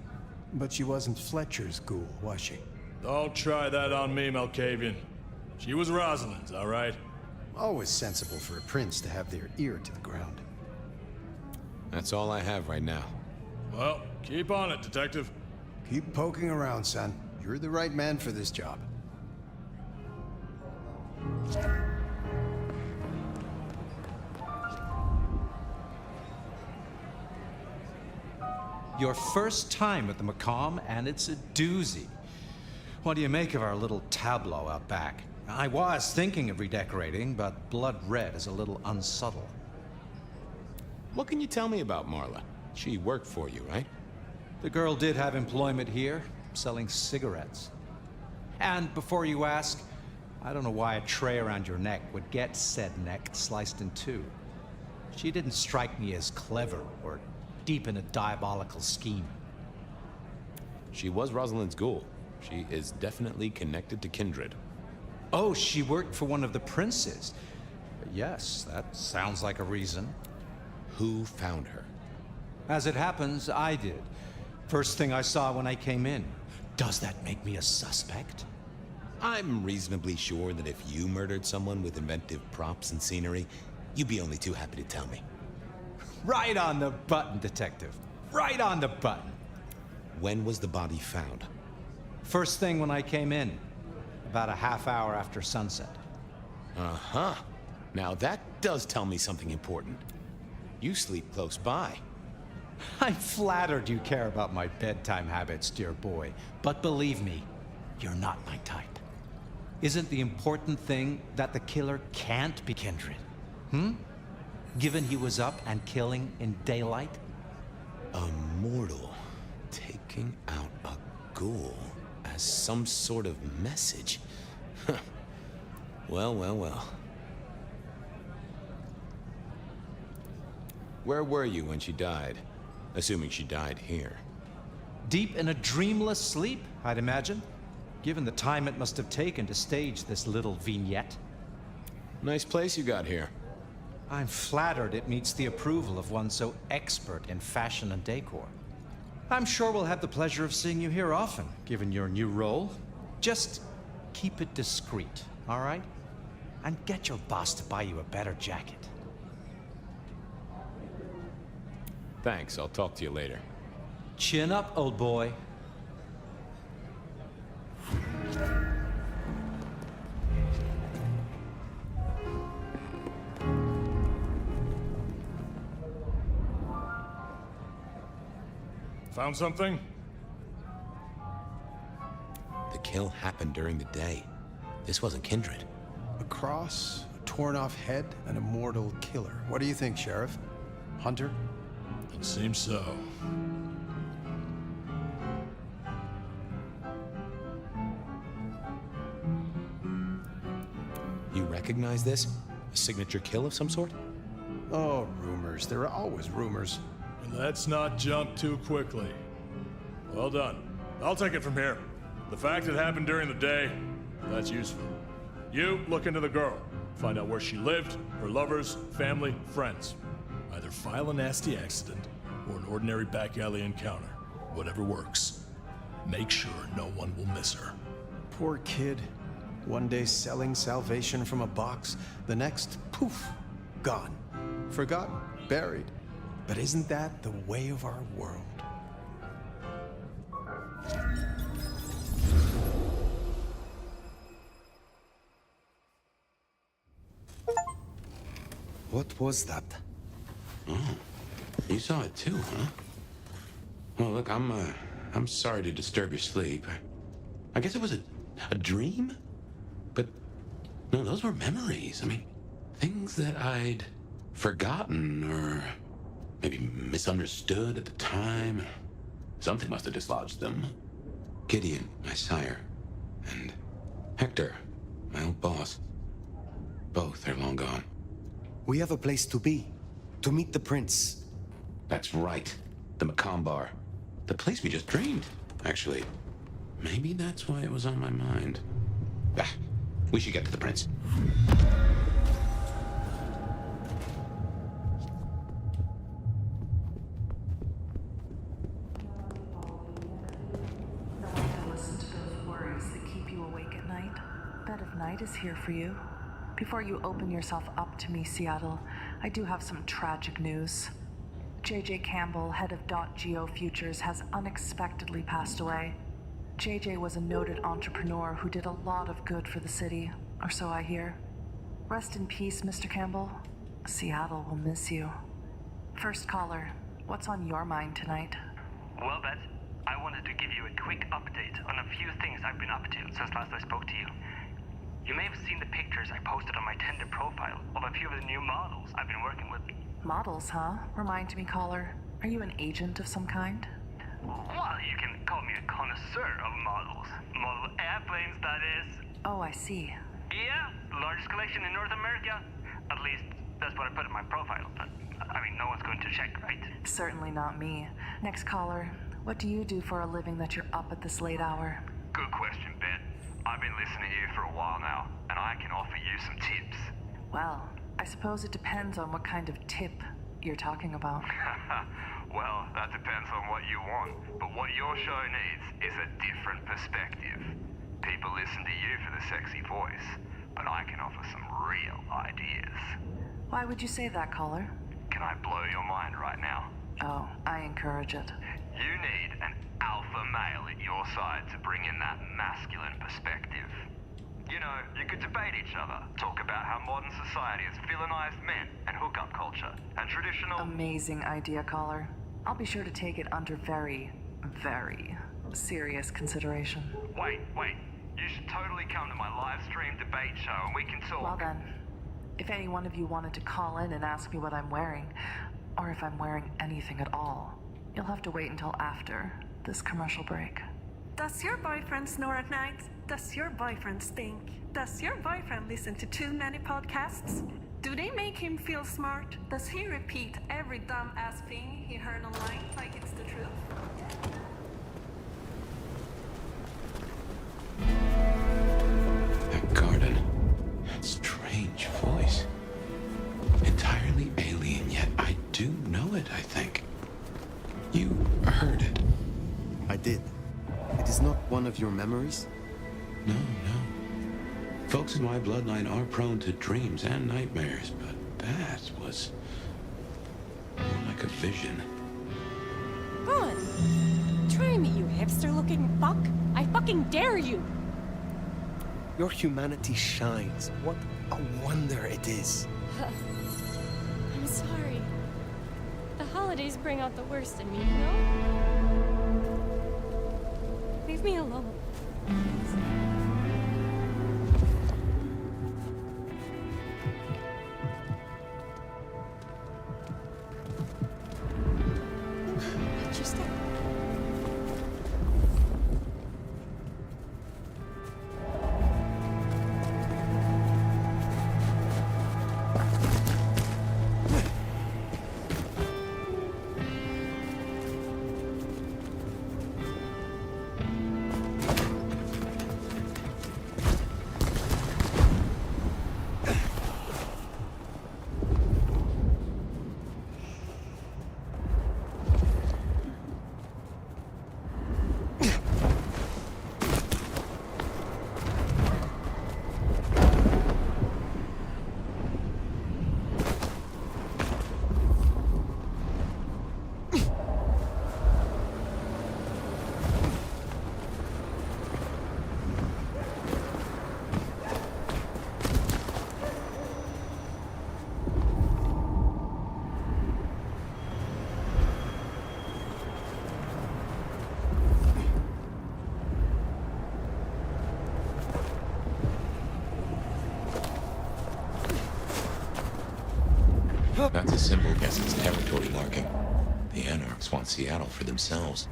But she wasn't Fletcher's ghoul, was she? Don't try that on me, Malkavian. She was Rosalind's, all right? Always sensible for a prince to have their ear to the ground. That's all I have right now. Well, keep on it, Detective. Keep poking around, son. You're the right man for this job. Your first time at the Macomb, and it's a doozy. What do you make of our little tableau out back? I was thinking of redecorating, but blood red is a little unsubtle. What can you tell me about Marla? She worked for you, right? The girl did have employment here, selling cigarettes. And before you ask, I don't know why a tray around your neck would get said neck sliced in two. She didn't strike me as clever or deep in a diabolical scheme. She was Rosalind's ghoul. She is definitely connected to kindred. Oh, she worked for one of the princes. Yes, that sounds like a reason. Who found her? As it happens, I did. First thing I saw when I came in. Does that make me a suspect? I'm reasonably sure that if you murdered someone with inventive props and scenery, you'd be only too happy to tell me. Right on the button, Detective. Right on the button. When was the body found? First thing when I came in. About a half hour after sunset. Uh-huh. Now that does tell me something important. You sleep close by. I'm flattered you care about my bedtime habits, dear boy. But believe me, you're not my type. Isn't the important thing that the killer can't be kindred? Given he was up and killing in daylight? A mortal taking out a ghoul as some sort of message. Well, well, well. Where were you when she died? Assuming she died here. Deep in a dreamless sleep, I'd imagine. Given the time it must have taken to stage this little vignette. Nice place you got here. I'm flattered it meets the approval of one so expert in fashion and decor. I'm sure we'll have the pleasure of seeing you here often, given your new role. Just keep it discreet. all right? And get your boss to buy you a better jacket. Thanks, I'll talk to you later. Chin up, old boy. Found something? The kill happened during the day. This wasn't kindred. A cross, a torn-off head, an immortal killer. What do you think, Sheriff? Hunter? It seems so. You recognize this? A signature kill of some sort? Oh, rumors. There are always rumors. Let's not jump too quickly. Well done. I'll take it from here. The fact it happened during the day, that's useful. You look into the girl. Find out where she lived, her lovers, family, friends. Either file a nasty accident or an ordinary back alley encounter. Whatever works. Make sure no one will miss her. Poor kid. One day selling salvation from a box, the next, poof, gone. Forgotten, buried. But isn't that the way of our world? What was that? Oh, you saw it too, huh? Well, look, I'm sorry to disturb your sleep. I guess it was a dream? But, no, those were memories. I mean, things that I'd forgotten or maybe misunderstood at the time. Something must have dislodged them. Gideon, my sire, and Hector, my old boss. Both are long gone. We have a place to be. To meet the prince. That's right. The Macombar. The place we just dreamed, actually. Maybe that's why it was on my mind. Ah, we should get to the prince. Listen to those worries that keep you awake at night. Bed of Night is here for you. Before you open yourself up to me, Seattle, I do have some tragic news. J.J. Campbell, head of .Geo Futures, has unexpectedly passed away. J.J. was a noted entrepreneur who did a lot of good for the city, or so I hear. Rest in peace, Mr. Campbell. Seattle will miss you. First caller, what's on your mind tonight? Well, Beth, I wanted to give you a quick update on a few things I've been up to since last I spoke to you. You may have seen the pictures I posted on my Tinder profile of a few of the new models I've been working with. Models, huh? Remind me, caller. Are you an agent of some kind? Well, you can call me a connoisseur of models. Model airplanes, that is. Oh, I see. Yeah, largest collection in North America. At least, that's what I put in my profile. But, I mean, no one's going to check, right? Certainly not me. Next caller, what do you do for a living that you're up at this late hour? Good question, Ben. I've been listening to you for a while now, and I can offer you some tips. Well, I suppose it depends on what kind of tip you're talking about. Well, that depends on what you want, but what your show needs is a different perspective. People listen to you for the sexy voice, but I can offer some real ideas. Why would you say that, caller? Can I blow your mind right now? Oh, I encourage it. You need an alpha male at your side to bring in that masculine perspective. You know, you could debate each other, talk about how modern society has villainized men and hookup culture and traditional... Amazing idea, caller. I'll be sure to take it under very, very serious consideration. Wait. You should totally come to my live stream debate show and we can talk. Well then, if any one of you wanted to call in and ask me what I'm wearing, or if I'm wearing anything at all, you'll have to wait until after this commercial break. Does your boyfriend snore at night? Does your boyfriend stink? Does your boyfriend listen to too many podcasts? Do they make him feel smart? Does he repeat every dumb-ass thing he heard online like it's the truth? That garden. That strange voice. Entirely alien, yet I do know it, I think. You heard it. I did. It is not one of your memories? No. Folks in my bloodline are prone to dreams and nightmares, but that was more like a vision. Go on. Try me, you hipster-looking fuck. I fucking dare you. Your humanity shines. What a wonder it is. I'm sorry. The holidays bring out the worst in me, you know? Leave me alone. Watch your step. That's a symbol guess it's territory marking. The Anarchs want Seattle for themselves.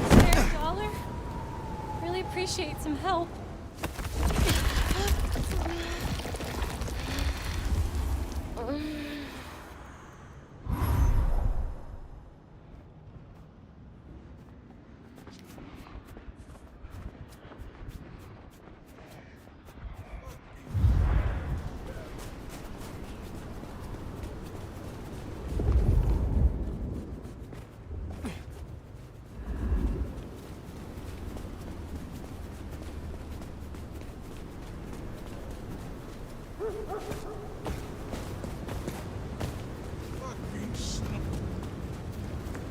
Spare a dollar? Really appreciate some help.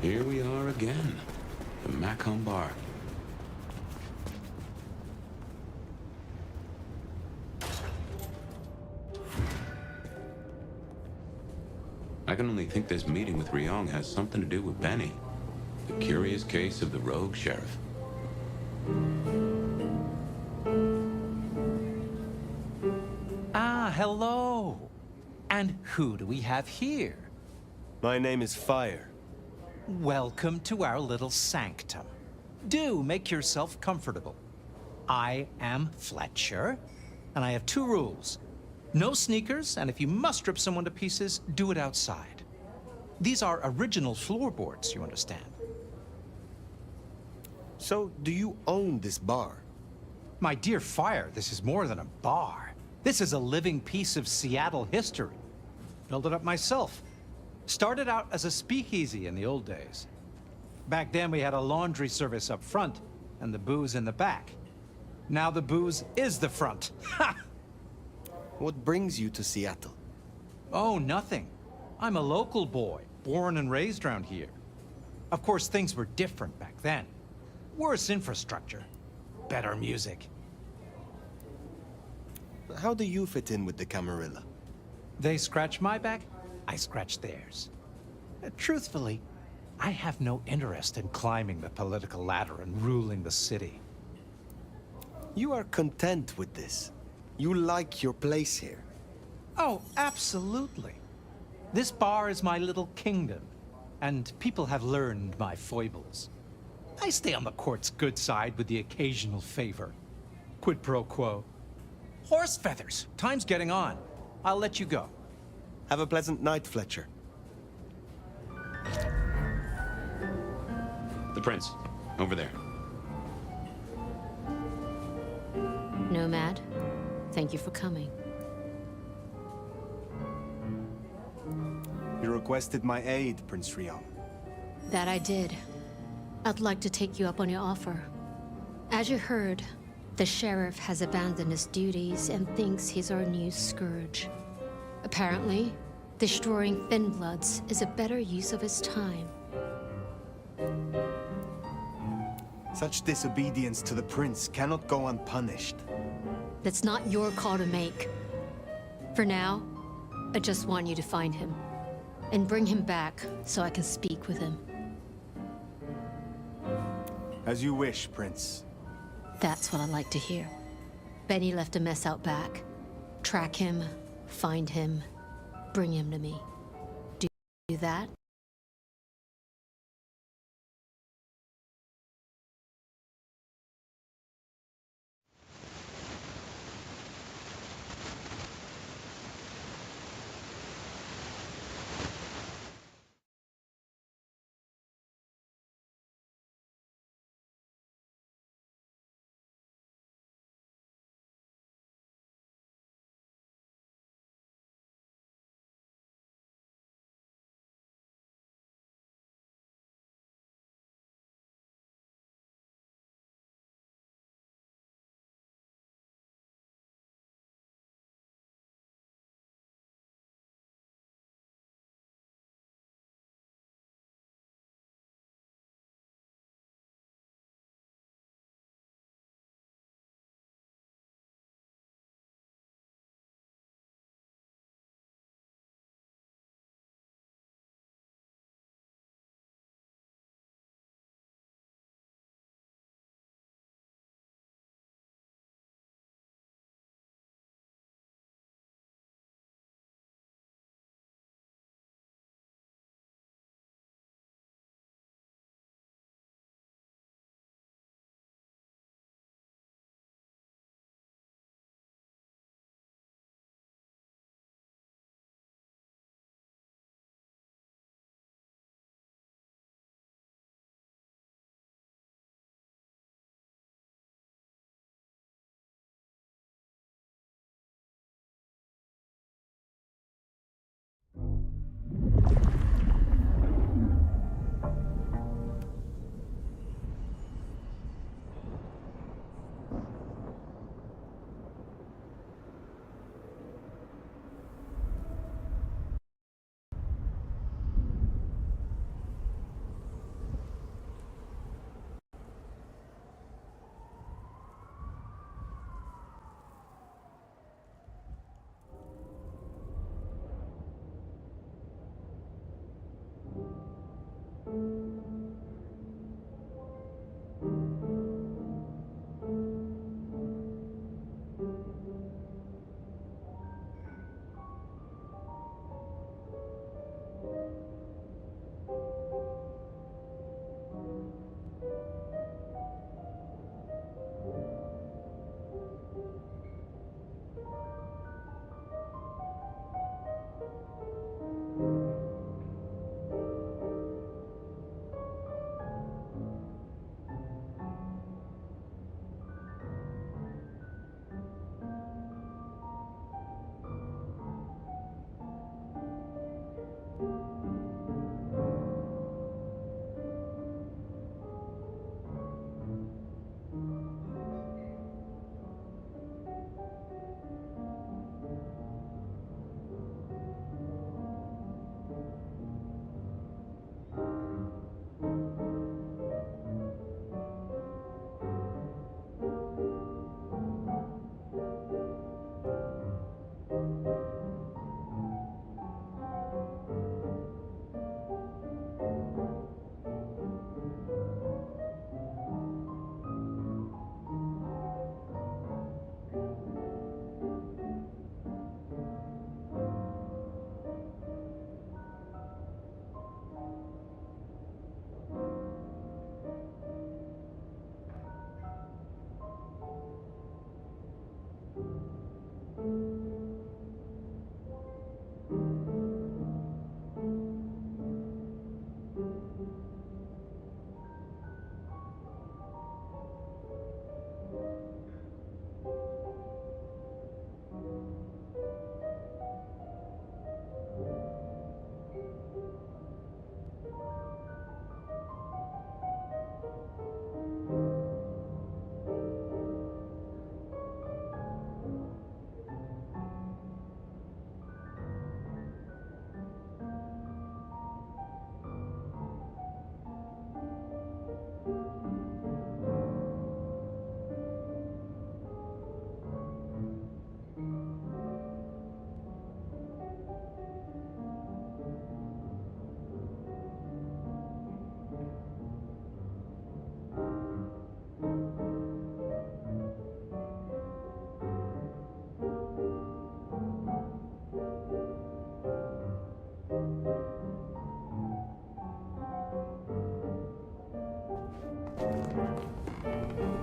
Here we are again. The Macomb Bar. I can only think this meeting with Ryong has something to do with Benny. The curious case of the rogue sheriff. Ah, hello. And who do we have here? My name is Fire. Welcome to our little sanctum. Do make yourself comfortable. I am Fletcher, and I have two rules. No sneakers, and if you must rip someone to pieces, do it outside. These are original floorboards, you understand. So, do you own this bar? My dear Fire, this is more than a bar. This is a living piece of Seattle history. Built it up myself. Started out as a speakeasy in the old days. Back then we had a laundry service up front and the booze in the back. Now the booze is the front. Ha! What brings you to Seattle? Oh, nothing. I'm a local boy, born and raised around here. Of course, things were different back then. Worse infrastructure, better music. How do you fit in with the Camarilla? They scratch my back, I scratch theirs. Truthfully, I have no interest in climbing the political ladder and ruling the city. You are content with this. You like your place here. Oh, absolutely. This bar is my little kingdom, and people have learned my foibles. I stay on the court's good side with the occasional favor. Quid pro quo. Horse feathers. Time's getting on. I'll let you go. Have a pleasant night, Fletcher. The prince, over there. Nomad, thank you for coming. You requested my aid, Prince Rion. That I did. I'd like to take you up on your offer. As you heard, the sheriff has abandoned his duties and thinks he's our new scourge. Apparently, destroying Thinbloods is a better use of his time. Such disobedience to the prince cannot go unpunished. That's not your call to make. For now, I just want you to find him and bring him back so I can speak with him. As you wish, Prince. That's what I like to hear. Benny left a mess out back. Track him, find him, bring him to me. Do you do that?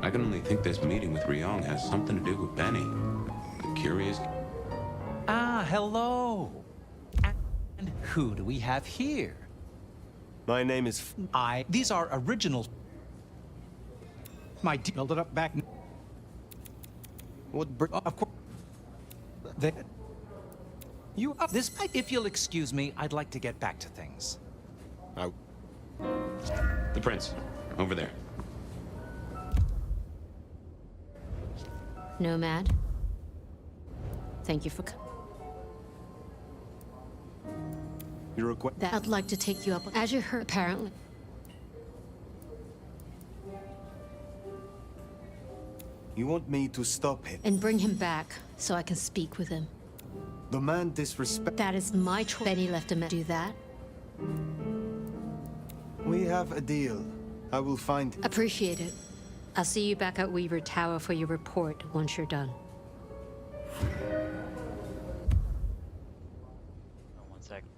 I can only think this meeting with Ryong has something to do with Benny. The curious... Ah, hello. And who do we have here? My name is... These are original... My build it up back... What of course... You up this... If you'll excuse me, I'd like to get back to things. The prince. Over there. Nomad. Thank you for coming. I'd like to take you up, as you heard, apparently. You want me to stop him? And bring him back, so I can speak with him. The man disrespect... That is my choice. Benny left him to do that. We have a deal. I will find... Appreciate it. I'll see you back at Weaver Tower for your report once you're done. Oh, 1 second.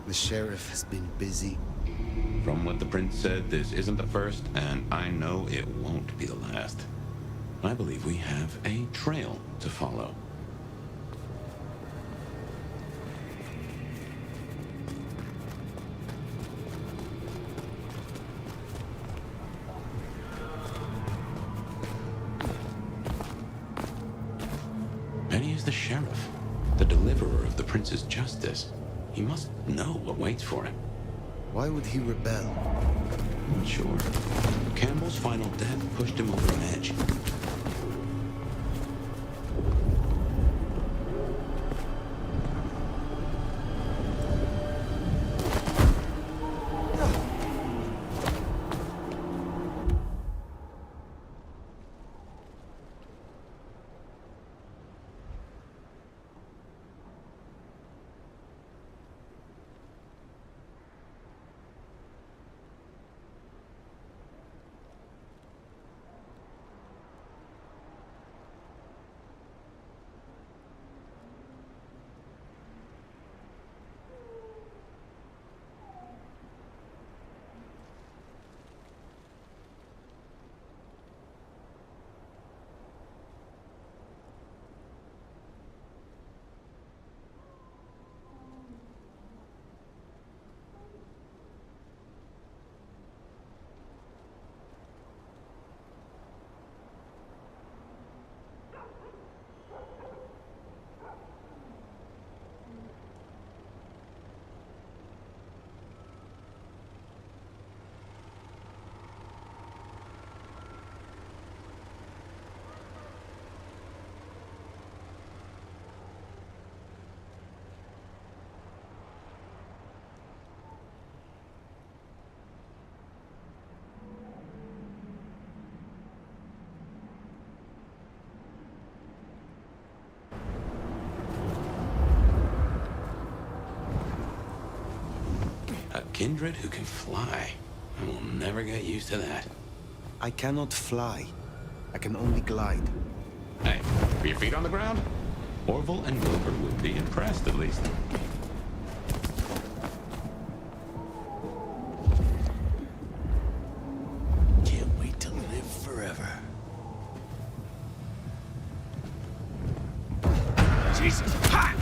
The sheriff has been busy. From what the prince said, this isn't the first, and I know it won't be the last. I believe we have a trail to follow. Benny is the sheriff, the deliverer of the prince's justice. He must know what waits for him. Why would he rebel? Not sure. Campbell's final death pushed him over an edge. Kindred who can fly. I will never get used to that. I cannot fly. I can only glide. Hey, are your feet on the ground? Orville and Wilbur would be impressed, at least. Can't wait to live forever. Jesus! Ha!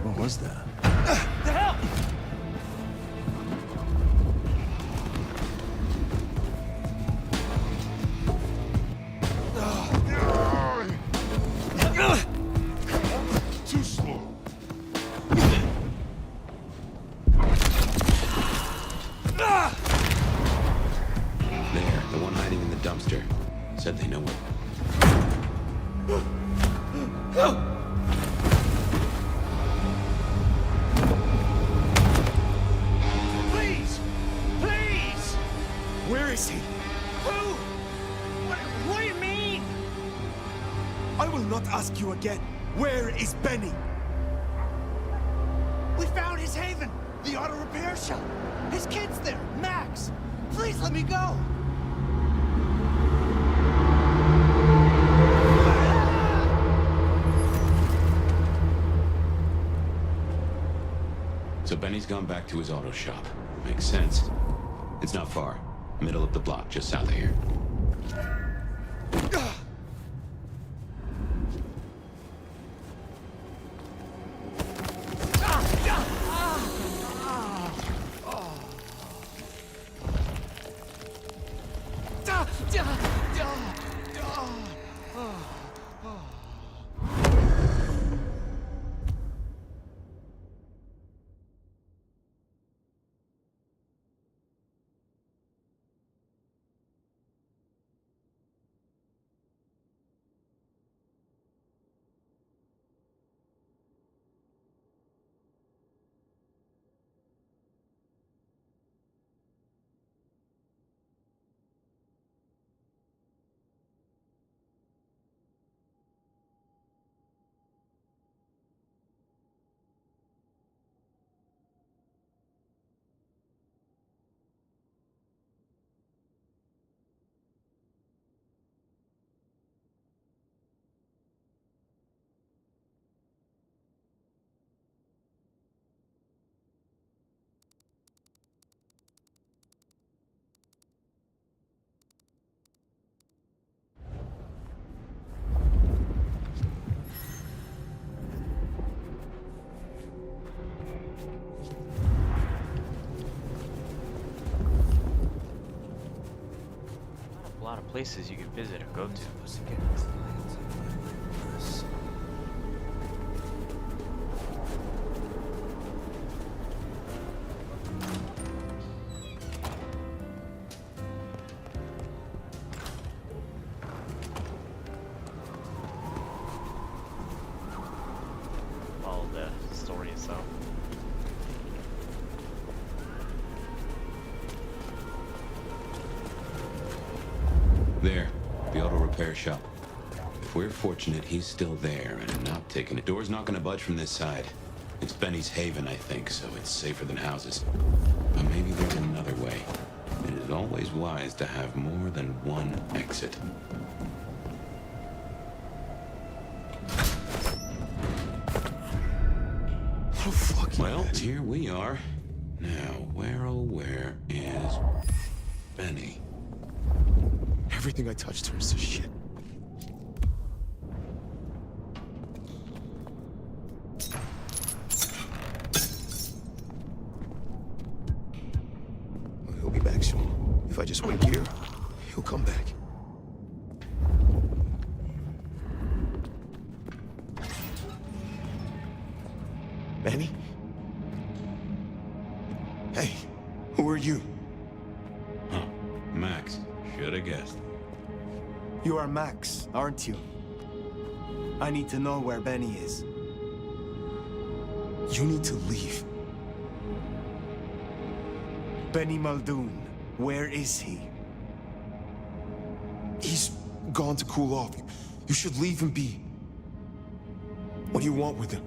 What was that? The hell? ask you again. Where is Benny? We found his haven, the auto repair shop. His kid's there, Max. Please let me go. So Benny's gone back to his auto shop. Makes sense. It's not far. Middle of the block, just south of here. A lot of places you can visit or go to. Follow the story itself. There, the auto repair shop. If we're fortunate, he's still there and not taking it. Door's not gonna budge from this side. It's Benny's haven, I think, so it's safer than houses. But maybe there's another way. It is always wise to have more than one exit. Oh, fucking well, here we are. Now, where oh where is Benny? Everything I touch turns to shit. Well, he'll be back soon. If I just wait here, he'll come back. Benny? Hey, who are you? Huh, Max. Should have guessed. You are Max, aren't you? I need to know where Benny is. You need to leave. Benny Muldoon, where is he? He's gone to cool off. You should leave him be. What do you want with him?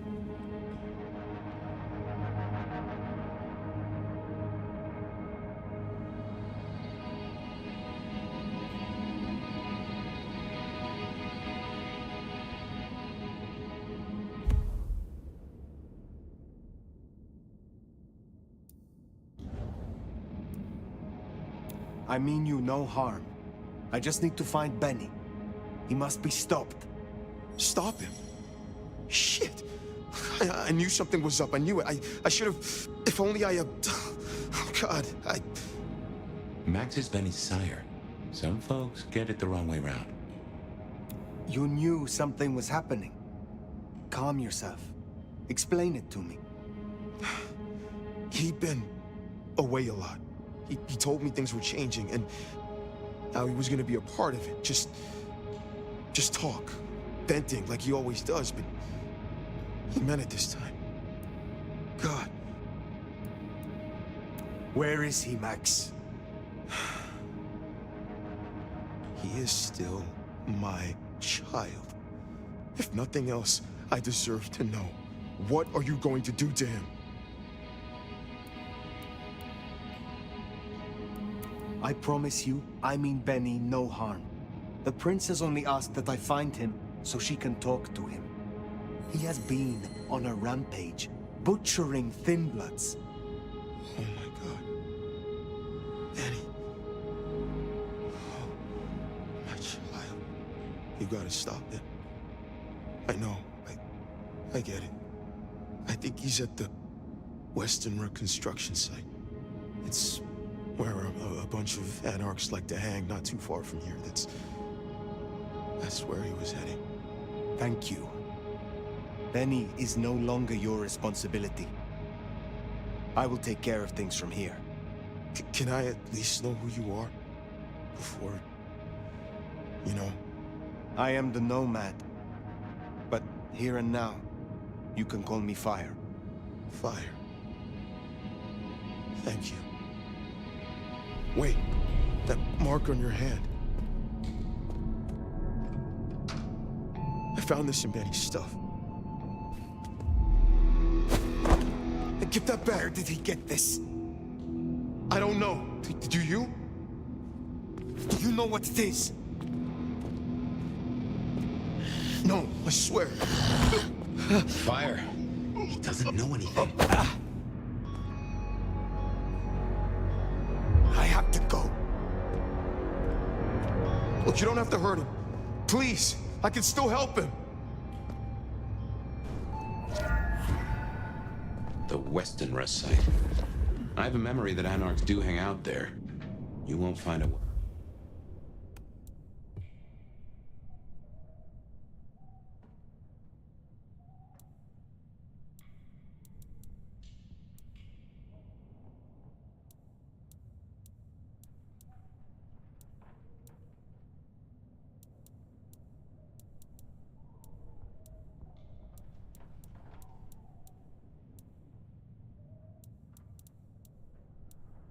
I mean you no harm. I just need to find Benny. He must be stopped. Stop him? Shit. I knew something was up. I knew it. I should have... If only I... Oh, God. Max is Benny's sire. Some folks get it the wrong way round. You knew something was happening. Calm yourself. Explain it to me. He'd been away a lot. He told me things were changing, and now he was gonna be a part of it. Just talk. Venting like he always does, but he meant it this time. God. Where is he, Max? He is still my child. If nothing else, I deserve to know. What are you going to do to him? I promise you, I mean Benny no harm. The princess only asked that I find him so she can talk to him. He has been on a rampage, butchering Thin Bloods. Oh my God. Benny. Oh, my child. You gotta stop it. I know. I get it. I think he's at the Western Reconstruction site. It's where a bunch of anarchs like to hang, not too far from here. That's where he was heading. Thank you. Benny is no longer your responsibility. I will take care of things from here. Can I at least know who you are? Before... you know? I am the Nomad. But here and now, you can call me Fire. Fire. Thank you. Wait, that mark on your hand. I found this in Benny's stuff. Give that back. Where did he get this? I don't know. Do you? Do you know what it is? No, I swear. Fire. He doesn't know anything. I have to go. Look, you don't have to hurt him. Please, I can still help him. The Western Rest site. I have a memory that anarchs do hang out there. You won't find a...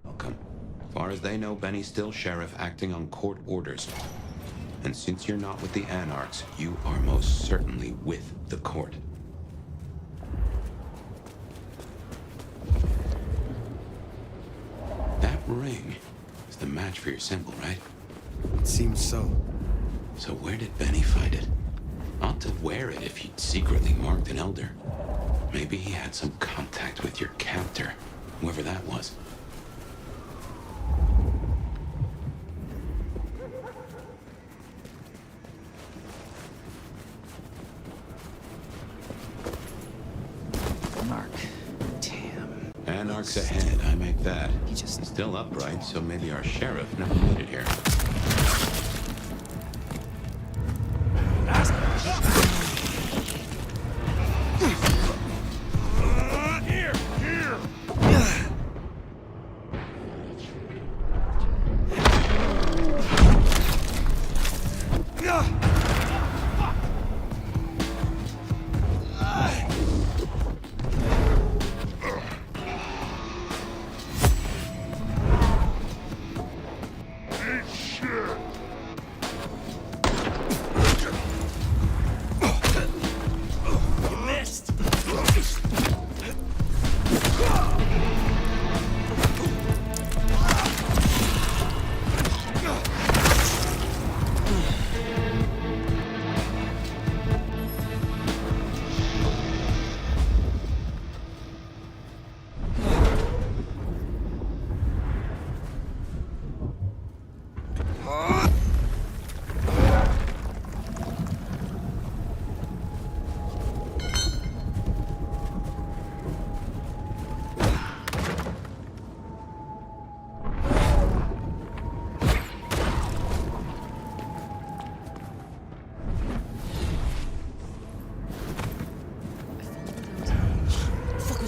Welcome. As far as they know, Benny's still sheriff acting on court orders. And since you're not with the anarchs, you are most certainly with the court. That ring is the match for your symbol, right? It seems so. So where did Benny find it? Ought to wear it if he'd secretly marked an elder. Maybe he had some contact with your captor, whoever that was. Anarchs ahead, I make that. He's still upright, so maybe our sheriff never made it here.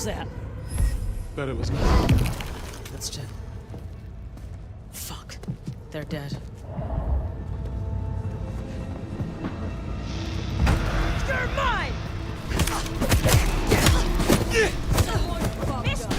That? Bet it was me. That's Jen. Fuck. They're dead. You're mine! Miss me!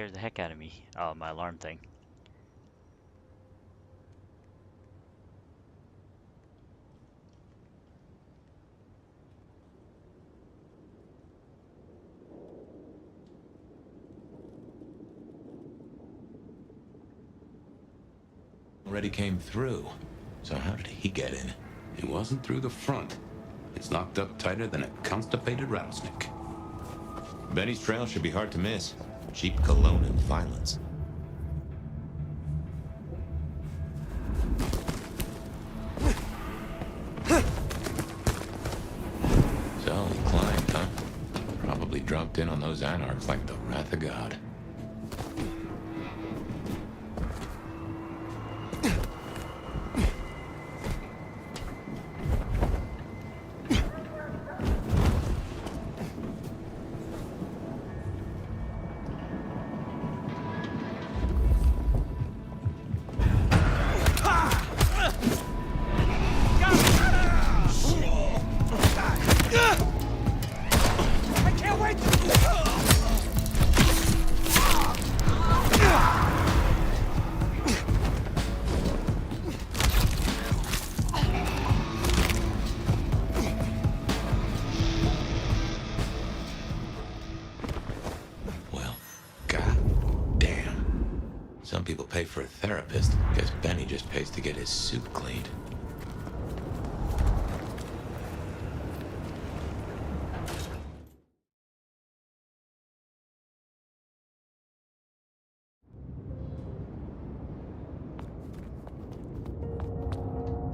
scares the heck out of me. Oh, my alarm thing. Already came through. So how did he get in? It wasn't through the front. It's locked up tighter than a constipated rattlesnake. Benny's trail should be hard to miss. Cheap cologne and violence. So he climbed, huh? Probably dropped in on those anarchs like the wrath of God. Some people pay for a therapist. Guess Benny just pays to get his suit cleaned.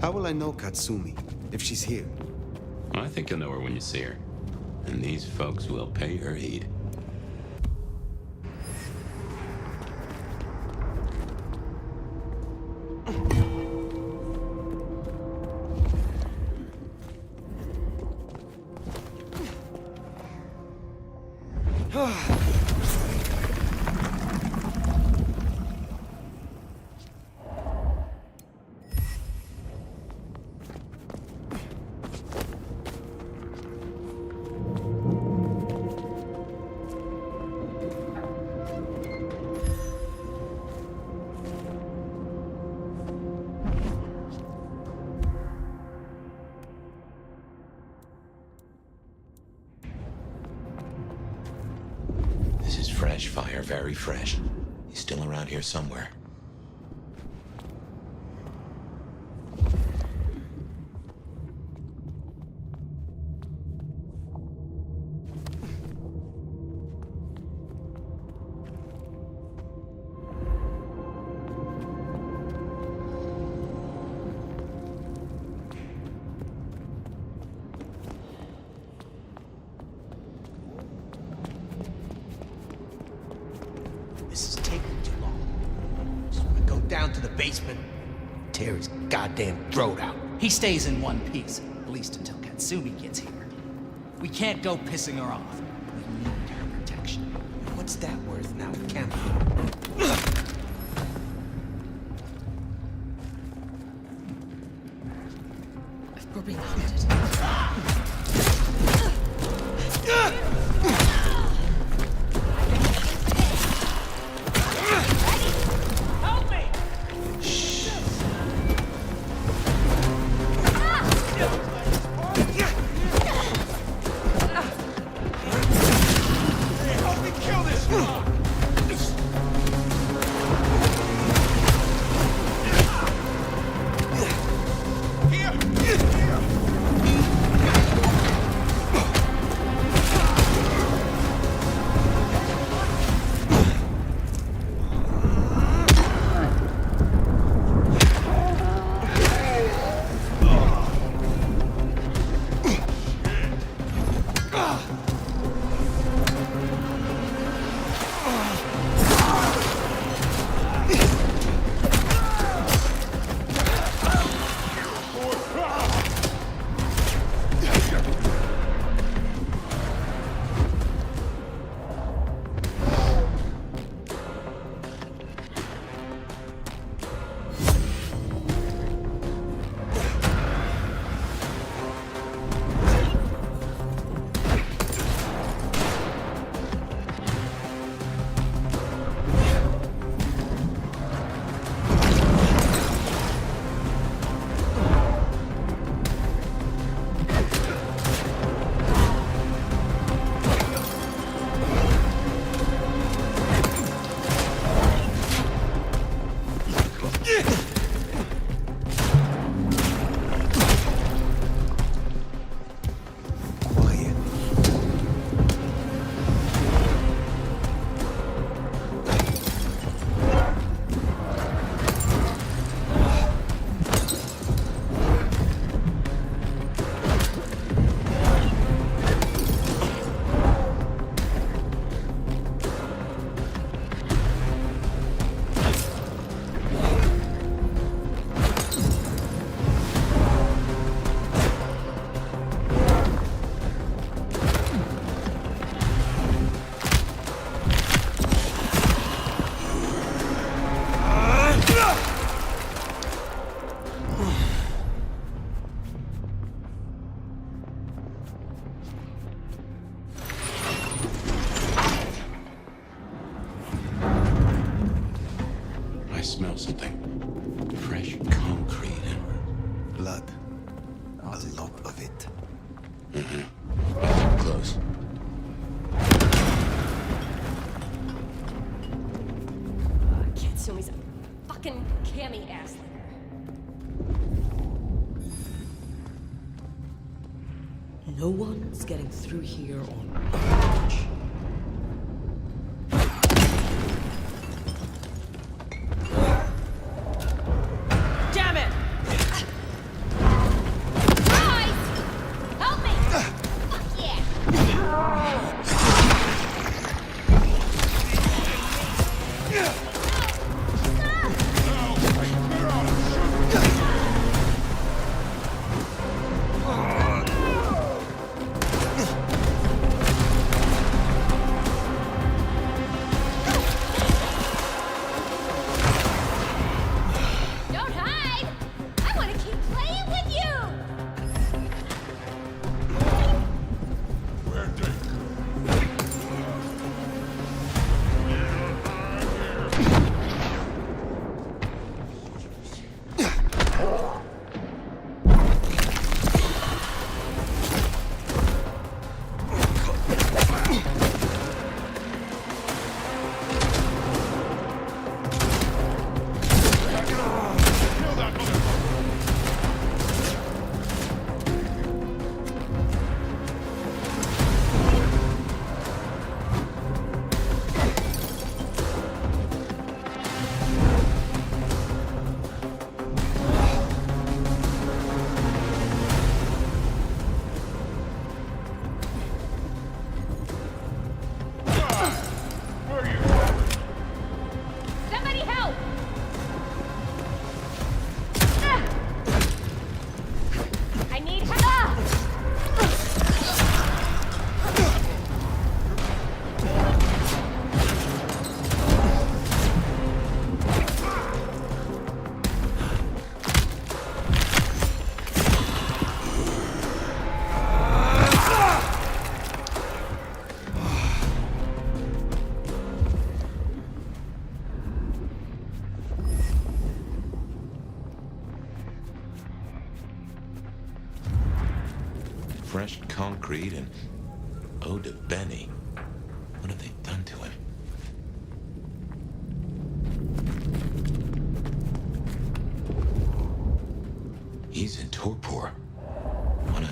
How will I know Katsumi, if she's here? I think you'll know her when you see her. And these folks will pay her heed. This is fresh fire, very fresh. He's still around here somewhere. This is taking too long. Just wanna go down to the basement, tear his goddamn throat out. He stays in one piece, at least until Katsumi gets here. We can't go pissing her off. We need her protection. What's that worth now, Camp? We're being hunted. Help me! Help me kill this one! Here! a lot of it. Close. Katsumi's a fucking cammy ass. No one's getting through here on Damn it! Guys! Help me! Fuck yeah! Don't hide! I want to keep playing with you! Somebody help! I need help! Fresh concrete and ode to Benny. What have they done to him? He's in torpor. Wanna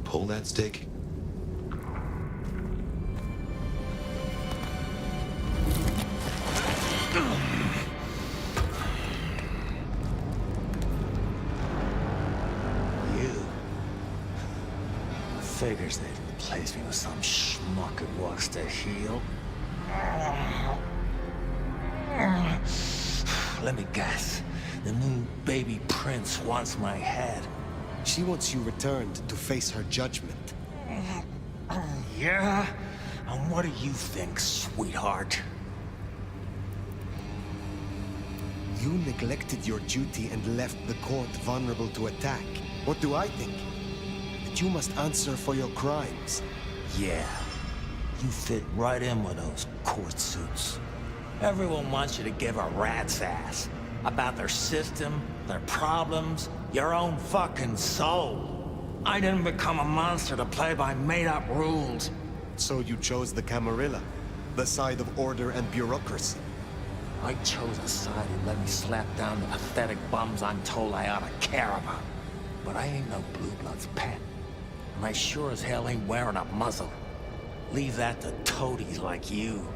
pull that stick? You. Figures they'd replace me with some schmuck who wants to heal. Let me guess. The new baby prince wants my head. She wants you returned to face her judgment. Yeah? And what do you think, sweetheart? You neglected your duty and left the court vulnerable to attack. What do I think? That you must answer for your crimes. Yeah. You fit right in with those court suits. Everyone wants you to give a rat's ass about their system, their problems, your own fucking soul. I didn't become a monster to play by made-up rules. So you chose the Camarilla, the side of order and bureaucracy. I chose a side who let me slap down the pathetic bums I'm told I ought to care about. But I ain't no Blue Blood's pet. And I sure as hell ain't wearing a muzzle. Leave that to toadies like you.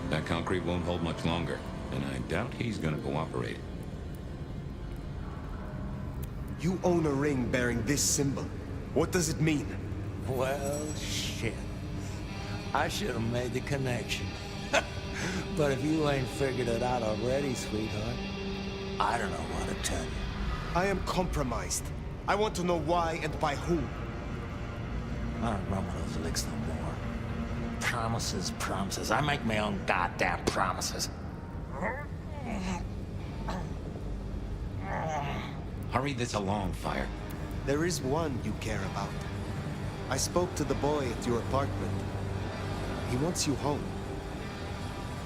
That concrete won't hold much longer, and I doubt he's gonna cooperate. You own a ring bearing this symbol. What does it mean? Well, shit. I should have made the connection. But if you ain't figured it out already, sweetheart, I don't know what to tell you. I am compromised. I want to know why and by whom. I don't remember those licks no more. Promises, promises. I make my own goddamn promises. Hurry this along, Fire. There is one you care about. I spoke to the boy at your apartment. He wants you home.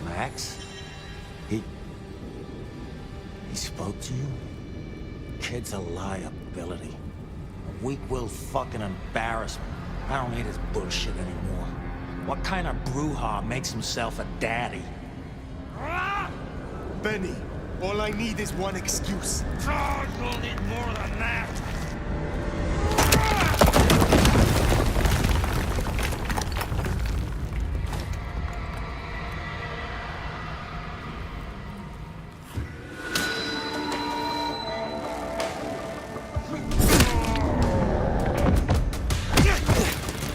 Max? He spoke to you? Kid's a liability. A weak-willed fucking embarrassment. I don't need his bullshit anymore. What kind of brouhaha makes himself a daddy? Benny, all I need is one excuse. Oh, you'll need more than that!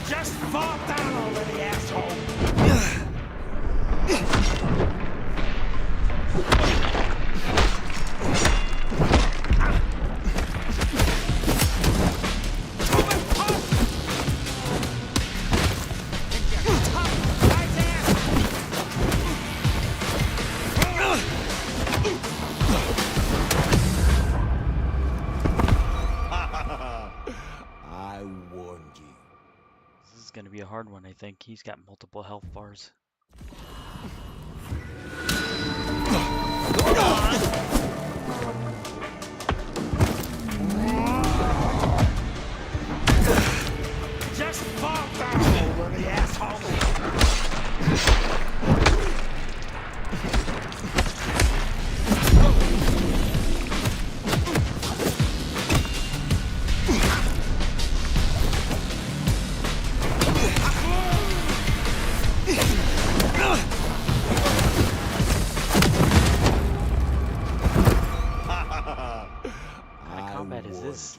Just fall down already, asshole! I warned you. This is gonna be a hard one, I think. He's got multiple health bars. Just fall down already, asshole! What kind of combat is this?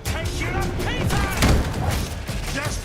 Take you to pieces! Just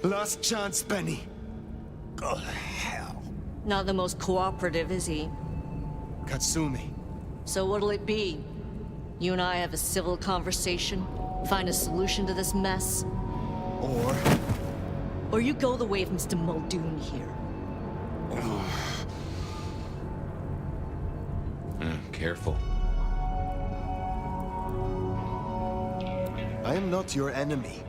Last chance, Benny. Go to hell. Not the most cooperative, is he? Katsumi. So what'll it be? You and I have a civil conversation? Find a solution to this mess? Or you go the way of Mr. Muldoon here. Careful. I am not your enemy.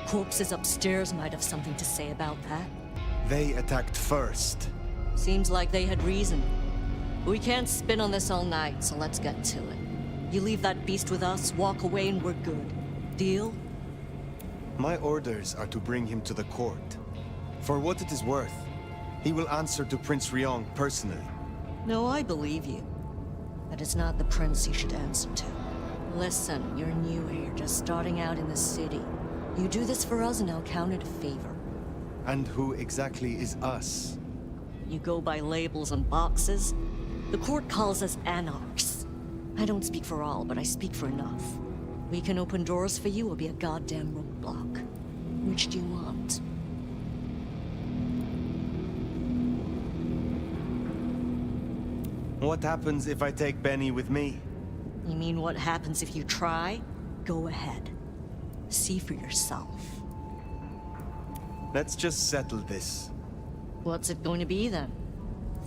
Corpses upstairs might have something to say about that. They attacked first. Seems like they had reason. We can't spin on this all night, so let's get to it. You leave that beast with us, walk away, and we're good. Deal? My orders are to bring him to the court. For what it is worth, he will answer to Prince Ryong personally. No, I believe you. But it's not the prince you should answer to. Listen, you're new here, just starting out in the city. You do this for us and I'll count it a favor. And who exactly is us? You go by labels on boxes. The court calls us anarchs. I don't speak for all, but I speak for enough. We can open doors for you or be a goddamn roadblock. Which do you want? What happens if I take Benny with me? You mean what happens if you try? Go ahead. See for yourself. Let's just settle this. What's it going to be then?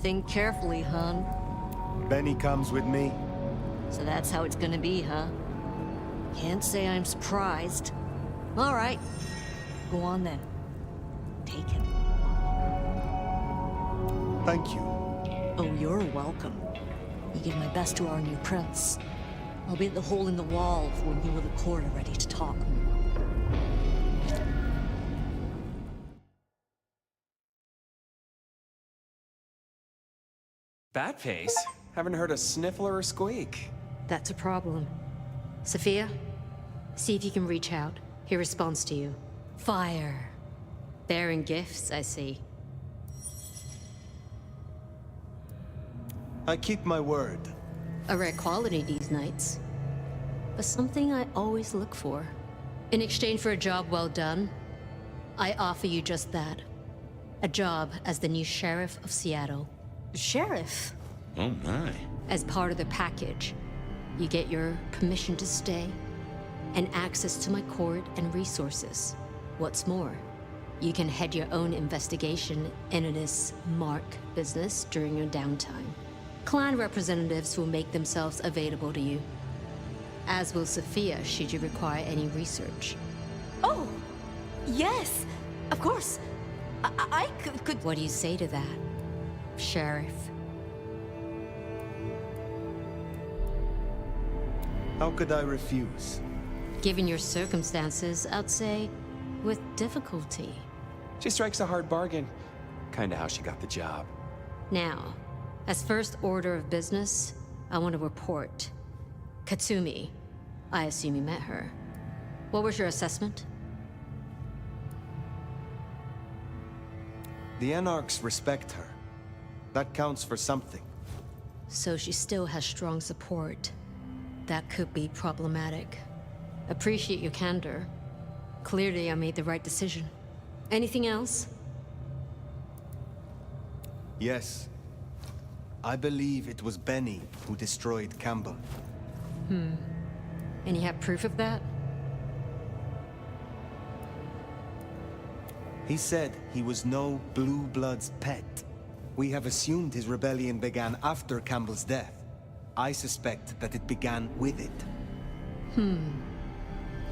Think carefully, hon. Benny comes with me. So that's how it's gonna be, huh? Can't say I'm surprised. All right. Go on then. Take him. Thank you. Oh, you're welcome. You give my best to our new prince. I'll be at the hole in the wall when you and the court are ready to talk more. Bat face? Haven't heard a sniffle or a squeak. That's a problem. Sophia, see if you can reach out. He responds to you. Fire. Bearing gifts, I see. I keep my word. A rare quality these nights. But something I always look for. In exchange for a job well done, I offer you just that. A job as the new sheriff of Seattle. Sheriff? Oh my. As part of the package, you get your permission to stay and access to my court and resources. What's more, you can head your own investigation into this Mark business during your downtime. Clan representatives will make themselves available to you, as will Sophia should you require any research. Oh, yes, of course. I could... What do you say to that, Sheriff? How could I refuse? Given your circumstances, I'd say with difficulty. She strikes a hard bargain. Kinda how she got the job. Now, as first order of business, I want to report. Katsumi, I assume you met her. What was your assessment? The Anarchs respect her. That counts for something. So she still has strong support. That could be problematic. Appreciate your candor. Clearly, I made the right decision. Anything else? Yes. I believe it was Benny who destroyed Campbell. And you have proof of that? He said he was no Blue Blood's pet. We have assumed his rebellion began after Campbell's death. I suspect that it began with it.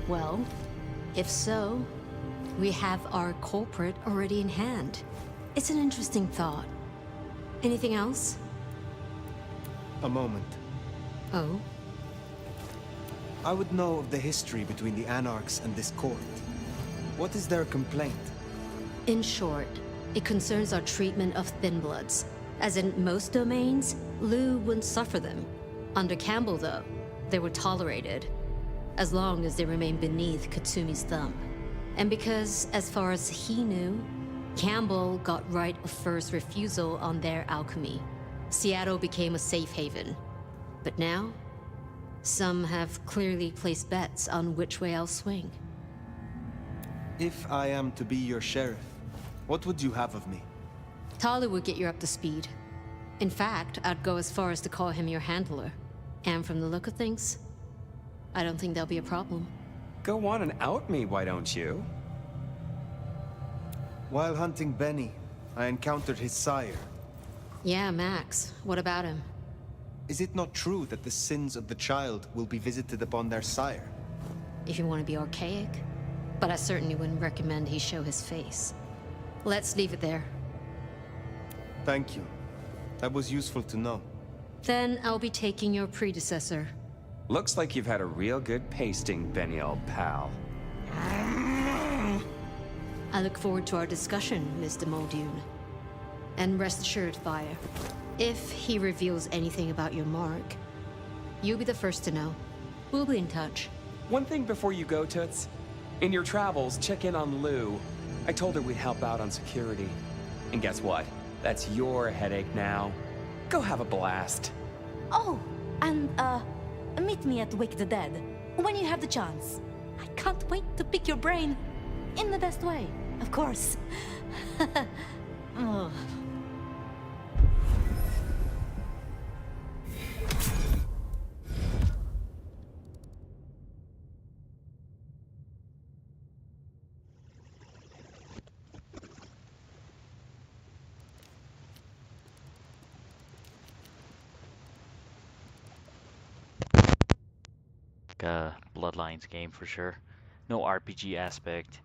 Well, if so, we have our culprit already in hand. It's an interesting thought. Anything else? A moment. Oh? I would know of the history between the Anarchs and this court. What is their complaint? In short, it concerns our treatment of thin bloods. As in most domains, Lou wouldn't suffer them. Under Campbell, though, they were tolerated, as long as they remained beneath Katsumi's thumb. And because, as far as he knew, Campbell got right of first refusal on their alchemy, Seattle became a safe haven. But now, some have clearly placed bets on which way I'll swing. If I am to be your sheriff, what would you have of me? Tali would get you up to speed. In fact, I'd go as far as to call him your handler. And from the look of things, I don't think there'll be a problem. Go on and out me, why don't you? While hunting Benny, I encountered his sire. Yeah, Max. What about him? Is it not true that the sins of the child will be visited upon their sire? If you want to be archaic. But I certainly wouldn't recommend he show his face. Let's leave it there. Thank you. That was useful to know. Then I'll be taking your predecessor. Looks like you've had a real good pasting, Benny, old pal. I look forward to our discussion, Mr. Muldoon. And rest assured, Fire, if he reveals anything about your mark, you'll be the first to know. We'll be in touch. One thing before you go, Toots. In your travels, check in on Lou. I told her we'd help out on security. And guess what? That's your headache now. Go have a blast. Oh, and, meet me at Wake the Dead, when you have the chance. I can't wait to pick your brain. In the best way, of course. Oh. A Bloodlines game for sure. No RPG aspect.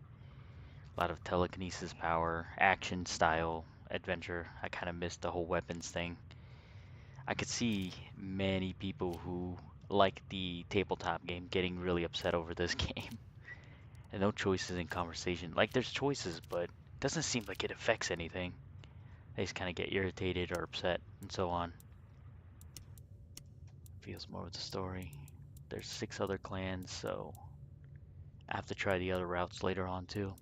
A lot of telekinesis power, action style, adventure. I kind of missed the whole weapons thing. I could see many people who like the tabletop game getting really upset over this game. And no choices in conversation. Like there's choices, but it doesn't seem like it affects anything. They just kind of get irritated or upset and so on. Feels more of the story. There's 6 other clans, so I have to try the other routes later on too.